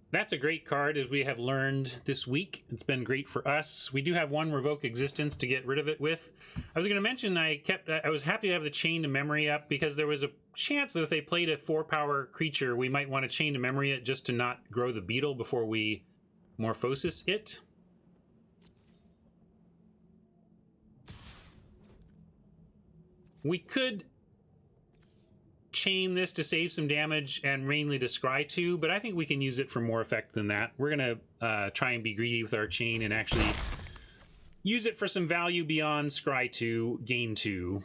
That's a great card, as we have learned this week. It's been great for us. We do have one Revoke Existence to get rid of it with. I was going to mention I was happy to have the Chain to Memory up because there was a chance that if they played a 4-power creature, we might want to Chain to Memory it just to not grow the beetle before we Morphosis it. We could chain this to save some damage and mainly to scry 2, but I think we can use it for more effect than that. We're gonna try and be greedy with our chain and actually use it for some value beyond scry 2, gain 2.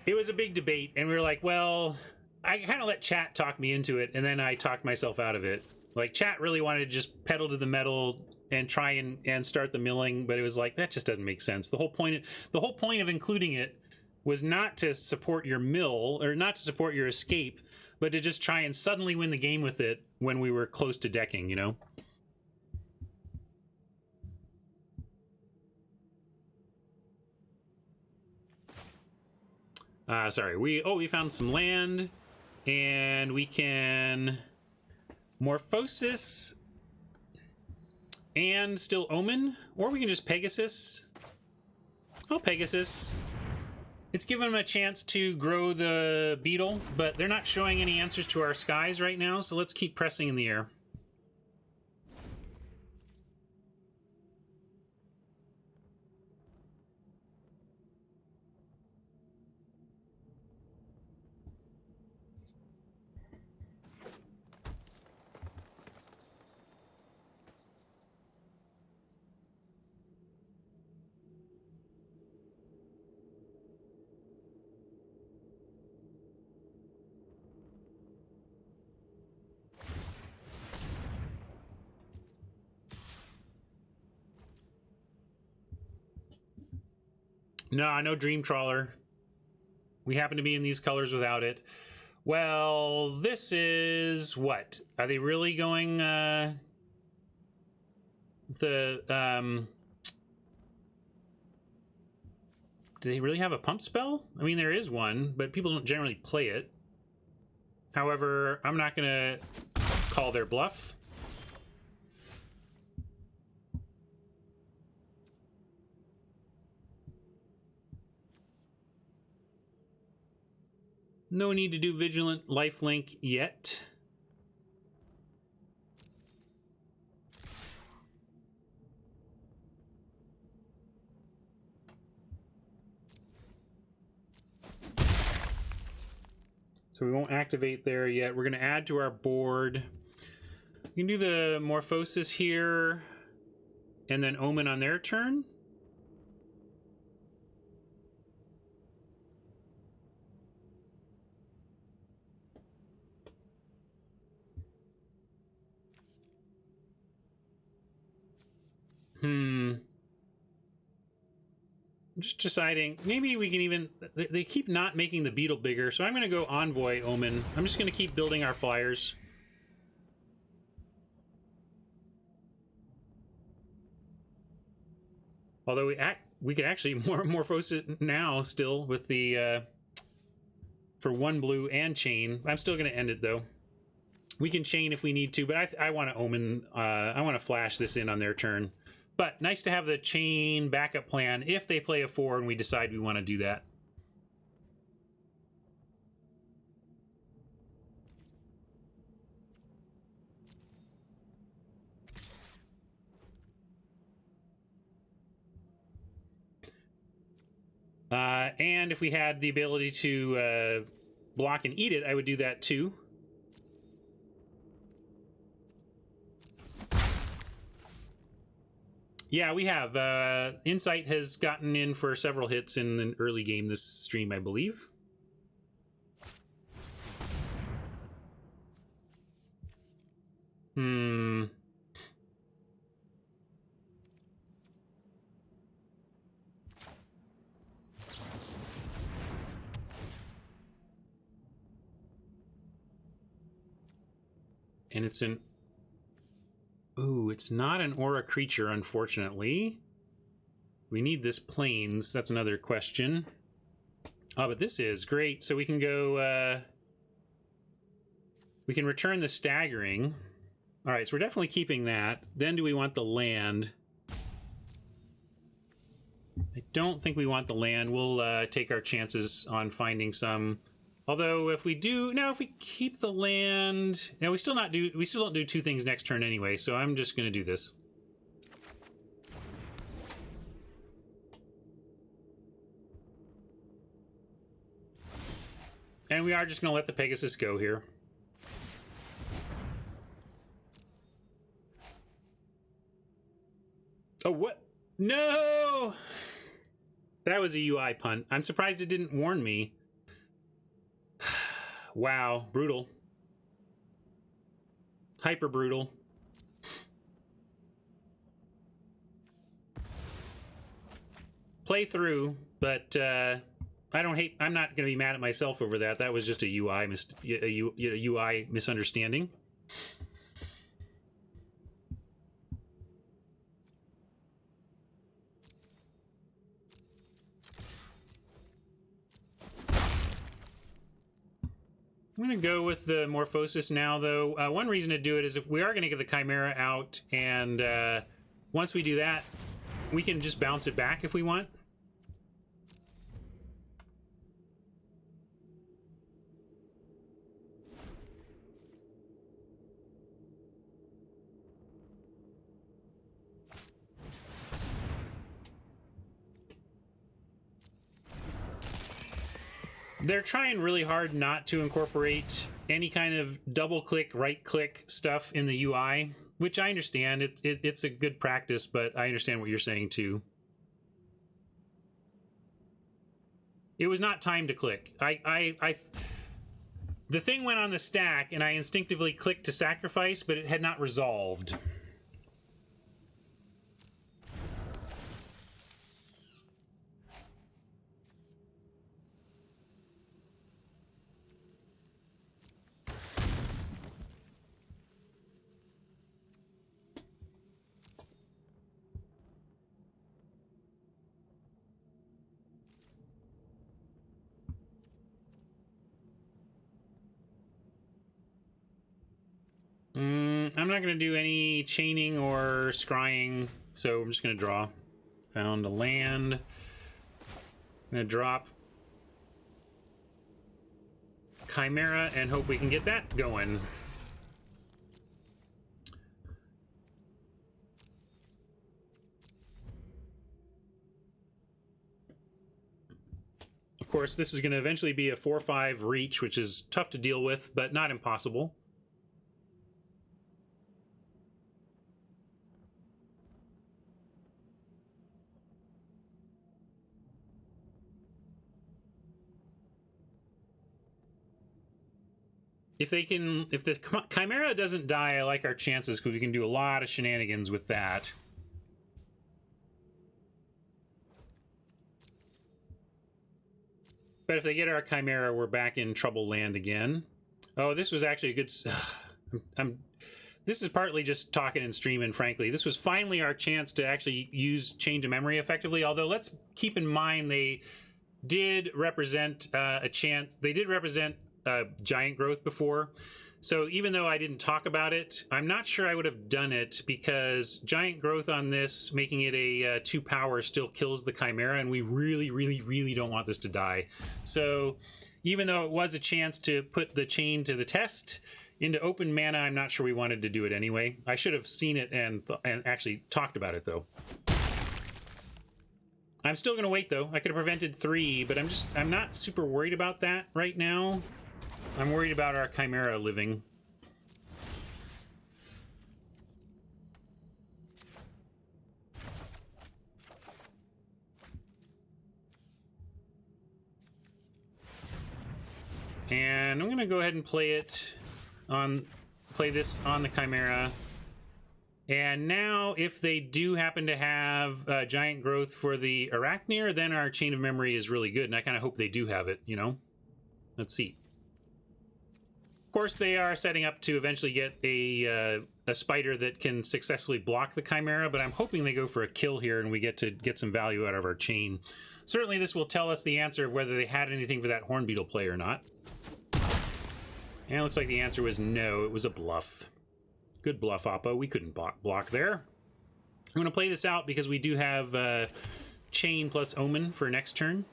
It was a big debate, and we were like, well, I kind of let chat talk me into it, and then I talked myself out of it. Like, chat really wanted to just pedal to the metal and try and start the milling, but it was like, that just doesn't make sense. The whole point of including it was not to support your mill, or not to support your escape, but to just try and suddenly win the game with it when we were close to decking, you know? Sorry, we found some land, and we can Morphosis and still Omen, or we can just Pegasus. Oh, Pegasus. It's given them a chance to grow the beetle, but they're not showing any answers to our skies right now, so let's keep pressing in the air. No Dream Trawler. We happen to be in these colors without it. Well, this is what? Are they really going do they really have a pump spell? I mean, there is one, but people don't generally play it. However, I'm not going to call their bluff. No need to do Vigilant Lifelink yet. So we won't activate there yet. We're going to add to our board. We can do the Morphosis here, and then Omen on their turn. I'm just deciding, maybe we can even... They keep not making the beetle bigger, so I'm going to go Envoy Omen. I'm just going to keep building our flyers. Although we could actually morphose it now still with the... for 1 blue and chain. I'm still going to end it, though. We can chain if we need to, but I want to Omen... I want to flash this in on their turn. But nice to have the chain backup plan if they play a 4 and we decide we want to do that. And if we had the ability to block and eat it, I would do that too. Yeah, we have. Insight has gotten in for several hits in an early game this stream, I believe. And it's an... Ooh, it's not an aura creature, unfortunately. We need this plains. That's another question. Oh, but this is great. So we can go... we can return the staggering. All right, so we're definitely keeping that. Then do we want the land? I don't think we want the land. We'll take our chances on finding some... Although if we do, no, if we keep the land, no, we still don't do 2 things next turn anyway. So I'm just going to do this. And we are just going to let the Pegasus go here. Oh, what? No! That was a UI punt. I'm surprised it didn't warn me. Wow, brutal. Hyper brutal. Play through, but I'm not going to be mad at myself over that. That was just a UI misunderstanding. I'm going to go with the Morphosis now, though. One reason to do it is if we are going to get the Chimera out, and once we do that, we can just bounce it back if we want. They're trying really hard not to incorporate any kind of double-click, right-click stuff in the UI, which I understand. It's a good practice, but I understand what you're saying, too. It was not time to click. The thing went on the stack, and I instinctively clicked to sacrifice, but it had not resolved. I'm not going to do any chaining or scrying, so I'm just going to draw. Found a land. I'm going to drop Chimera and hope we can get that going. Of course, this is going to eventually be a 4/5 reach, which is tough to deal with, but not impossible. If the Chimera doesn't die, I like our chances because we can do a lot of shenanigans with that. But if they get our Chimera, we're back in trouble land again. Oh, this was actually a good... This is partly just talking and streaming, frankly. This was finally our chance to actually use Change of Memory effectively, although let's keep in mind they did represent a chance... They did represent giant growth before. So even though I didn't talk about it, I'm not sure I would have done it because giant growth on this, making it a 2 power, still kills the Chimera, and we really, really, really don't want this to die. So even though it was a chance to put the chain to the test into open mana, I'm not sure we wanted to do it anyway. I should have seen it and actually talked about it, though. I'm still going to wait, though. I could have prevented 3, but I'm not super worried about that right now. I'm worried about our Chimera living. And I'm going to go ahead and play this on the Chimera. And now, if they do happen to have giant growth for the Arachnir, then our Chain of Memory is really good. And I kind of hope they do have it, you know? Let's see. Of course, they are setting up to eventually get a spider that can successfully block the Chimera, but I'm hoping they go for a kill here and we get to get some value out of our chain. Certainly, this will tell us the answer of whether they had anything for that Horn Beetle play or not. And it looks like the answer was no, it was a bluff. Good bluff, Oppo. We couldn't block there. I'm going to play this out because we do have Chain plus Omen for next turn.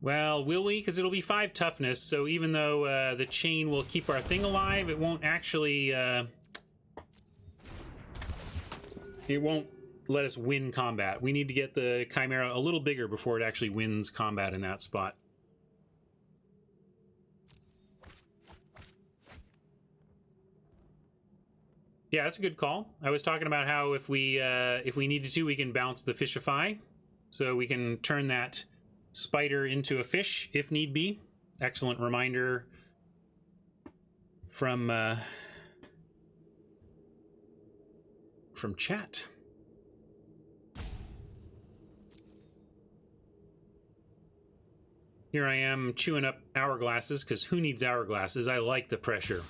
Well, will we? Because it'll be 5 toughness, so even though the chain will keep our thing alive, it won't actually... it won't let us win combat. We need to get the Chimera a little bigger before it actually wins combat in that spot. Yeah, that's a good call. I was talking about how if we needed to, we can bounce the Fishify, so we can turn that spider into a fish if need be. Excellent reminder from chat. Here I am chewing up hourglasses because who needs hourglasses? I like the pressure.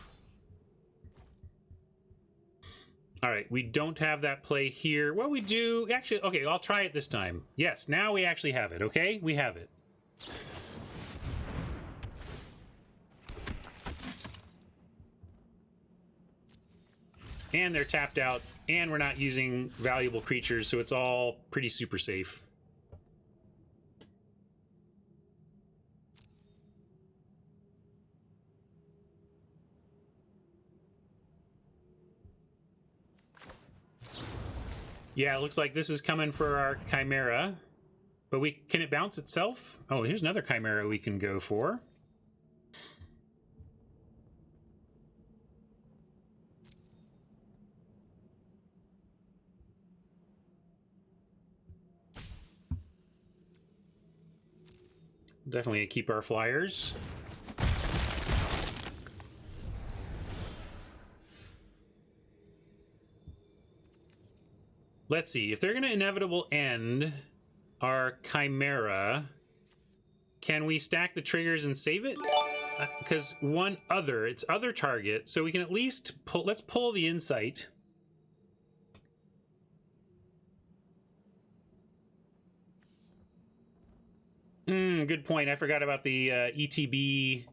All right, we don't have that play here. Well, we do. Actually, okay, I'll try it this time. Yes, now we actually have it, okay? We have it. And they're tapped out, and we're not using valuable creatures, so it's all pretty super safe. Yeah, it looks like this is coming for our Chimera. But can it bounce itself? Oh, here's another Chimera we can go for. Definitely keep our flyers. Let's see, if they're going to inevitable end our Chimera, can we stack the triggers and save it? Because it's other target, so we can at least pull, let's pull the Insight. Good point. I forgot about the ETB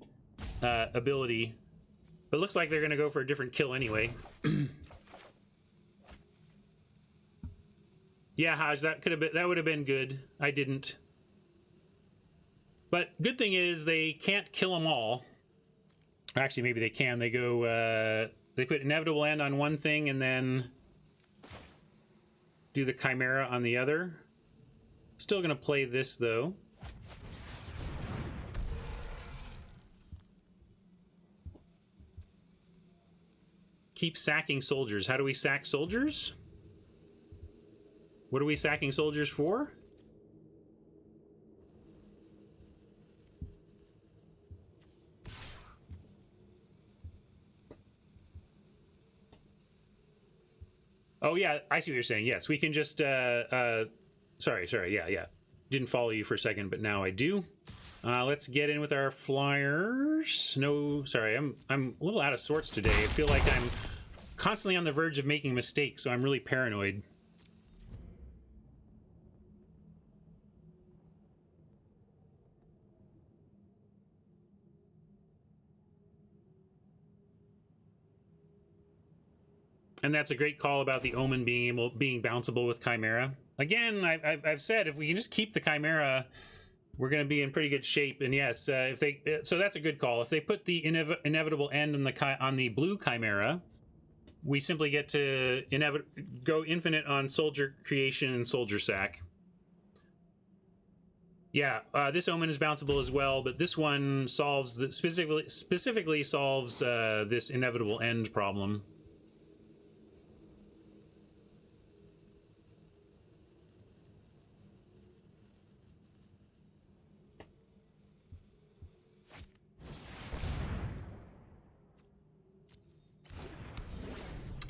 ability. But it looks like they're going to go for a different kill anyway. Yeah, Haj, that would have been good. I didn't. But good thing is they can't kill them all. Actually, maybe they can. They go. They put inevitable end on one thing and then do the Chimera on the other. Still going to play this though. Keep sacking soldiers. How do we sack soldiers? What are we sacking soldiers for? Oh yeah, I see what you're saying. Yes, we can just sorry, yeah. Didn't follow you for a second, but now I do. Let's get in with our flyers. No, sorry, I'm a little out of sorts today. I feel like I'm constantly on the verge of making mistakes, so I'm really paranoid. And that's a great call about the Omen being bounceable with Chimera. Again, I've said if we can just keep the Chimera, we're going to be in pretty good shape. And yes, if they so that's a good call. If they put the inevitable end on the blue Chimera, we simply get to go infinite on Soldier Creation and Soldier Sack. Yeah, this Omen is bounceable as well, but this one solves specifically solves this inevitable end problem.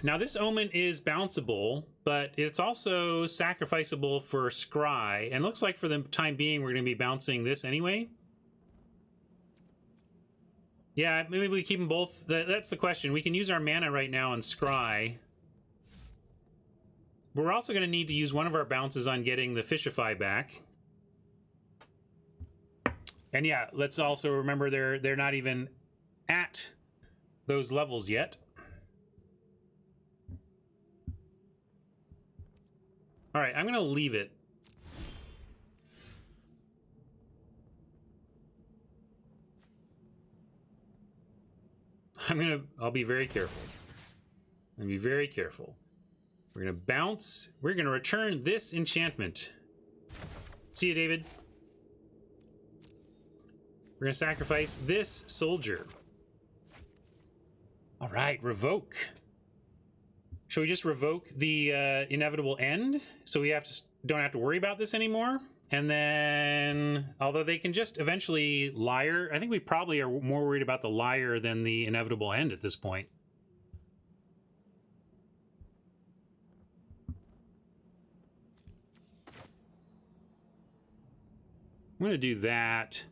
Now this Omen is bounceable, but it's also sacrificable for Scry, and looks like for the time being we're going to be bouncing this anyway. Yeah, maybe we keep them both. That's the question. We can use our mana right now on Scry. But we're also going to need to use one of our bounces on getting the Fishify back. And yeah, let's also remember they're not even at those levels yet. All right, I'm going to leave it. I'll be very careful. I'm going to be very careful. We're going to bounce. We're going to return this enchantment. See you, David. We're going to sacrifice this soldier. All right, revoke. Shall we just revoke the inevitable end so we don't have to worry about this anymore? And then, although they can just eventually liar, I think we probably are more worried about the liar than the inevitable end at this point. I'm going to do that.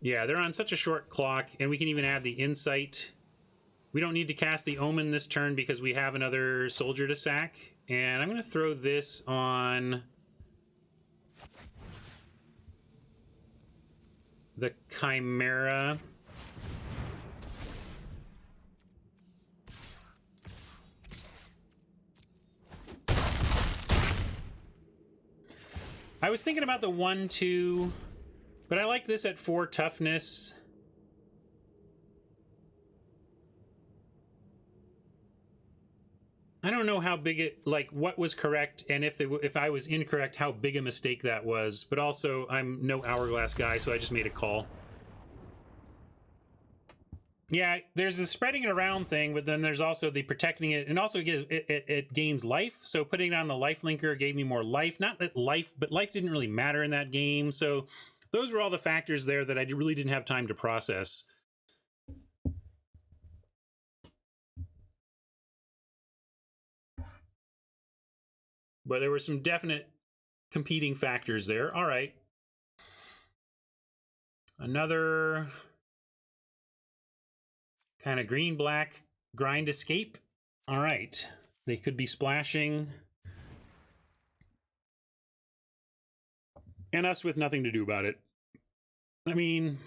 Yeah, they're on such a short clock, and we can even add the insight. We don't need to cast the Omen this turn because we have another soldier to sack. And I'm going to throw this on the Chimera. I was thinking about the 1-2, but I like this at 4 toughness. I don't know how big it, like, what was correct, and if I was incorrect, how big a mistake that was. But also, I'm no hourglass guy, so I just made a call. Yeah, there's the spreading it around thing, but then there's also the protecting it, and also it gains life. So putting it on the life linker gave me more life. Not that life, but life didn't really matter in that game. So those were all the factors there that I really didn't have time to process. But there were some definite competing factors there. All right. Another kind of green-black grind escape. All right. They could be splashing. And us with nothing to do about it. I mean,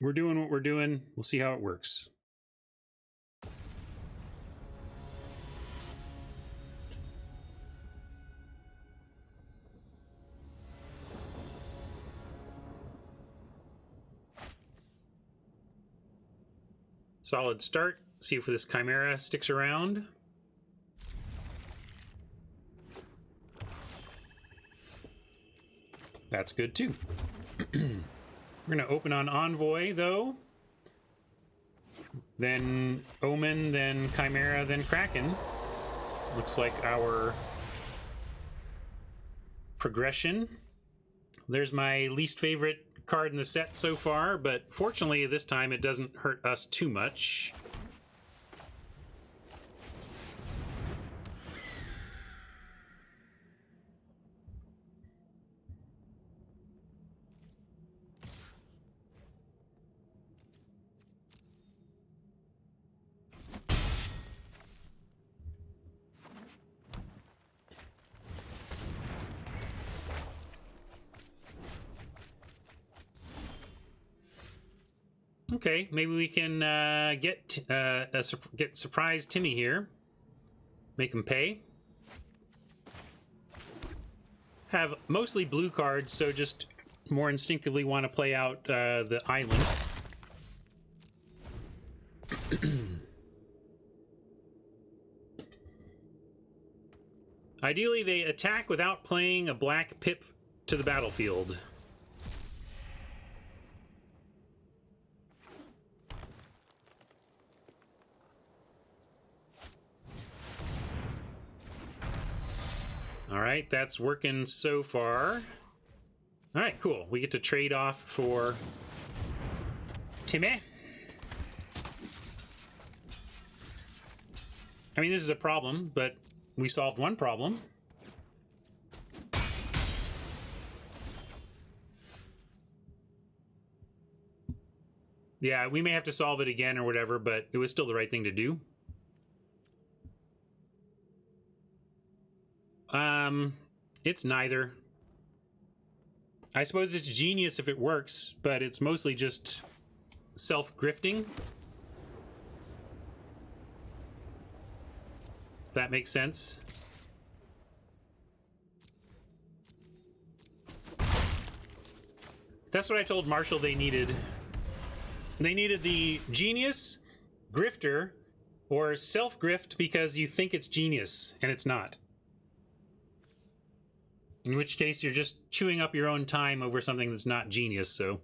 we're doing what we're doing. We'll see how it works. Solid start. See if this Chimera sticks around. That's good too. We're going to open on Envoy though. Then Omen, then Chimera, then Kraken. Looks like our progression. there's my least favorite card in the set so far, but fortunately this time it doesn't hurt us too much. Okay, maybe we can get surprise Timmy here. Make him pay. Have mostly blue cards, so just more instinctively want to play out the island. Ideally, they attack without playing a black pip to the battlefield. All right, that's working so far. All right, cool. We get to trade off for Timmy. I mean, this is a problem, but we solved one problem. Yeah, we may have to solve it again or whatever, but it was still the right thing to do. It's neither. I suppose it's genius if it works, but it's mostly just self-grifting. If that makes sense. That's what I told Marshall they needed. They needed the genius, grifter, or self-grift because you think it's genius, and it's not. In which case, you're just chewing up your own time over something that's not genius, so...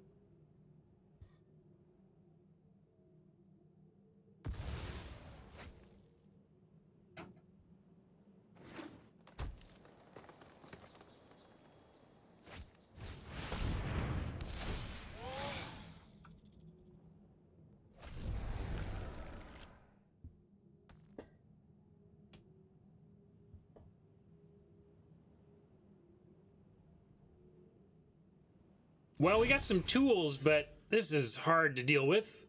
Well, we got some tools, but this is hard to deal with.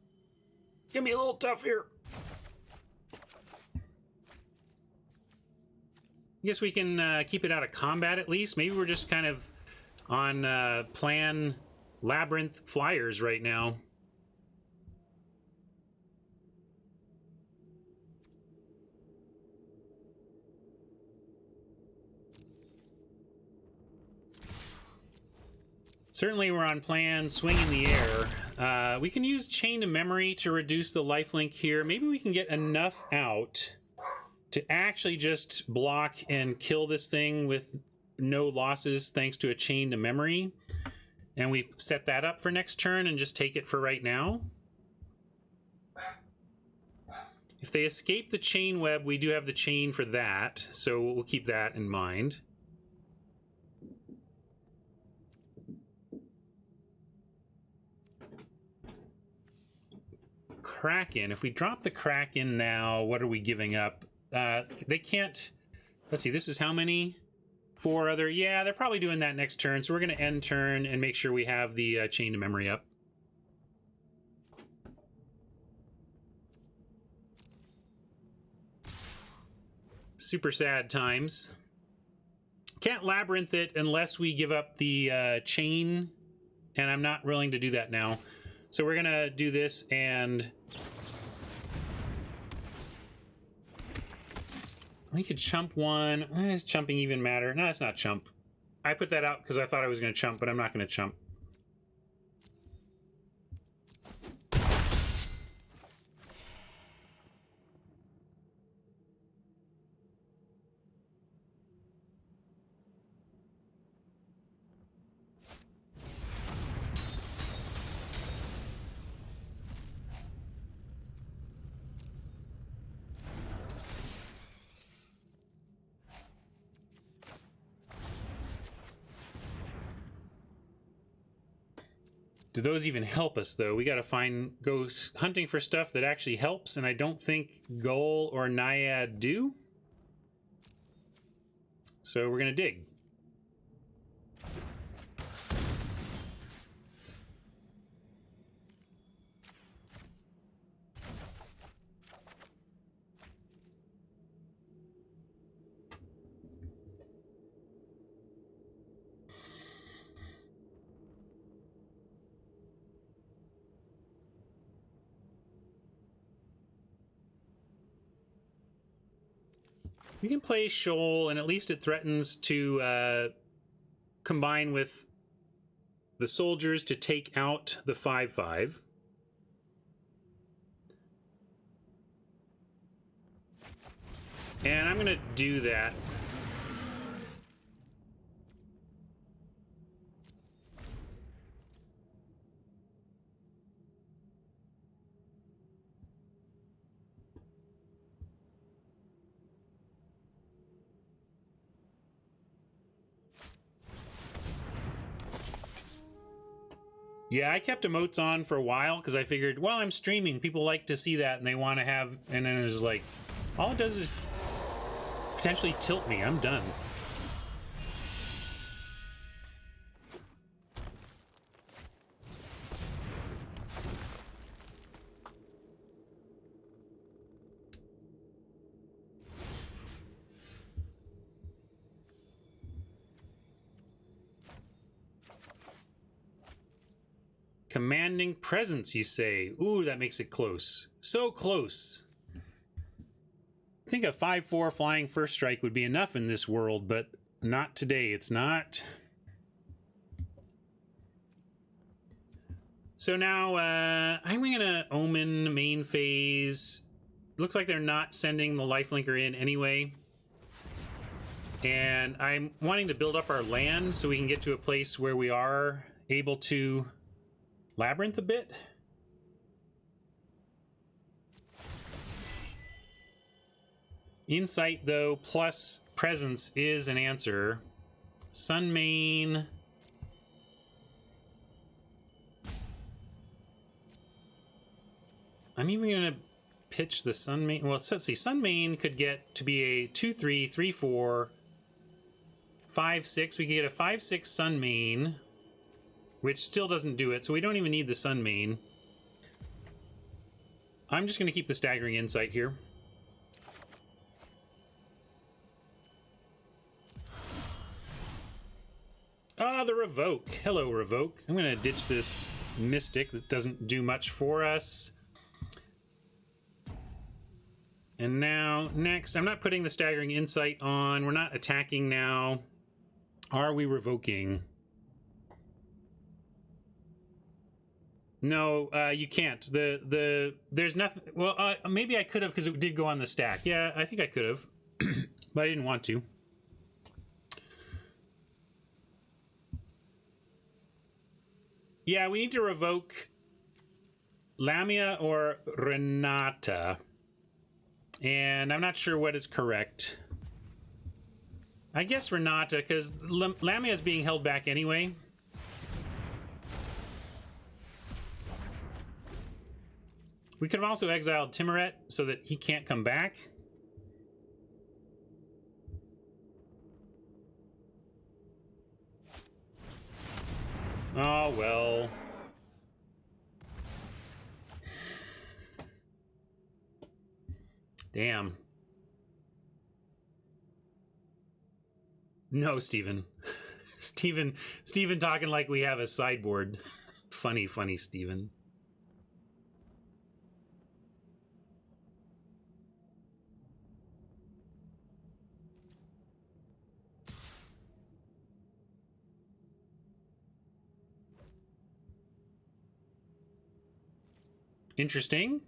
Gonna be a little tough here. I guess we can keep it out of combat at least. Maybe we're just kind of on plan labyrinth flyers right now. Certainly we're on plan swing in the air. We can use chain to memory to reduce the lifelink here. Maybe we can get enough out to actually just block and kill this thing with no losses thanks to a chain to memory. And we set that up for next turn and just take it for right now. If they escape the chain web, we do have the chain for that, so we'll keep that in mind. Kraken. If we drop the Kraken now, what are we giving up? They can't... Let's see, this is how many? 4 other... Yeah, they're probably doing that next turn, so we're going to end turn and make sure we have the chain to memory up. Super sad times. Can't labyrinth it unless we give up the chain, and I'm not willing to do that now. So we're gonna do this, and we could chump one. Does chumping even matter? No, it's not chump. I put that out because I thought I was gonna chump, but I'm not gonna chump. Do those even help us, though? We got to go hunting for stuff that actually helps, and I don't think Gull or Naiad do. So we're going to dig. You can play Shoal, and at least it threatens to combine with the soldiers to take out the 5/5. And I'm going to do that. Yeah, I kept emotes on for a while because I figured, well, I'm streaming. People like to see that and they want to have... And then it was like, all it does is potentially tilt me. I'm done. Commanding presence, you say. Ooh, that makes it close. So close. I think a 5/4 flying first strike would be enough in this world, but not today. It's not. So now, I'm going to Omen main phase. Looks like they're not sending the lifelinker in anyway. And I'm wanting to build up our land so we can get to a place where we are able to labyrinth a bit. Insight, though, plus presence is an answer. Sun main. I'm even going to pitch the Sun main. Well, let's see. Sun main could get to be a 2/3, 3/4, 5/6. We could get a 5/6 Sun main, which still doesn't do it, so we don't even need the Sun main. I'm just going to keep the staggering insight here. Ah, the Revoke. Hello, Revoke. I'm going to ditch this Mystic that doesn't do much for us. And now, next, I'm not putting the staggering insight on. We're not attacking now. Are we revoking? No, you can't. There's nothing. Well, maybe I could have because it did go on the stack. Yeah, I think I could have, but I didn't want to. Yeah, we need to revoke Lamia or Renata, and I'm not sure what is correct. I guess Renata because Lamia is being held back anyway. We could have also exiled Timoret so that he can't come back. Oh, well. Damn. No, Steven. Steven talking like we have a sideboard. Funny, Steven. Interesting.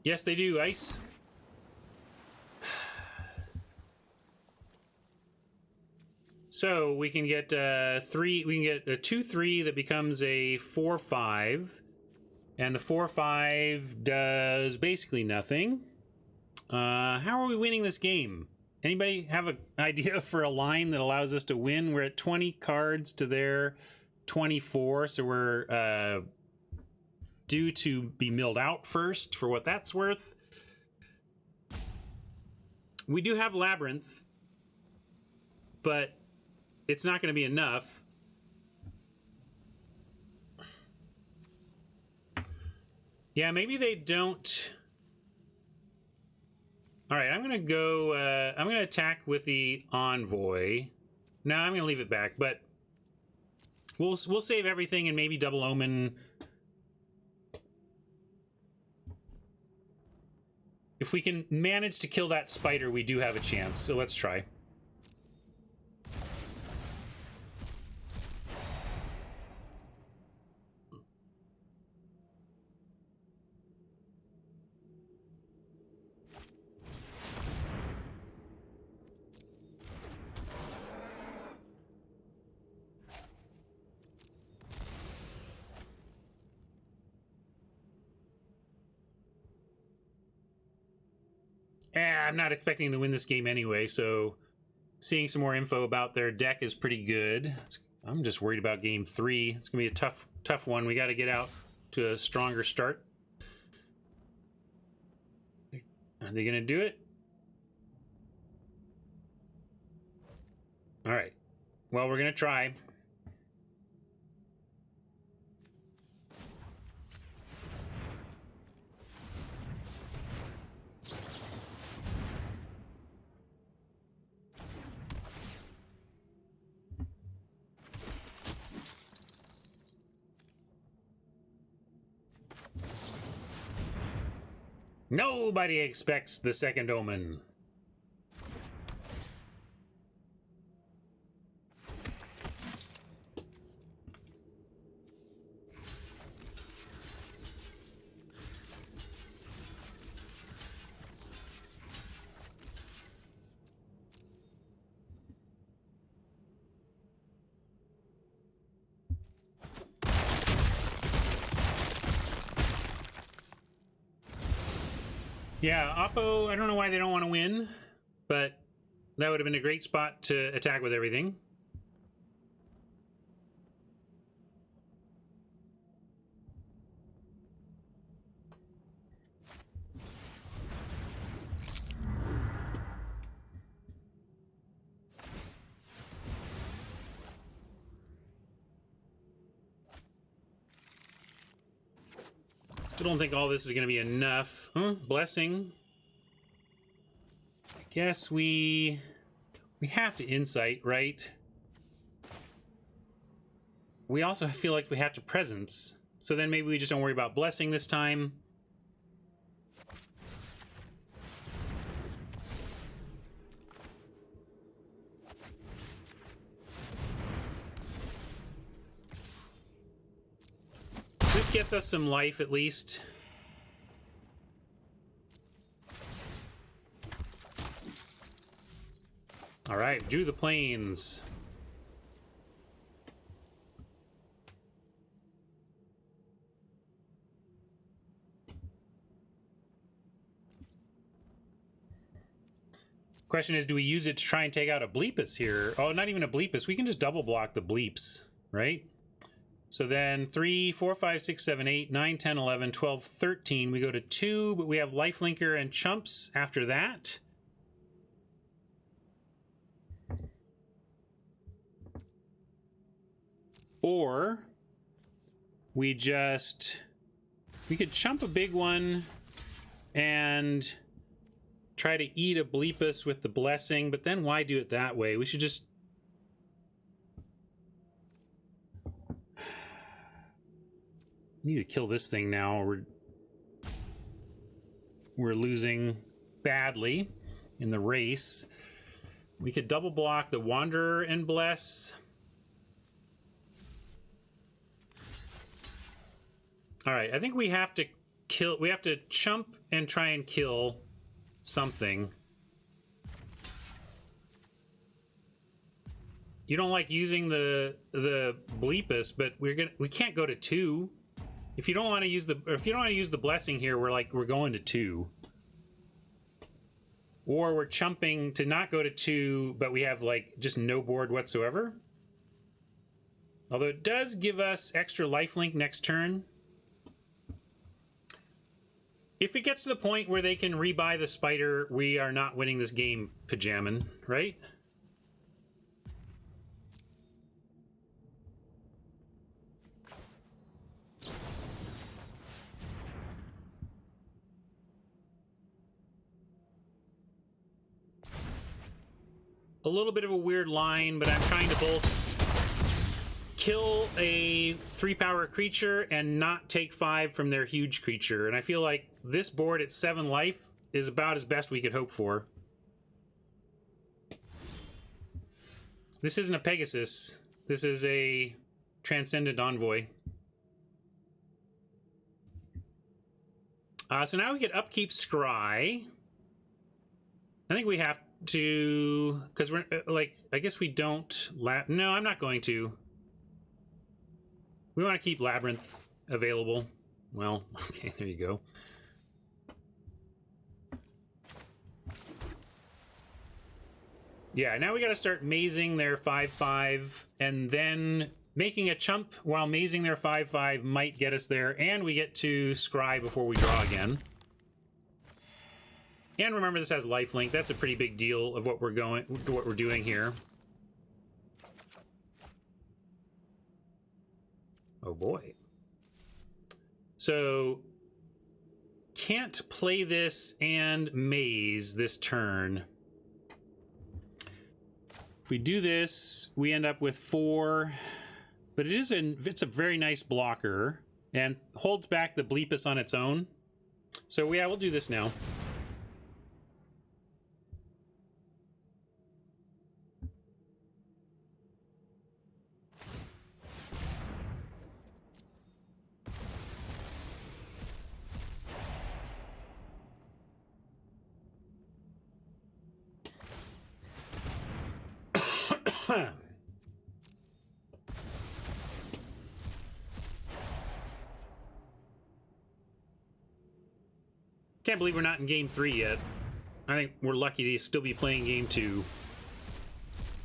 Yes, they do, Ice. So we can get 3. We can get a 2/3 that becomes a 4/5, and the 4/5 does basically nothing. How are we winning this game? Anybody have an idea for a line that allows us to win? We're at 20 cards to their 24, so we're due to be milled out first, for what that's worth. We do have Labyrinth, but it's not going to be enough. Yeah, maybe they don't. All right, I'm going to go. I'm going to attack with the Envoy. No, I'm going to leave it back, but we'll save everything and maybe double Omen. If we can manage to kill that spider, we do have a chance. So let's try. I'm not expecting to win this game anyway, so seeing some more info about their deck is pretty good. I'm just worried about game 3. It's going to be a tough one. We got to get out to a stronger start. Are they going to do it? All right. Well, we're going to try. Nobody expects the second Omen. Yeah, Oppo, I don't know why they don't want to win, but that would have been a great spot to attack with everything. Still don't think all this is going to be enough. Blessing. I guess we have to insight, right? We also feel like we have to presence. So then maybe we just don't worry about blessing this time. This gets us some life, at least. All right, do the planes. Question is, do we use it to try and take out a Bleepus here? Oh, not even a Bleepus. We can just double block the Bleeps, right? So then 3, 4, 5, 6, 7, 8, 9, 10, 11, 12, 13. We go to 2, but we have Lifelinker and Chumps after that. Or we could chump a big one and try to eat a Bleepus with the Blessing, but then why do it that way? We should just... need to kill this thing now. We're losing badly in the race. We could double block the Wanderer and Bless. All right, I think we have to kill. We have to chump and try and kill something. you don't like using the bleepus, but we can't go to 2. If you don't want to use the blessing here, we're going to 2. Or we're chumping to not go to 2, but we have like just no board whatsoever. Although it does give us extra lifelink next turn. If it gets to the point where they can rebuy the spider, we are not winning this game, Pajaman, right? A little bit of a weird line, but I'm trying to both kill a 3-power creature and not take 5 from their huge creature. And I feel like this board at 7 life is about as best we could hope for. This isn't a Pegasus. This is a Transcendent Envoy. So now we get Upkeep Scry. I think we have to... Because we're, like, I guess we don't... No, I'm not going to. We want to keep Labyrinth available. Well, okay, there you go. Yeah, now we got to start mazing their 5/5, and then making a chump while mazing their 5/5 might get us there, and we get to scry before we draw again. And remember, this has lifelink. That's a pretty big deal of what we're doing here. Oh boy. So, can't play this and maze this turn. If we do this, we end up with 4, but it's a very nice blocker and holds back the bleepus on its own. So yeah, we'll do this now. Can't believe we're not in game 3 yet. I think we're lucky to still be playing game 2.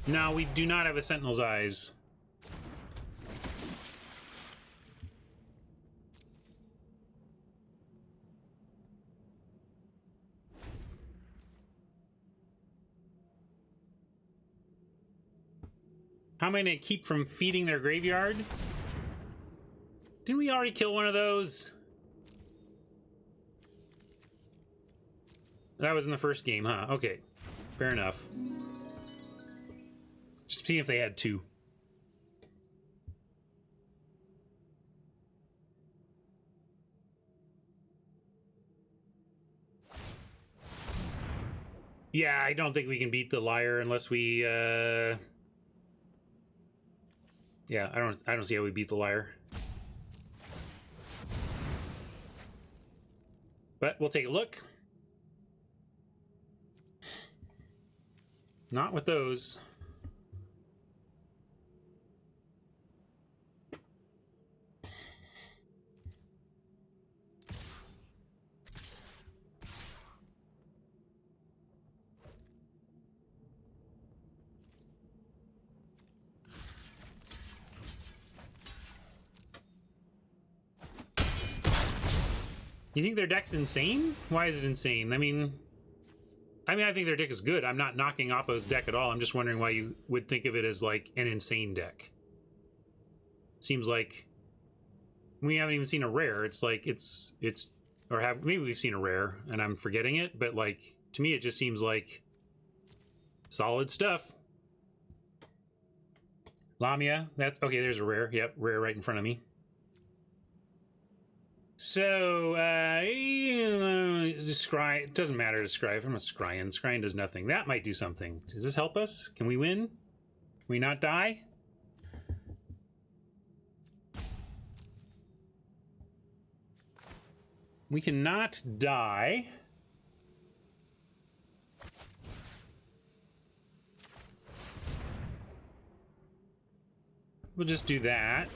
No, we do not have a Sentinel's Eyes. How am I going to keep from feeding their graveyard? Didn't we already kill one of those? That was in the first game, huh? Okay. Fair enough. Just seeing if they had 2. Yeah, I don't think we can beat the Liar unless we, yeah, I don't see how we beat the Liar. But we'll take a look. Not with those. You think their deck's insane? Why is it insane? I mean, I think their deck is good. I'm not knocking Oppo's deck at all. I'm just wondering why you would think of it as like an insane deck. Seems like we haven't even seen a rare. It's like maybe we've seen a rare and I'm forgetting it, but like to me it just seems like solid stuff. Lamia, that's okay, there's a rare. Yep, rare right in front of me. So, scry, it doesn't matter to scry. If I'm a scrying, scrying does nothing. That might do something. Does this help us? Can we win? Can we not die? We cannot die. we'll just do that.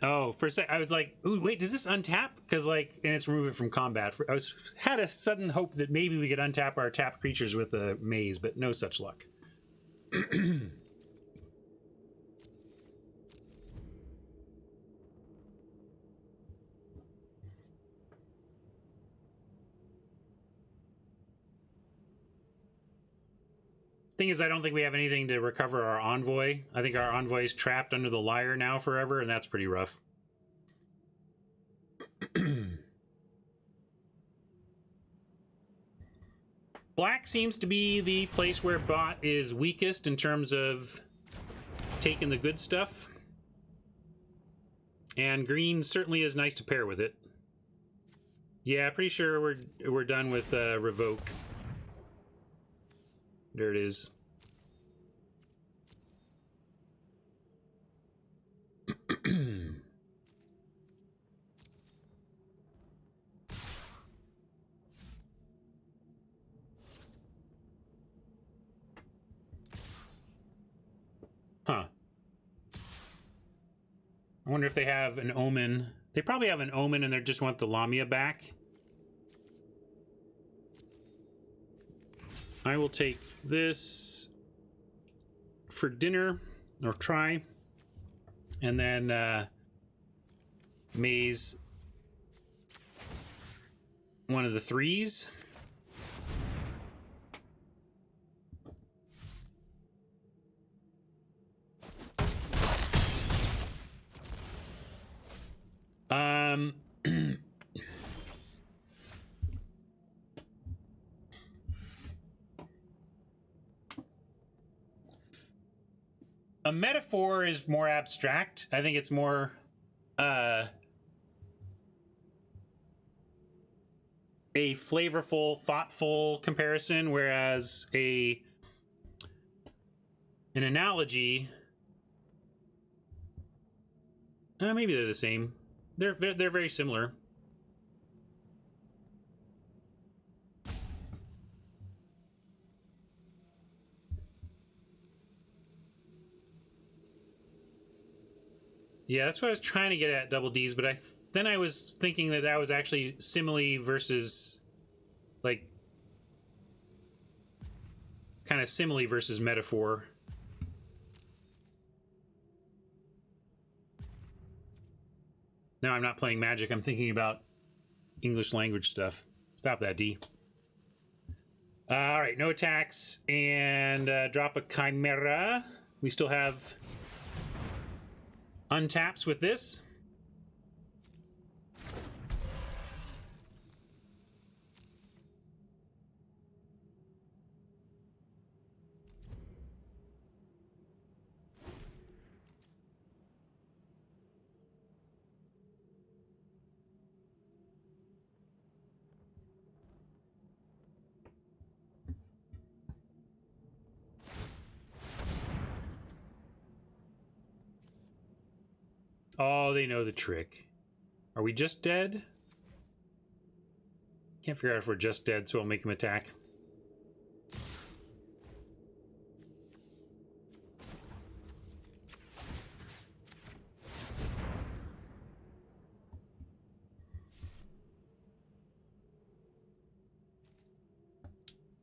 Oh, for a sec, I was like, "Ooh, wait, does this untap?" Because and it's remove it from combat. Had a sudden hope that maybe we could untap our tapped creatures with a maze, but no such luck. Thing is, I don't think we have anything to recover our envoy. I think our envoy is trapped under the lyre now forever, and that's pretty rough. Black seems to be the place where bot is weakest in terms of taking the good stuff. And green certainly is nice to pair with it. Yeah, pretty sure we're done with revoke. There it is. Huh. I wonder if they have an omen. They probably have an omen and they just want the Lamia back. I will take this for dinner, or try, and then maze one of the threes. A metaphor is more abstract. I think it's more a flavorful, thoughtful comparison, whereas an analogy, maybe they're the same. They're very similar. Yeah, that's what I was trying to get at, double D's, but then I was thinking that was actually simile versus, like, kind of simile versus metaphor. Now I'm not playing Magic, I'm thinking about English language stuff. Stop that, D. All right, no attacks, and drop a Chimera. We still have untaps with this. Oh, they know the trick. Are we just dead? Can't figure out if we're just dead, so I'll make him attack.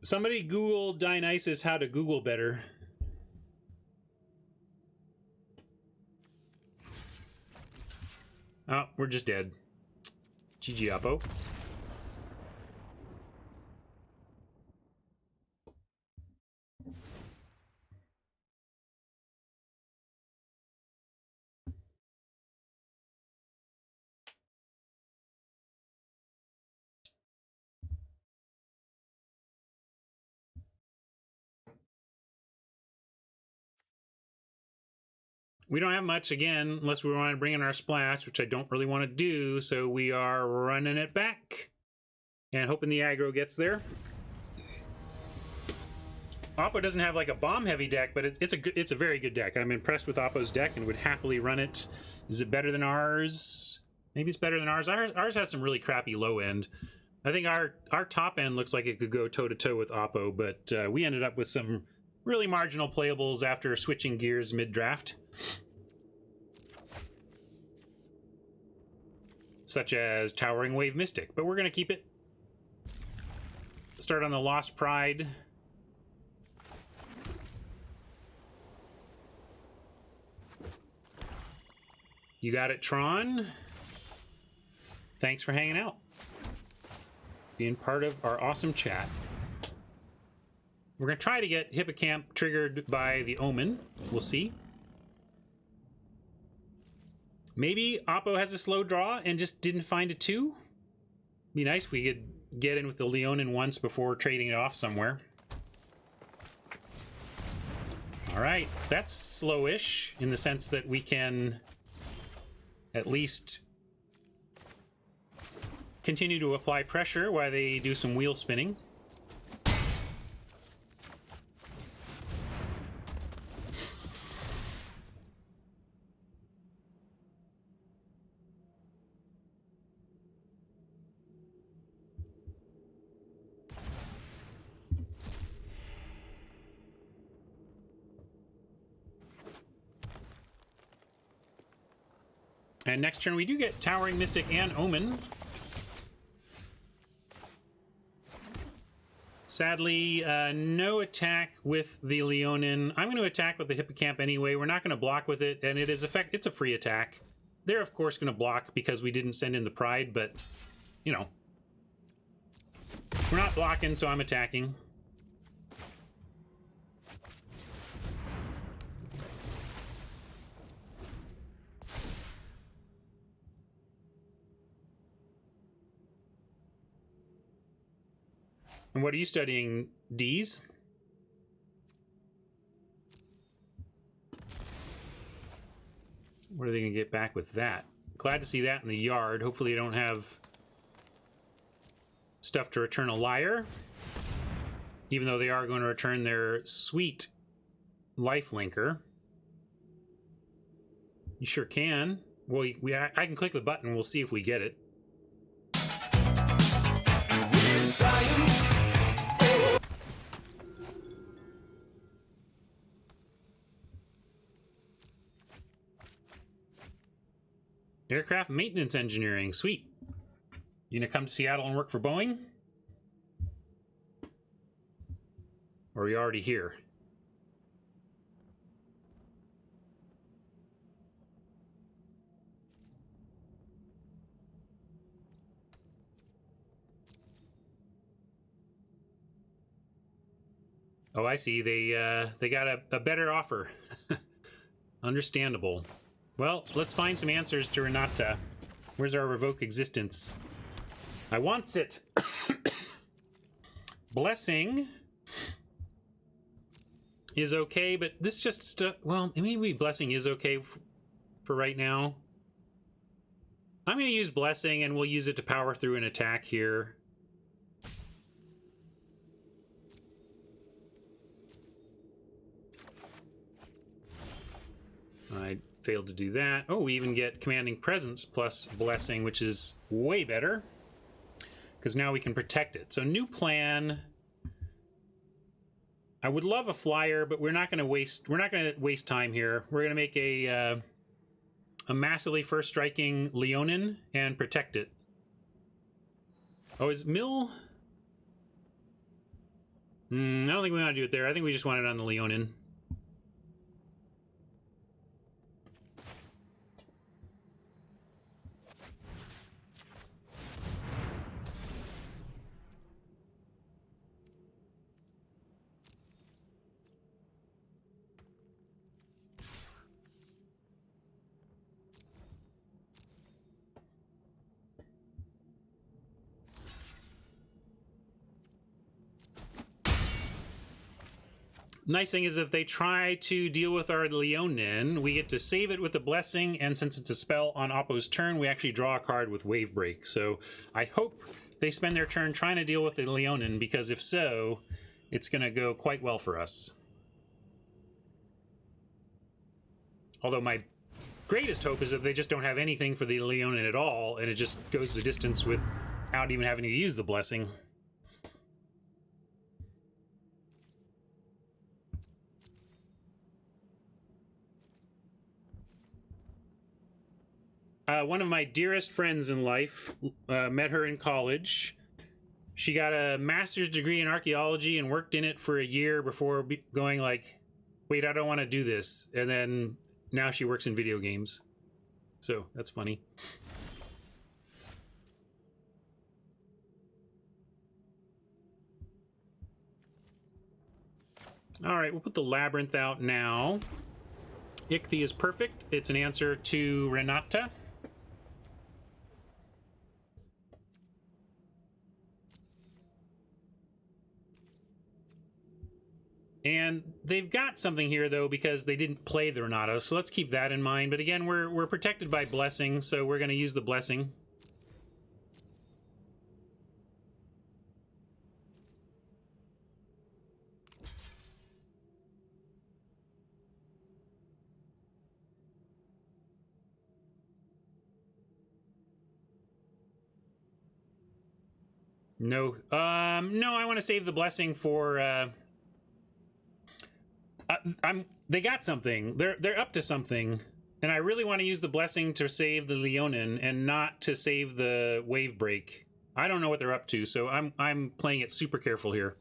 Somebody Google Dionysus how to Google better. Oh, we're just dead. GG, Oppo. We don't have much, again, unless we want to bring in our splash, which I don't really want to do, so we are running it back and hoping the aggro gets there. Oppo doesn't have like a bomb-heavy deck, but it's a very good deck. I'm impressed with Oppo's deck and would happily run it. Is it better than ours? Maybe it's better than ours. Ours has some really crappy low end, I think our top end looks like it could go toe-to-toe with Oppo, but we ended up with some really marginal playables after switching gears mid-draft. Such as Towering Wave Mystic, but we're going to keep it. Start on the Lost Pride. You got it, Tron. Thanks for hanging out. Being part of our awesome chat. We're going to try to get Hippocamp triggered by the Omen. We'll see. Maybe Oppo has a slow draw and just didn't find a 2. Be nice if we could get in with the Leonin once before trading it off somewhere. All right, that's slowish in the sense that we can at least continue to apply pressure while they do some wheel spinning. And next turn we do get Towering Mystic and Omen. Sadly, no attack with the Leonin. I'm going to attack with the Hippocamp anyway. We're not going to block with it, and it's a free attack. They're of course going to block because we didn't send in the Pride, but you know, we're not blocking, so I'm attacking. And what are you studying, D's? What are they going to get back with that? Glad to see that in the yard. Hopefully they don't have stuff to return a liar. Even though they are going to return their sweet life linker. You sure can. Well, I can click the button. We'll see if we get it. Science. Aircraft maintenance engineering, sweet. You gonna come to Seattle and work for Boeing? Or are you already here? Oh, I see. They got a better offer. Understandable. Well, let's find some answers to Renata. Where's our revoke existence? I wants it. Blessing is okay, but this just well, maybe blessing is okay for right now. I'm going to use blessing, and we'll use it to power through an attack here. I failed to do that. Oh, we even get Commanding Presence plus Blessing, which is way better. Because now we can protect it. So new plan. I would love a flyer, but we're not going to waste time here. We're going to make a massively first striking Leonin and protect it. Oh, is Mill? I don't think we want to do it there. I think we just want it on the Leonin. Nice thing is if they try to deal with our Leonin, we get to save it with the Blessing, and since it's a spell on Oppo's turn, we actually draw a card with Wave Break. So I hope they spend their turn trying to deal with the Leonin, because if so, it's going to go quite well for us. Although my greatest hope is that they just don't have anything for the Leonin at all, and it just goes the distance with without even having to use the blessing. One of my dearest friends in life, met her in college. She got a master's degree in archaeology and worked in it for a year before going like, wait, I don't want to do this. And then now she works in video games. So that's funny. All right, we'll put the labyrinth out now. Ichthy is perfect. It's an answer to Renata. And they've got something here, though, because they didn't play the Renata, so let's keep that in mind. But again, we're protected by blessing, so we're going to use the blessing. No, no, I want to save the blessing for. They got something. They're up to something, and I really want to use the blessing to save the Leonin and not to save the wave break. I don't know what they're up to, so I'm playing it super careful here.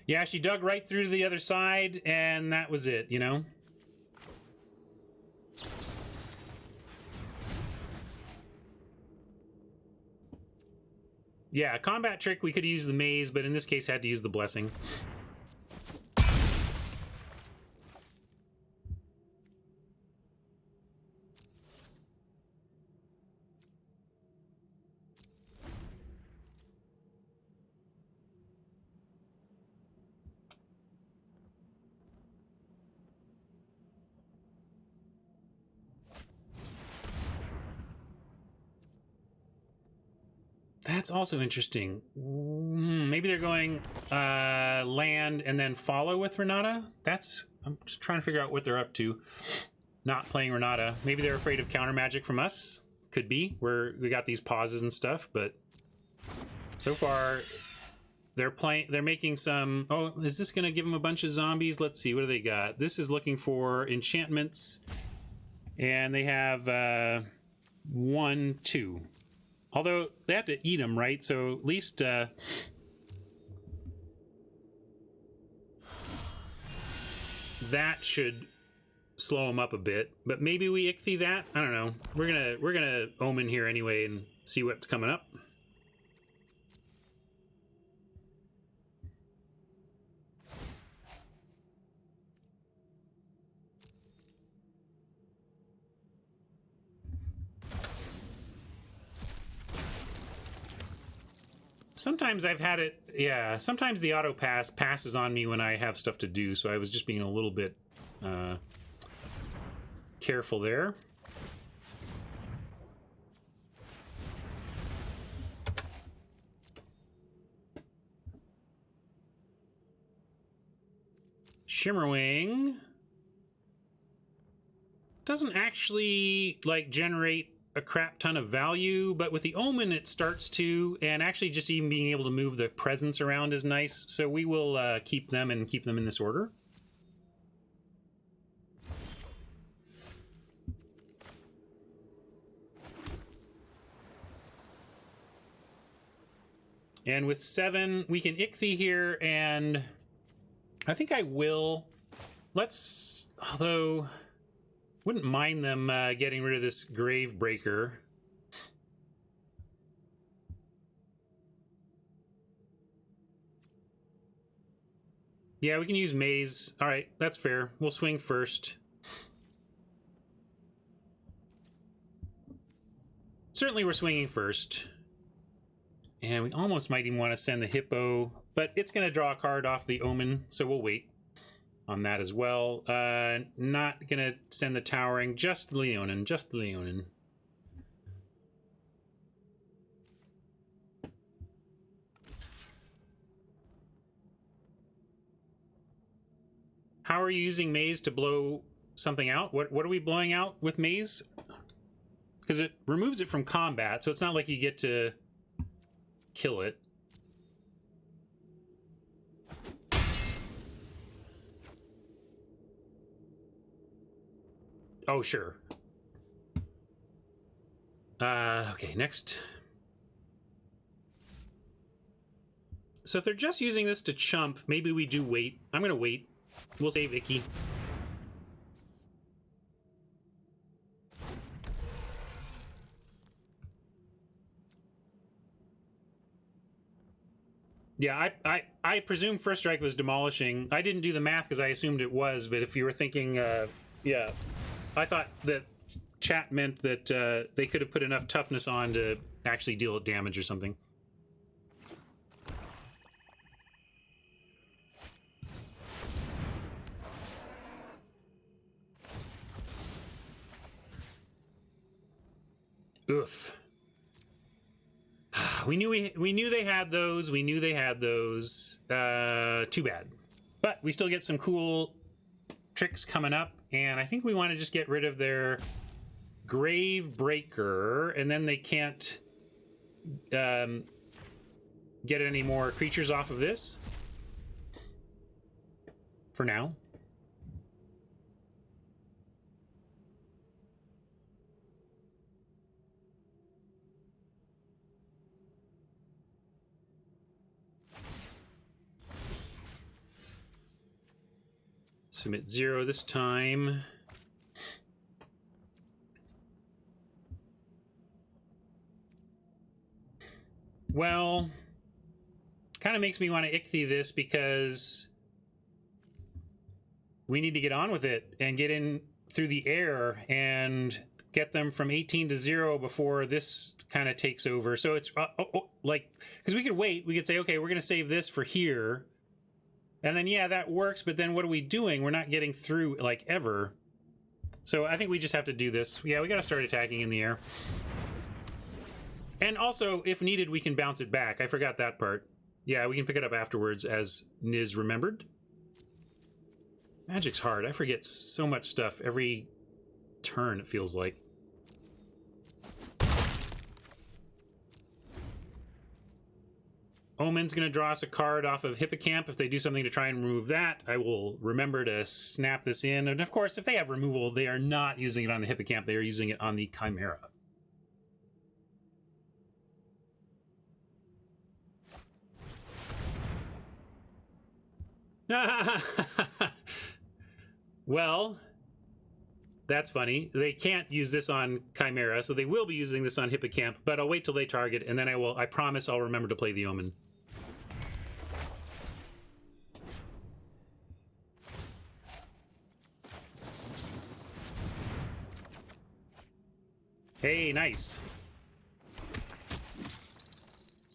Yeah, she dug right through to the other side, and that was it, you know? Yeah, combat trick, we could use the maze, but in this case had to use the blessing. That's also interesting. Maybe they're going land and then follow with Renata? I'm just trying to figure out what they're up to. Not playing Renata. Maybe they're afraid of counter magic from us. Could be. We got these pauses and stuff, but so far they're making some. Oh, is this going to give them a bunch of zombies? Let's see. What do they got? This is looking for enchantments, and they have 1, 2. Although they have to eat them, right? So at least that should slow them up a bit. But maybe we Ichthy that. I don't know. We're gonna omen here anyway and see what's coming up. Sometimes I've had it, yeah, sometimes the auto pass passes on me when I have stuff to do, so I was just being a little bit careful there. Shimmerwing doesn't actually, like, generate a crap ton of value, but with the Omen it starts to, and actually just even being able to move the presence around is nice, so we will keep them and keep them in this order. And with 7, we can Ichthy here, and I think I will. Although wouldn't mind them getting rid of this Grave Breaker. Yeah, we can use Maze. All right, that's fair. We'll swing first. Certainly we're swinging first. And we almost might even want to send the Hippo, but it's going to draw a card off the Omen, so we'll wait. on that as well. Not gonna send the towering, just Leonin, just Leonin. How are you using Maze to blow something out? What are we blowing out with Maze? Because it removes it from combat, so it's not like you get to kill it. Oh, sure. Okay, next. So if they're just using this to chump, maybe we do wait. I'm going to wait. We'll save Icky. Yeah, I presume First Strike was demolishing. I didn't do the math because I assumed it was, but if you were thinking, yeah, I thought that chat meant that they could have put enough toughness on to actually deal damage or something. Oof. We knew they had those. We knew they had those. Too bad. But we still get some cool tricks coming up, and I think we want to just get rid of their Grave Breaker, and then they can't get any more creatures off of this. For now. Submit 0 this time. Well, kind of makes me want to ichthy this because we need to get on with it and get in through the air and get them from 18 to 0 before this kind of takes over. So it's like, because we could wait, we could say, okay, we're going to save this for here. And then, yeah, that works, but then what are we doing? We're not getting through, like, ever. So I think we just have to do this. Yeah, we got to start attacking in the air. And also, if needed, we can bounce it back. I forgot that part. Yeah, we can pick it up afterwards, as Niz remembered. Magic's hard. I forget so much stuff every turn, it feels like. Omen's going to draw us a card off of Hippocamp. If they do something to try and remove that, I will remember to snap this in. And of course, if they have removal, they are not using it on the Hippocamp. They are using it on the Chimera. Well, that's funny. They can't use this on Chimera, so they will be using this on Hippocamp, but I'll wait till they target, and then I promise I'll remember to play the Omen. Hey, nice.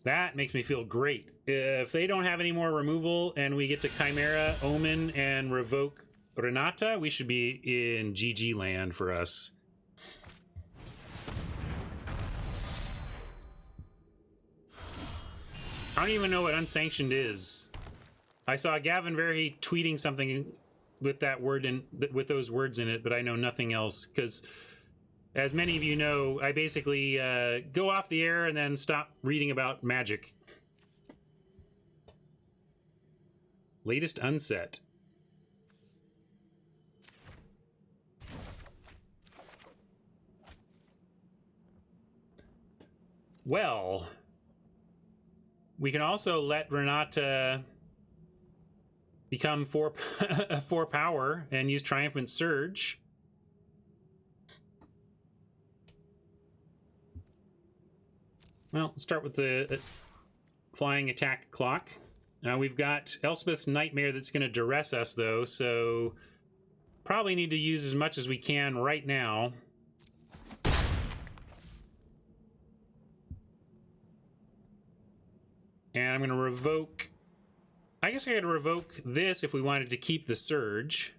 That makes me feel great. If they don't have any more removal and we get to Chimera, Omen, and revoke Renata, we should be in GG land for us. I don't even know what unsanctioned is. I saw Gavin Verhey tweeting something with that word with those words in it, but I know nothing else because, as many of you know, I basically go off the air and then stop reading about magic. Latest unset. Well, we can also let Renata become 4 power and use Triumphant Surge. Well, let's start with the flying attack clock. We've got Elspeth's Nightmare that's going to duress us, though, so probably need to use as much as we can right now. And I'm going to revoke... I guess I gotta revoke this if we wanted to keep the Surge.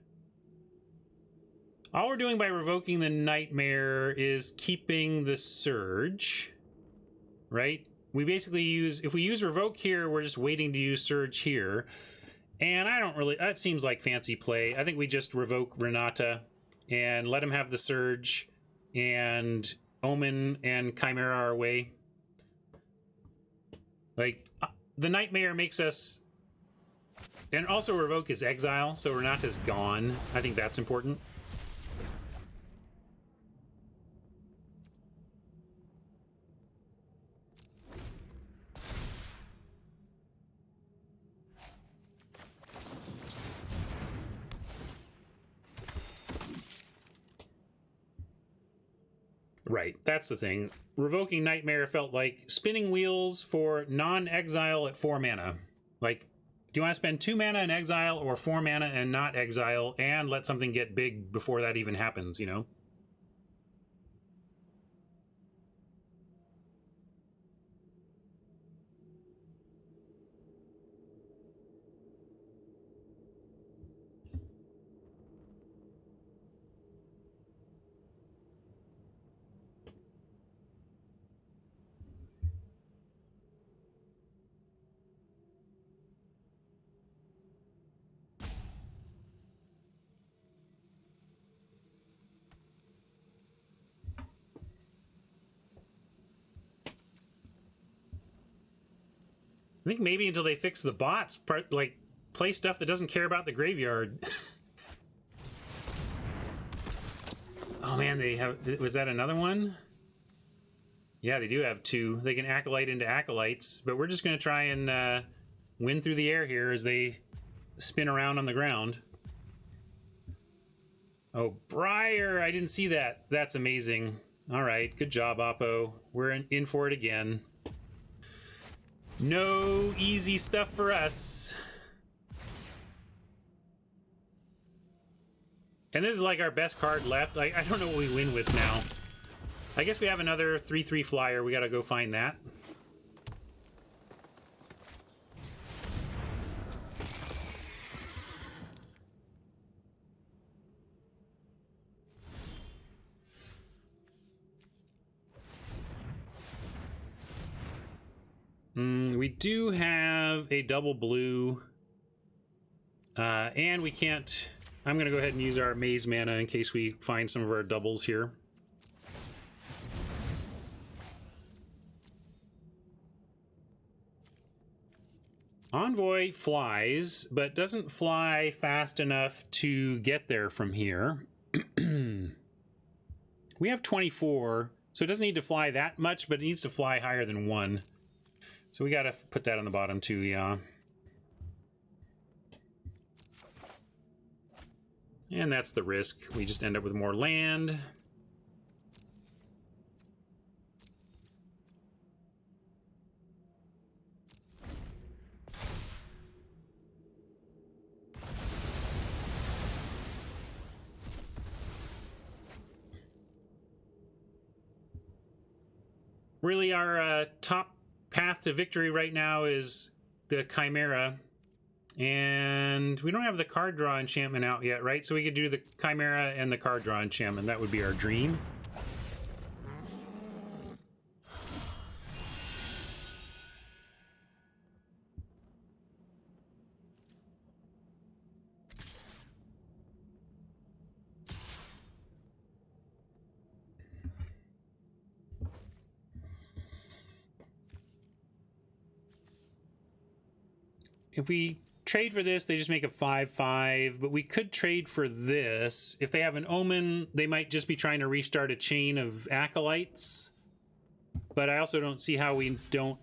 All we're doing by revoking the Nightmare is keeping the Surge, right? We basically use, if we use revoke here, we're just waiting to use Surge here. And I don't really, that seems like fancy play. I think we just revoke Renata and let him have the Surge, and Omen and Chimera are away. Like, the Nightmare makes us... And also revoke is exile, so Renata's gone. I think that's important. Right, that's the thing. Revoking Nightmare felt like spinning wheels for non-exile at 4 mana. Like, do you want to spend 2 mana in exile or 4 mana and not exile and let something get big before that even happens, you know? I think maybe until they fix the bots, like, play stuff that doesn't care about the graveyard. Oh man, they have... Was that another one? Yeah, they do have 2. They can Acolyte into Acolytes, but we're just going to try and win through the air here as they spin around on the ground. Oh, Briar! I didn't see that. That's amazing. All right, good job, Oppo. We're in for it again. No easy stuff for us. And this is like our best card left. Like, I don't know what we win with now. I guess we have another 3/3 flyer. We gotta go find that. We do have a double blue. And we can't... I'm going to go ahead and use our Maze mana in case we find some of our doubles here. Envoy flies, but doesn't fly fast enough to get there from here. We have 24, so it doesn't need to fly that much, but it needs to fly higher than 1. So we got to put that on the bottom too, yeah. And that's the risk. We just end up with more land. Really, our top path to victory right now is the Chimera. And we don't have the card draw enchantment out yet, right? So we could do the Chimera and the card draw enchantment. That would be our dream. If we trade for this, they just make a 5/5, but we could trade for this. If they have an Omen, they might just be trying to restart a chain of Acolytes. But I also don't see how we don't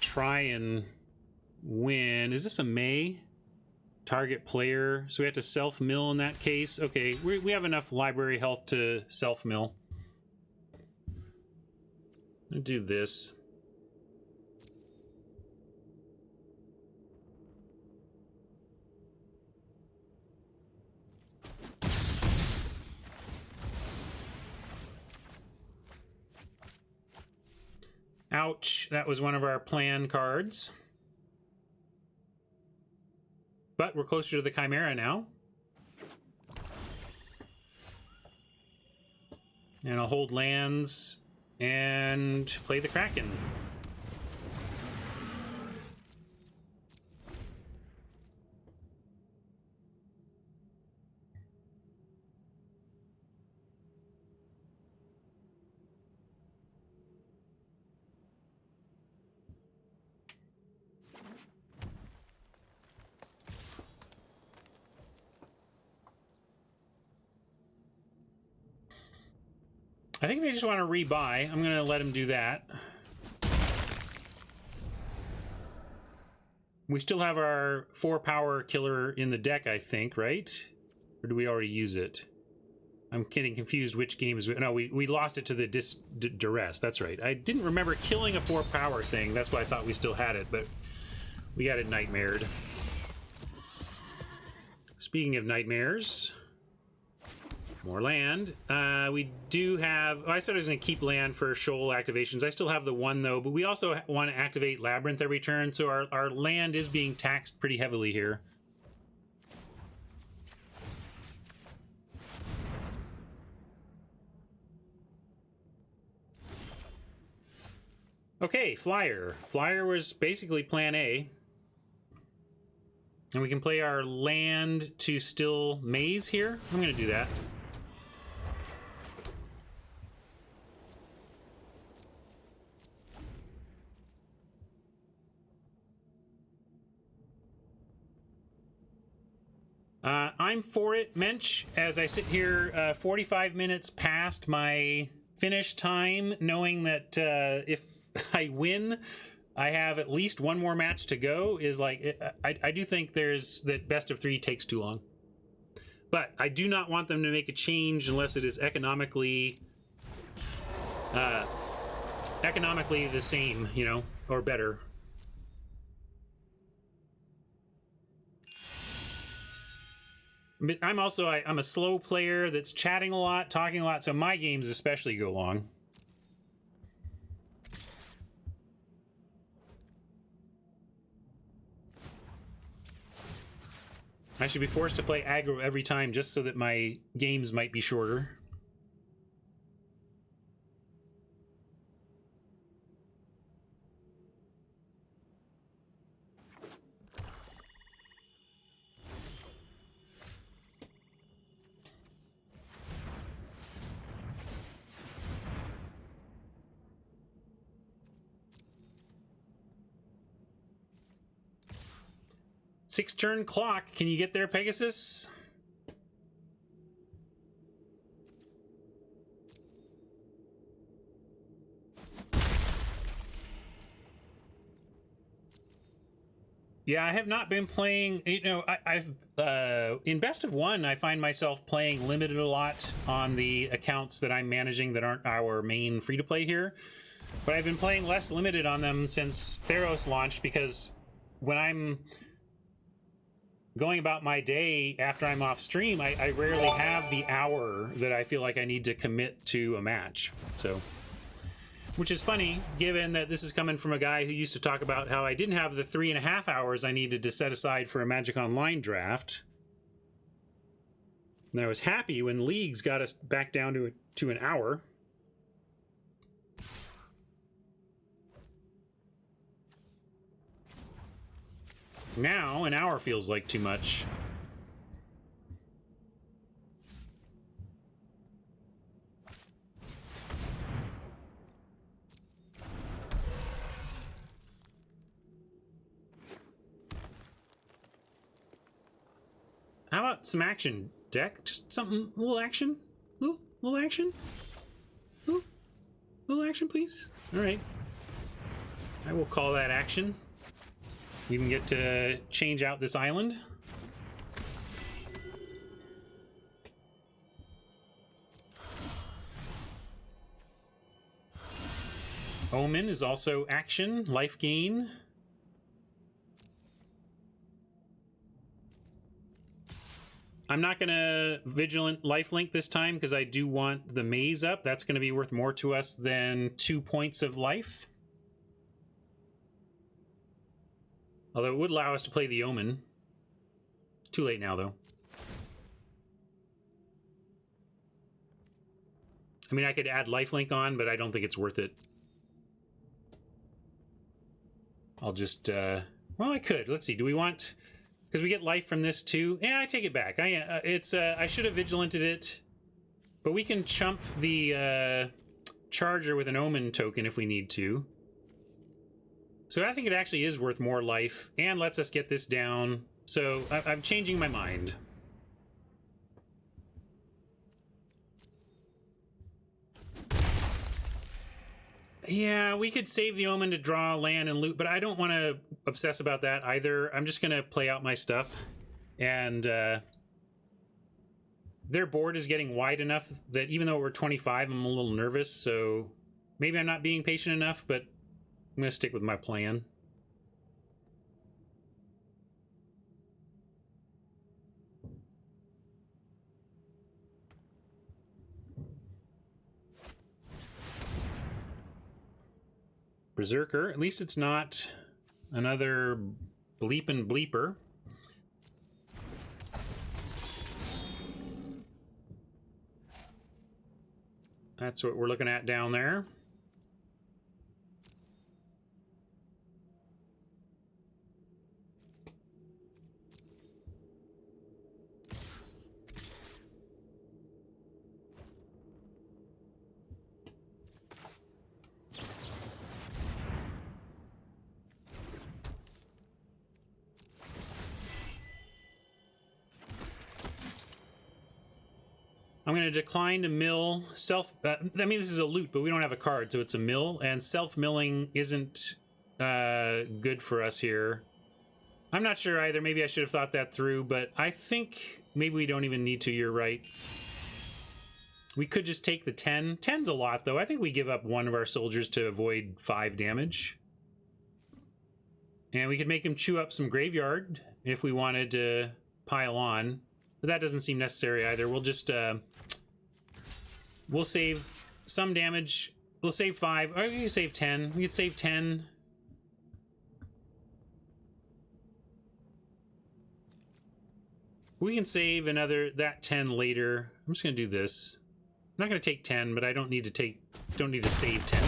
try and win. Is this a May? Target player. So we have to self-mill in that case. Okay, we have enough library health to self-mill. I'll do this. Ouch, that was one of our plan cards. but we're closer to the Chimera now. And I'll hold lands and play the Kraken. I think they just want to rebuy. I'm going to let them do that. We still have our 4-power killer in the deck, I think, right? Or do we already use it? I'm getting confused which game is... No, we lost it to the duress. That's right. I didn't remember killing a 4-power thing. That's why I thought we still had it, but we got it nightmared. Speaking of nightmares... More land. We do have... I said I was going to keep land for shoal activations. I still have the one, though, but we also want to activate Labyrinth every turn, so our land is being taxed pretty heavily here. Okay, Flyer. Flyer was basically plan A. And we can play our land to still maze here. I'm going to do that. I'm for it, Mensch, as I sit here 45 minutes past my finish time, knowing that if I win, I have at least one more match to go, is like, I do think that best of 3 takes too long. But I do not want them to make a change unless it is economically the same, you know, or better. But I'm a slow player that's chatting a lot, talking a lot, so my games especially go long. I should be forced to play aggro every time just so that my games might be shorter. Six-turn clock. Can you get there, Pegasus? Yeah, I have not been playing. You know, I've in Best of 1, I find myself playing limited a lot on the accounts that I'm managing that aren't our main free-to-play here. But I've been playing less limited on them since Theros launched, because when I'm going about my day after I'm off stream, I rarely have the hour that I feel like I need to commit to a match. So, which is funny, given that this is coming from a guy who used to talk about how I didn't have the 3.5 hours I needed to set aside for a Magic Online draft. And I was happy when leagues got us back down to an hour. Now, an hour feels like too much. How about some action, deck? Just something, a little action? Little action? Little action, please? All right. I will call that action. You can get to change out this island. Omen is also action, life gain. I'm not going to Vigilant Lifelink this time because I do want the maze up. That's going to be worth more to us than 2 points of life. Although it would allow us to play the Omen. Too late now, though. I mean, I could add lifelink on, but I don't think it's worth it. I'll just, well, I could. Let's see. Do we want... Because we get life from this, too. Yeah, I take it back. I should have vigilanted it. But we can chump the charger with an omen token if we need to. So I think it actually is worth more life and lets us get this down. So I'm changing my mind. Yeah, we could save the omen to draw land and loot, but I don't want to obsess about that either. I'm just going to play out my stuff. And their board is getting wide enough that even though we're 25, I'm a little nervous. So maybe I'm not being patient enough, but I'm going to stick with my plan. Berserker. At least it's not another bleepin' bleeper. That's what we're looking at down there. I'm going to decline to mill self. I mean, this is a loot, but we don't have a card, so it's a mill, and self-milling isn't good for us here. I'm not sure either. Maybe I should have thought that through, but I think maybe we don't even need to. You're right. We could just take the 10. 10's a lot, though. I think we give up one of our soldiers to avoid 5 damage. And we could make him chew up some graveyard if we wanted to pile on. But that doesn't seem necessary either. We'll just... we'll save some damage. We'll save 5. Or we can save 10. We could save 10. We can save that 10 later. I'm just going to do this. I'm not going to take 10, but I don't need to save 10.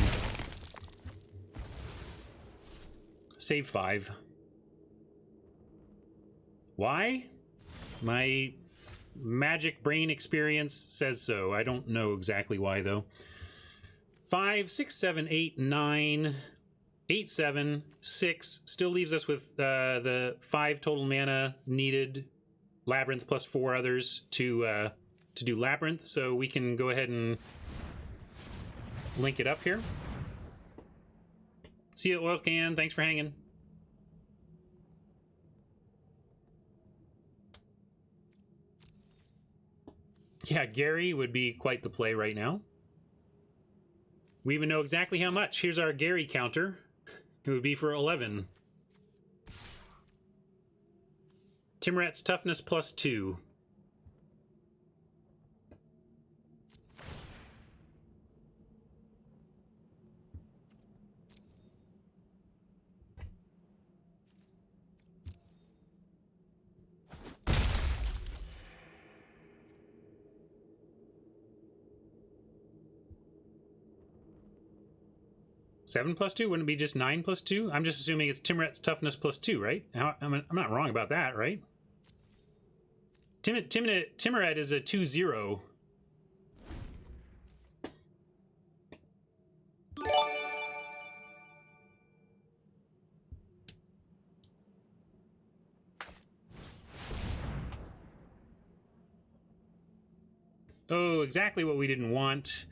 Save 5. Why? My magic brain experience says so. I don't know exactly why, though. 5, 6, 7, 8, 9, 8, 7, 6. Still leaves us with the 5 total mana needed. Labyrinth plus 4 others to do Labyrinth. So we can go ahead and link it up here. See you, Oil Can. Thanks for hanging. Yeah, Gary would be quite the play right now. We even know exactly how much. Here's our Gary counter. It would be for 11. Timrat's toughness plus 2. Seven plus 2? Wouldn't it be just 9 plus 2? I'm just assuming it's Timrat's toughness plus 2, right? I'm not wrong about that, right? Timrat is a 2-0. Oh, exactly what we didn't want.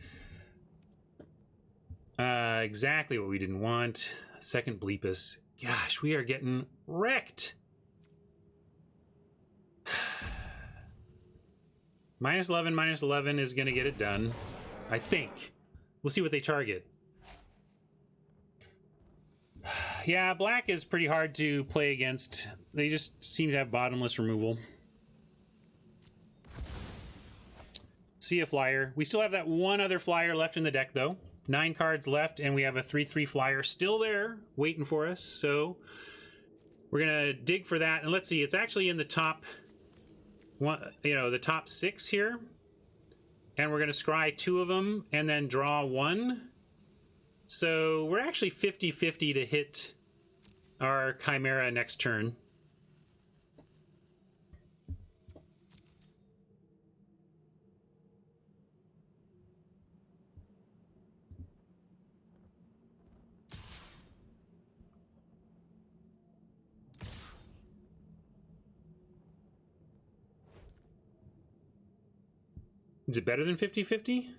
Exactly what we didn't want. Second Bleepus. Gosh, we are getting wrecked. -11 is going to get it done. I think. We'll see what they target. Yeah, black is pretty hard to play against. They just seem to have bottomless removal. See a flyer. We still have that one other flyer left in the deck, though. 9 cards left, and we have a 3/3 flyer still there, waiting for us. So we're going to dig for that. And let's see, it's actually in the top the top 6 here, and we're going to scry 2 of them and then draw 1. So we're actually 50-50 to hit our Chimera next turn. Is it better than 50-50?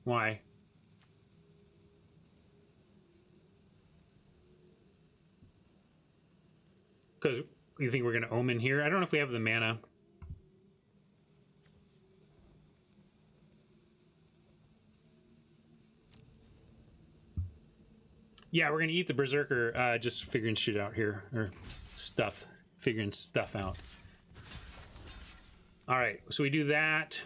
Why? Because you think we're going to omen here? I don't know if we have the mana. Yeah, we're going to eat the Berserker, just figuring shit out here. Or figuring stuff out. Alright, so we do that.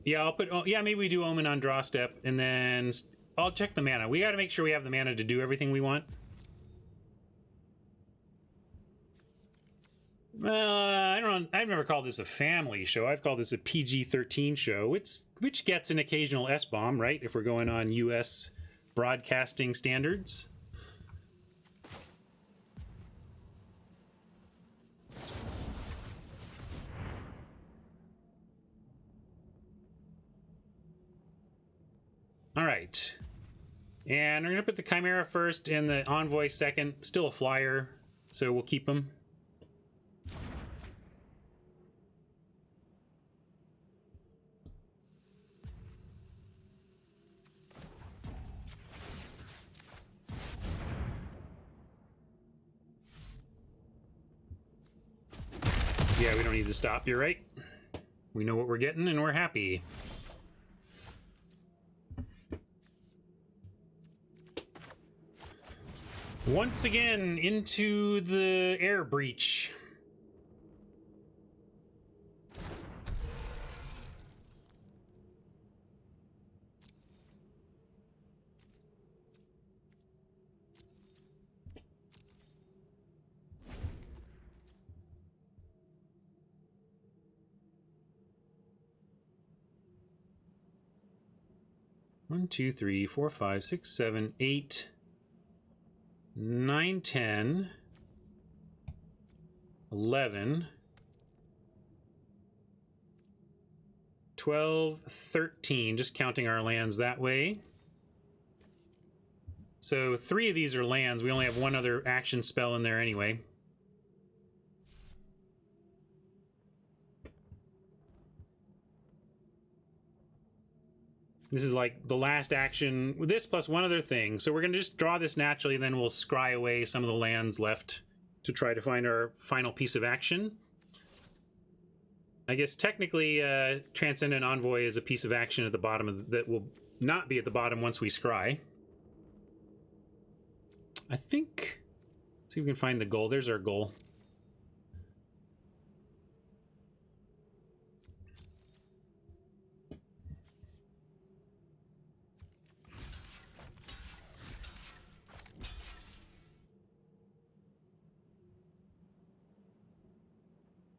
Yeah, maybe we do Omen on draw step, and then I'll check the mana. We got to make sure we have the mana to do everything we want. I don't know. I've never called this a family show. I've called this a PG-13 show, which gets an occasional S-bomb, right? If we're going on U.S. broadcasting standards. All right. And we're going to put the Chimera first and the Envoy second. Still a flyer, so we'll keep them. Yeah, we don't need to stop. You're right. We know what we're getting, and we're happy. Once again, into the air breach. One, 2, 3, 4, 5, 6, 7, 8, 9, 10, 11, 12, 13, just counting our lands that way. So 3 of these are lands. We only have 1 other action spell in there anyway. This is like the last action with this plus 1 other thing. So we're going to just draw this naturally, and then we'll scry away some of the lands left to try to find our final piece of action. I guess technically Transcendent Envoy is a piece of action at the bottom that will not be at the bottom once we scry. I think... Let's see if we can find the goal. There's our goal.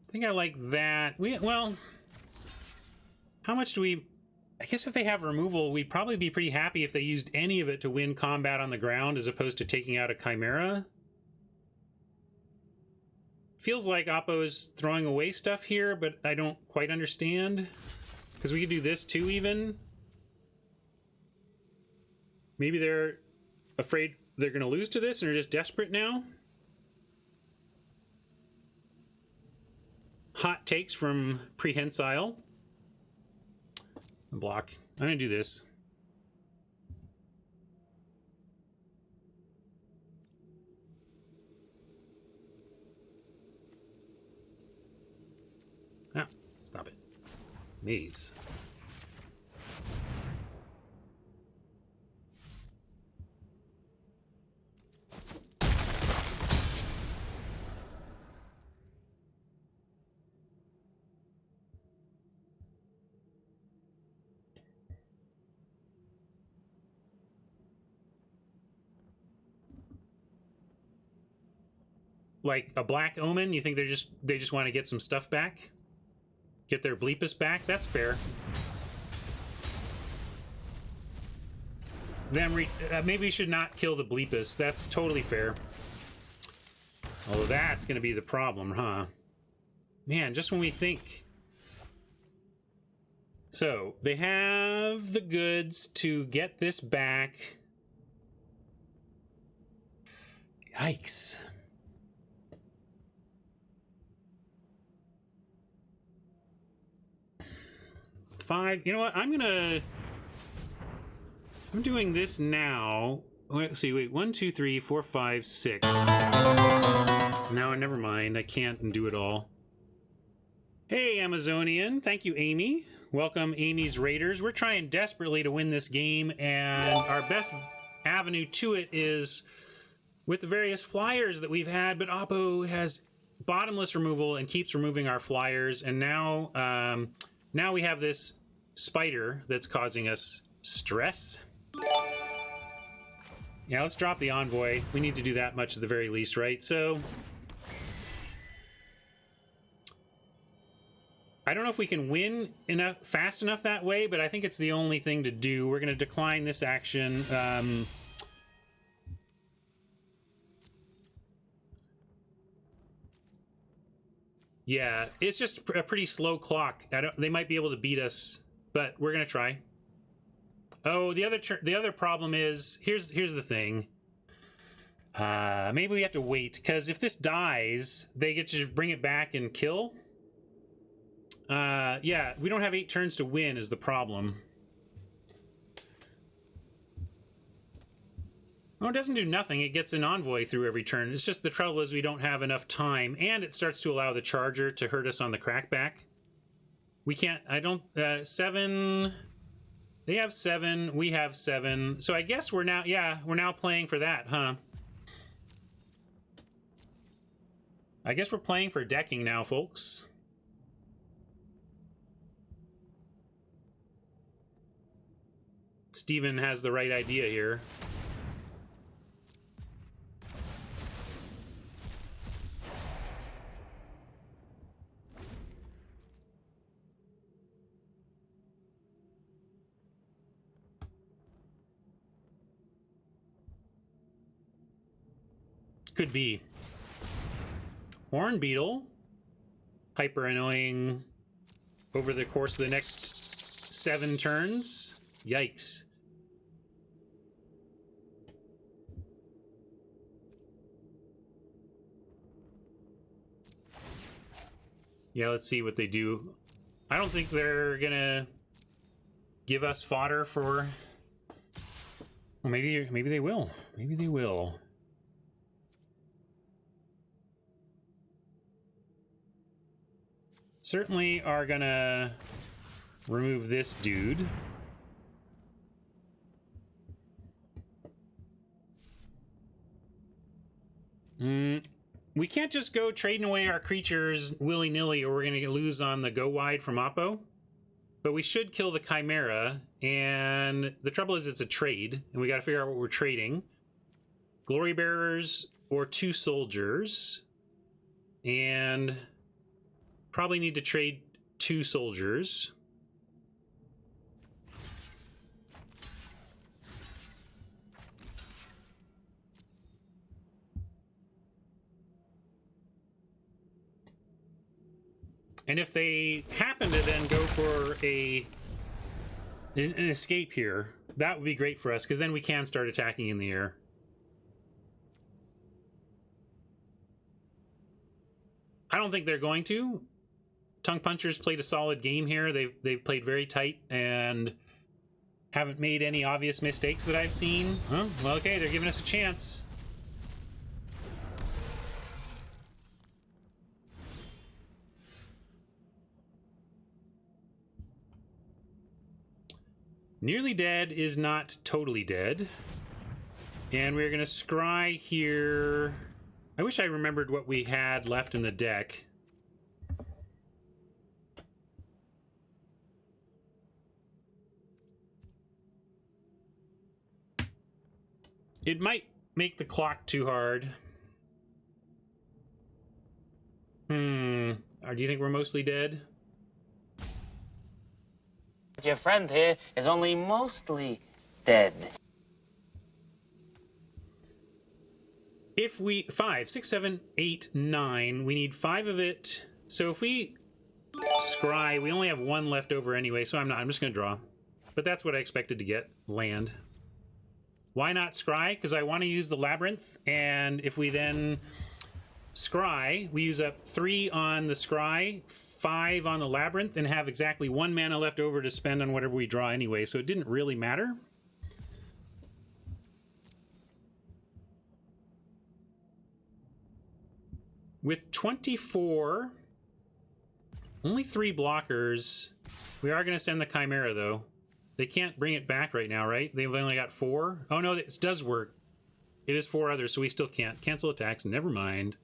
I think I like that. Well, how much do we... I guess if they have removal, we'd probably be pretty happy if they used any of it to win combat on the ground as opposed to taking out a Chimera. Feels like Oppo is throwing away stuff here, but I don't quite understand. Because we could do this too, even. Maybe they're afraid they're going to lose to this and are just desperate now. Hot takes from Prehensile. Block. I'm going to do this. Ah, stop it. Maze. like a Black Omen? You think they just want to get some stuff back? Get their Bleepus back? That's fair. Then maybe we should not kill the Bleepus. That's totally fair. Although that's going to be the problem, huh? Man, just when we think... So, they have the goods to get this back. Yikes. Five. You know what? I'm doing this now. Let's see. Wait. 1, 2, 3, 4, 5, 6. No, never mind. I can't do it all. Hey, Amazonian. Thank you, Amy. Welcome, Amy's Raiders. We're trying desperately to win this game, and our best avenue to it is with the various flyers that we've had, but Oppo has bottomless removal and keeps removing our flyers, and now we have this spider that's causing us stress. Yeah, let's drop the envoy. We need to do that much at the very least, right? So I don't know if we can win fast enough that way, but I think it's the only thing to do. We're going to decline this action. Yeah, it's just a pretty slow clock. They might be able to beat us, but we're going to try. Oh, the other problem is, here's the thing. Maybe we have to wait, because if this dies, they get to bring it back and kill. Yeah, we don't have 8 turns to win is the problem. Oh, it doesn't do nothing. It gets an envoy through every turn. It's just the trouble is we don't have enough time, and it starts to allow the charger to hurt us on the crackback. We can't... 7... They have 7. We have 7. So I guess we're now... Yeah, we're now playing for that, huh? I guess we're playing for decking now, folks. Steven has the right idea here. Could be. Horn Beetle. Hyper annoying over the course of the next 7 turns. Yikes. Yeah, let's see what they do. I don't think they're gonna give us fodder for... Well, maybe they will. Maybe they will. Certainly are gonna remove this dude. We can't just go trading away our creatures willy-nilly or we're going to lose on the go wide from Oppo. But we should kill the Chimera, and the trouble is it's a trade, and we got to figure out what we're trading. Glory Bearers or 2 soldiers. And probably need to trade 2 soldiers. And if they happen to then go for an escape here, that would be great for us, because then we can start attacking in the air. I don't think they're going to. Tongue Punchers played a solid game here. They've played very tight and haven't made any obvious mistakes that I've seen. Huh? Well, okay, they're giving us a chance. Nearly Dead is not totally dead. And we're going to scry here. I wish I remembered what we had left in the deck. It might make the clock too hard. Or do you think we're mostly dead? Your friend here is only mostly dead. If we 5, 6, 7, 8, 9, we need 5 of it. So if we scry, we only have 1 left over anyway, so I'm just gonna draw. But that's what I expected to get, land. Why not scry? Because I want to use the labyrinth, and if we then scry, we use up 3 on the scry, 5 on the labyrinth, and have exactly 1 mana left over to spend on whatever we draw anyway, so it didn't really matter. With 24, only 3 blockers, we are going to send the Chimera, though. They can't bring it back right now, right? They've only got 4. Oh, no, this does work. It is 4 others, so we still can't. Cancel attacks, never mind.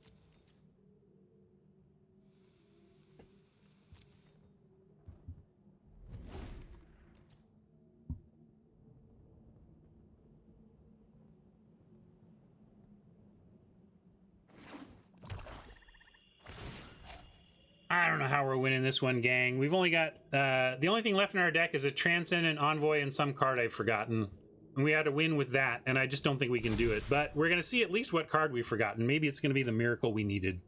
I don't know how we're winning this one, gang. We've only got... the only thing left in our deck is a Transcendent Envoy and some card I've forgotten. And we had to win with that, and I just don't think we can do it. But we're going to see at least what card we've forgotten. Maybe it's going to be the miracle we needed.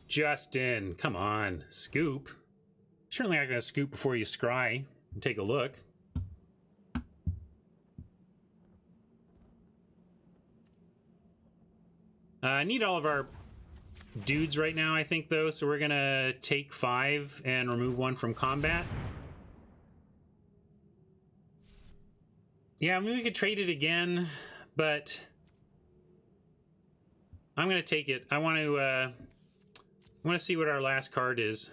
Justin, come on. Scoop. Certainly not going to scoop before you scry and take a look. I need all of our dudes right now, I think, though, so we're gonna take 5 and remove 1 from combat. Yeah, I mean, we could trade it again, but I'm gonna take it. I want to see what our last card is.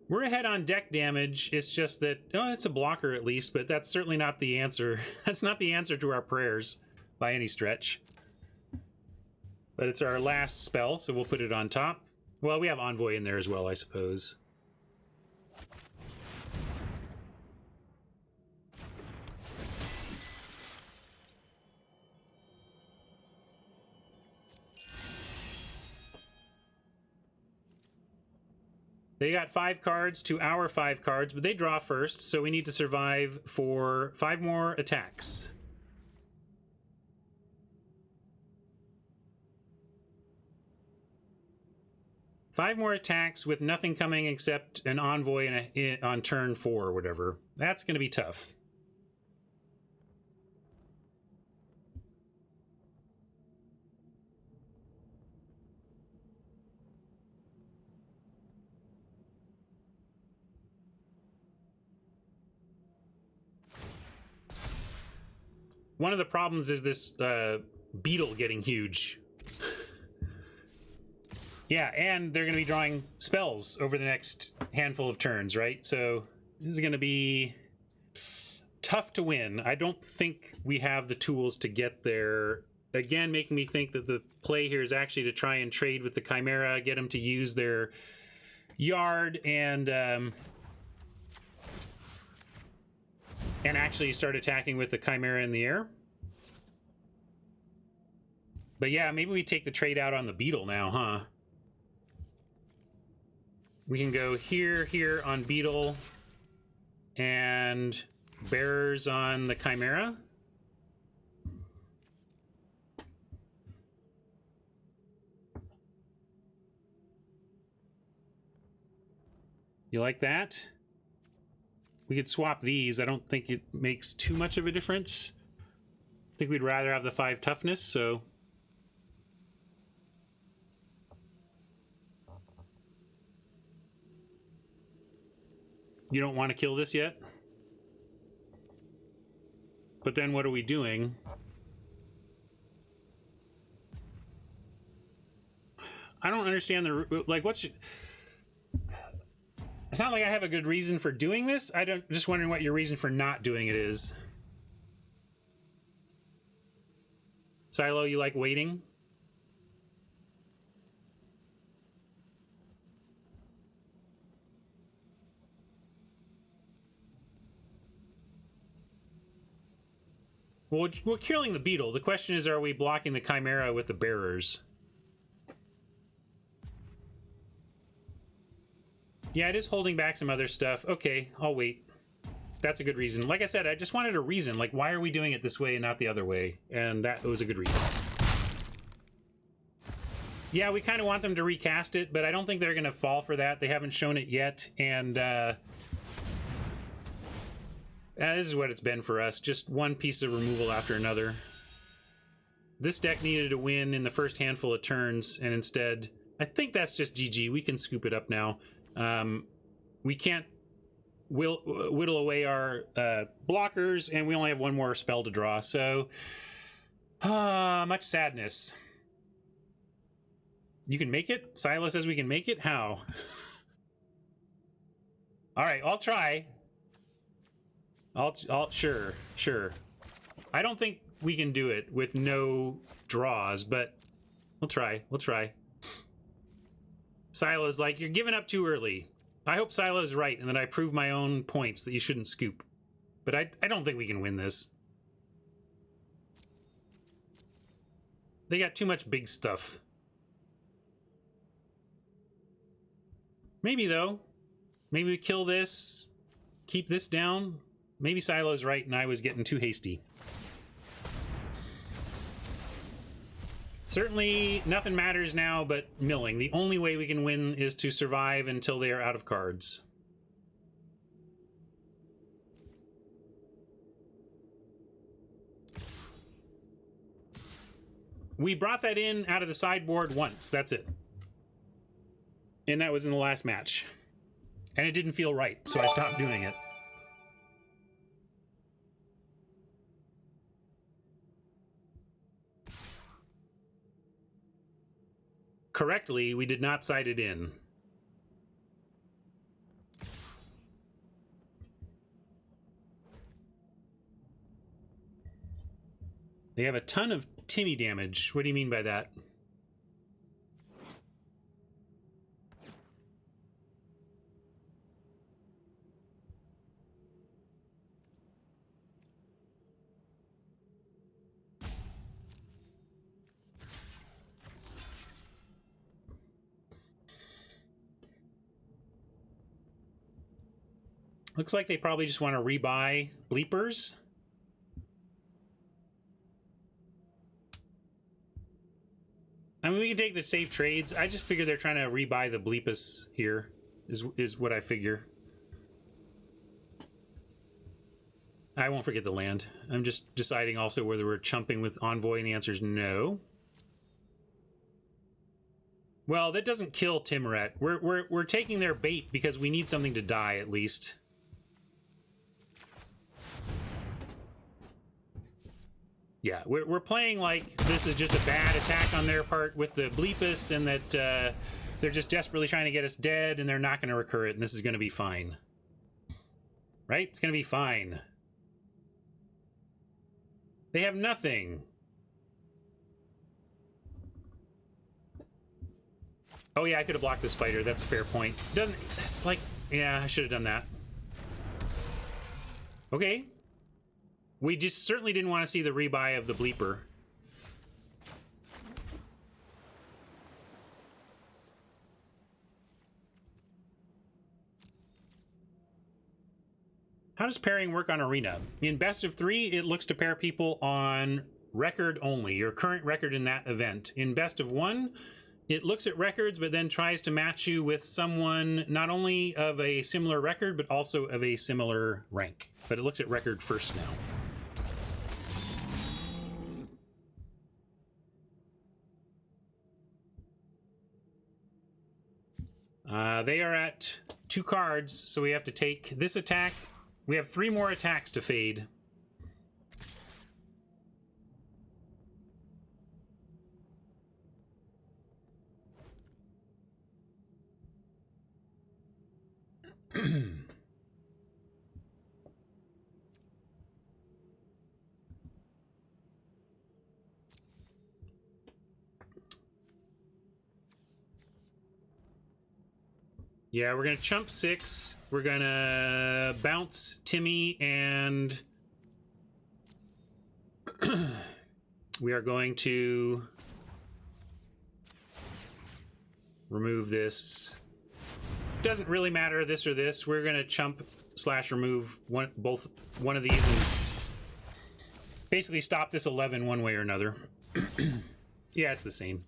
We're ahead on deck damage. It's just that, oh, it's a blocker at least, but that's certainly not the answer. That's not the answer to our prayers by any stretch. But it's our last spell, so we'll put it on top. Well, we have Envoy in there as well, I suppose. They got 5 cards to our 5 cards, but they draw first, so we need to survive for 5 more attacks. Five more attacks with nothing coming except an Envoy on turn 4 or whatever. That's going to be tough. One of the problems is this beetle getting huge. Yeah, and they're going to be drawing spells over the next handful of turns, right? So this is going to be tough to win. I don't think we have the tools to get there. Again, making me think that the play here is actually to try and trade with the Chimera, get them to use their yard, and actually start attacking with the Chimera in the air. But yeah, maybe we take the trade out on the beetle now, huh? We can go here, here on beetle, and bearers on the Chimera. You like that? We could swap these. I don't think it makes too much of a difference. I think we'd rather have the 5 toughness, so... You don't want to kill this yet? But then what are we doing? I don't understand the... Like, what's... It's not like I have a good reason for doing this. Just wondering what your reason for not doing it is. Silo, you like waiting? Well, we're killing the beetle. The question is, are we blocking the chimera with the bearers? Yeah, it is holding back some other stuff. Okay, I'll wait. That's a good reason. Like I said, I just wanted a reason. Like, why are we doing it this way and not the other way? And that was a good reason. Yeah, we kind of want them to recast it, but I don't think they're going to fall for that. They haven't shown it yet, and this is what it's been for us. Just one piece of removal after another. This deck needed to win in the first handful of turns, and instead, I think that's just GG. We can scoop it up now. We can't whittle away our blockers, and we only have one more spell to draw, so much sadness. You can make it? Silo says we can make it? How? All right, I'll try. Sure. I don't think we can do it with no draws, but we'll try. Silo's like, you're giving up too early. I hope Silo's right and that I prove my own points that you shouldn't scoop. But I don't think we can win this. They got too much big stuff. Maybe, though. Maybe we kill this, keep this down. Maybe Silo's right and I was getting too hasty. Certainly, nothing matters now but milling. The only way we can win is to survive until they are out of cards. We brought that in out of the sideboard once. That's it. And that was in the last match. And it didn't feel right, so I stopped doing it. Correctly, we did not side it in. They have a ton of Timmy damage. What do you mean by that? Looks like they probably just want to rebuy bleepers. I mean, we can take the safe trades. I just figure they're trying to rebuy the bleepus here, is what I figure. I won't forget the land. I'm just deciding also whether we're chumping with Envoy, and the answer is no. Well, that doesn't kill Timoret. We're taking their bait because we need something to die at least. Yeah, we're playing like this is just a bad attack on their part with the bleepus, and that they're just desperately trying to get us dead, and they're not going to recur it, and this is going to be fine. Right? It's going to be fine. They have nothing. Oh yeah, I could have blocked the spider. That's a fair point. Doesn't... It's like... Yeah, I should have done that. Okay. We just certainly didn't want to see the rebuy of the bleeper. How does pairing work on Arena? In best of 3, it looks to pair people on record only, your current record in that event. In best of 1, it looks at records, but then tries to match you with someone not only of a similar record, but also of a similar rank. But it looks at record first now. They are at 2 cards, so we have to take this attack. We have 3 more attacks to fade. Yeah, we're gonna chump 6. We're gonna bounce Timmy, and we are going to remove this. Doesn't really matter this or this. We're gonna chump / remove one of these and basically stop this 11 one way or another. Yeah, it's the same.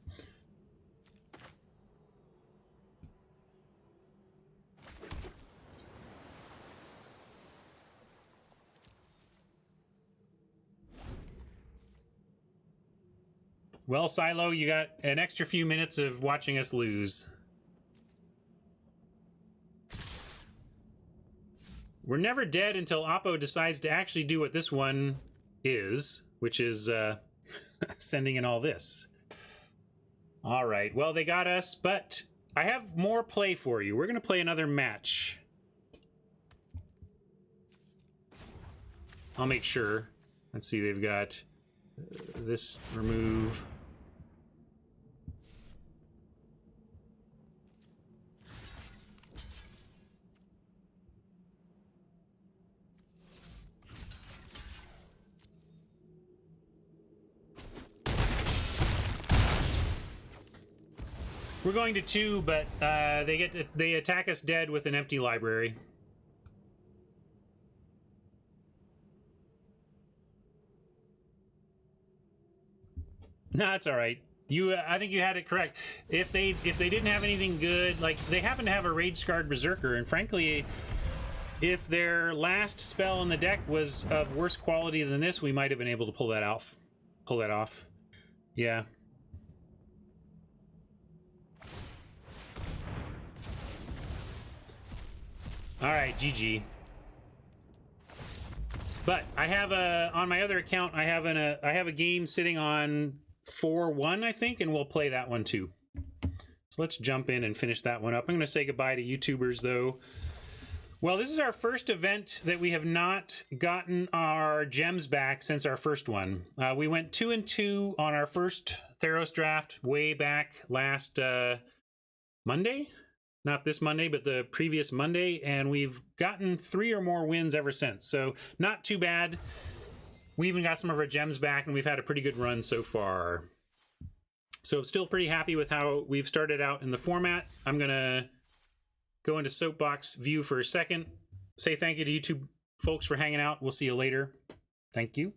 Well, Silo, you got an extra few minutes of watching us lose. We're never dead until Oppo decides to actually do what this one is, which is sending in all this. All right, well, they got us, but I have more play for you. We're going to play another match. I'll make sure. Let's see, they've got this remove. We're going to 2, but they attack us dead with an empty library. No, it's all right. I think you had it correct. If they didn't have anything good, like they happen to have a rage scarred berserker, and frankly, if their last spell in the deck was of worse quality than this, we might have been able to pull that off. Yeah. All right, GG. But I have on my other account, I have a game sitting on 4-1, I think, and we'll play that one too. So let's jump in and finish that one up. I'm going to say goodbye to YouTubers though. Well, this is our first event that we have not gotten our gems back since our first one. We went 2-2 on our first Theros draft way back last Monday. Not this Monday, but the previous Monday, and we've gotten 3 or more wins ever since. So not too bad. We even got some of our gems back, and we've had a pretty good run so far. So still pretty happy with how we've started out in the format. I'm going to go into Soapbox view for a second. Say thank you to YouTube folks for hanging out. We'll see you later. Thank you.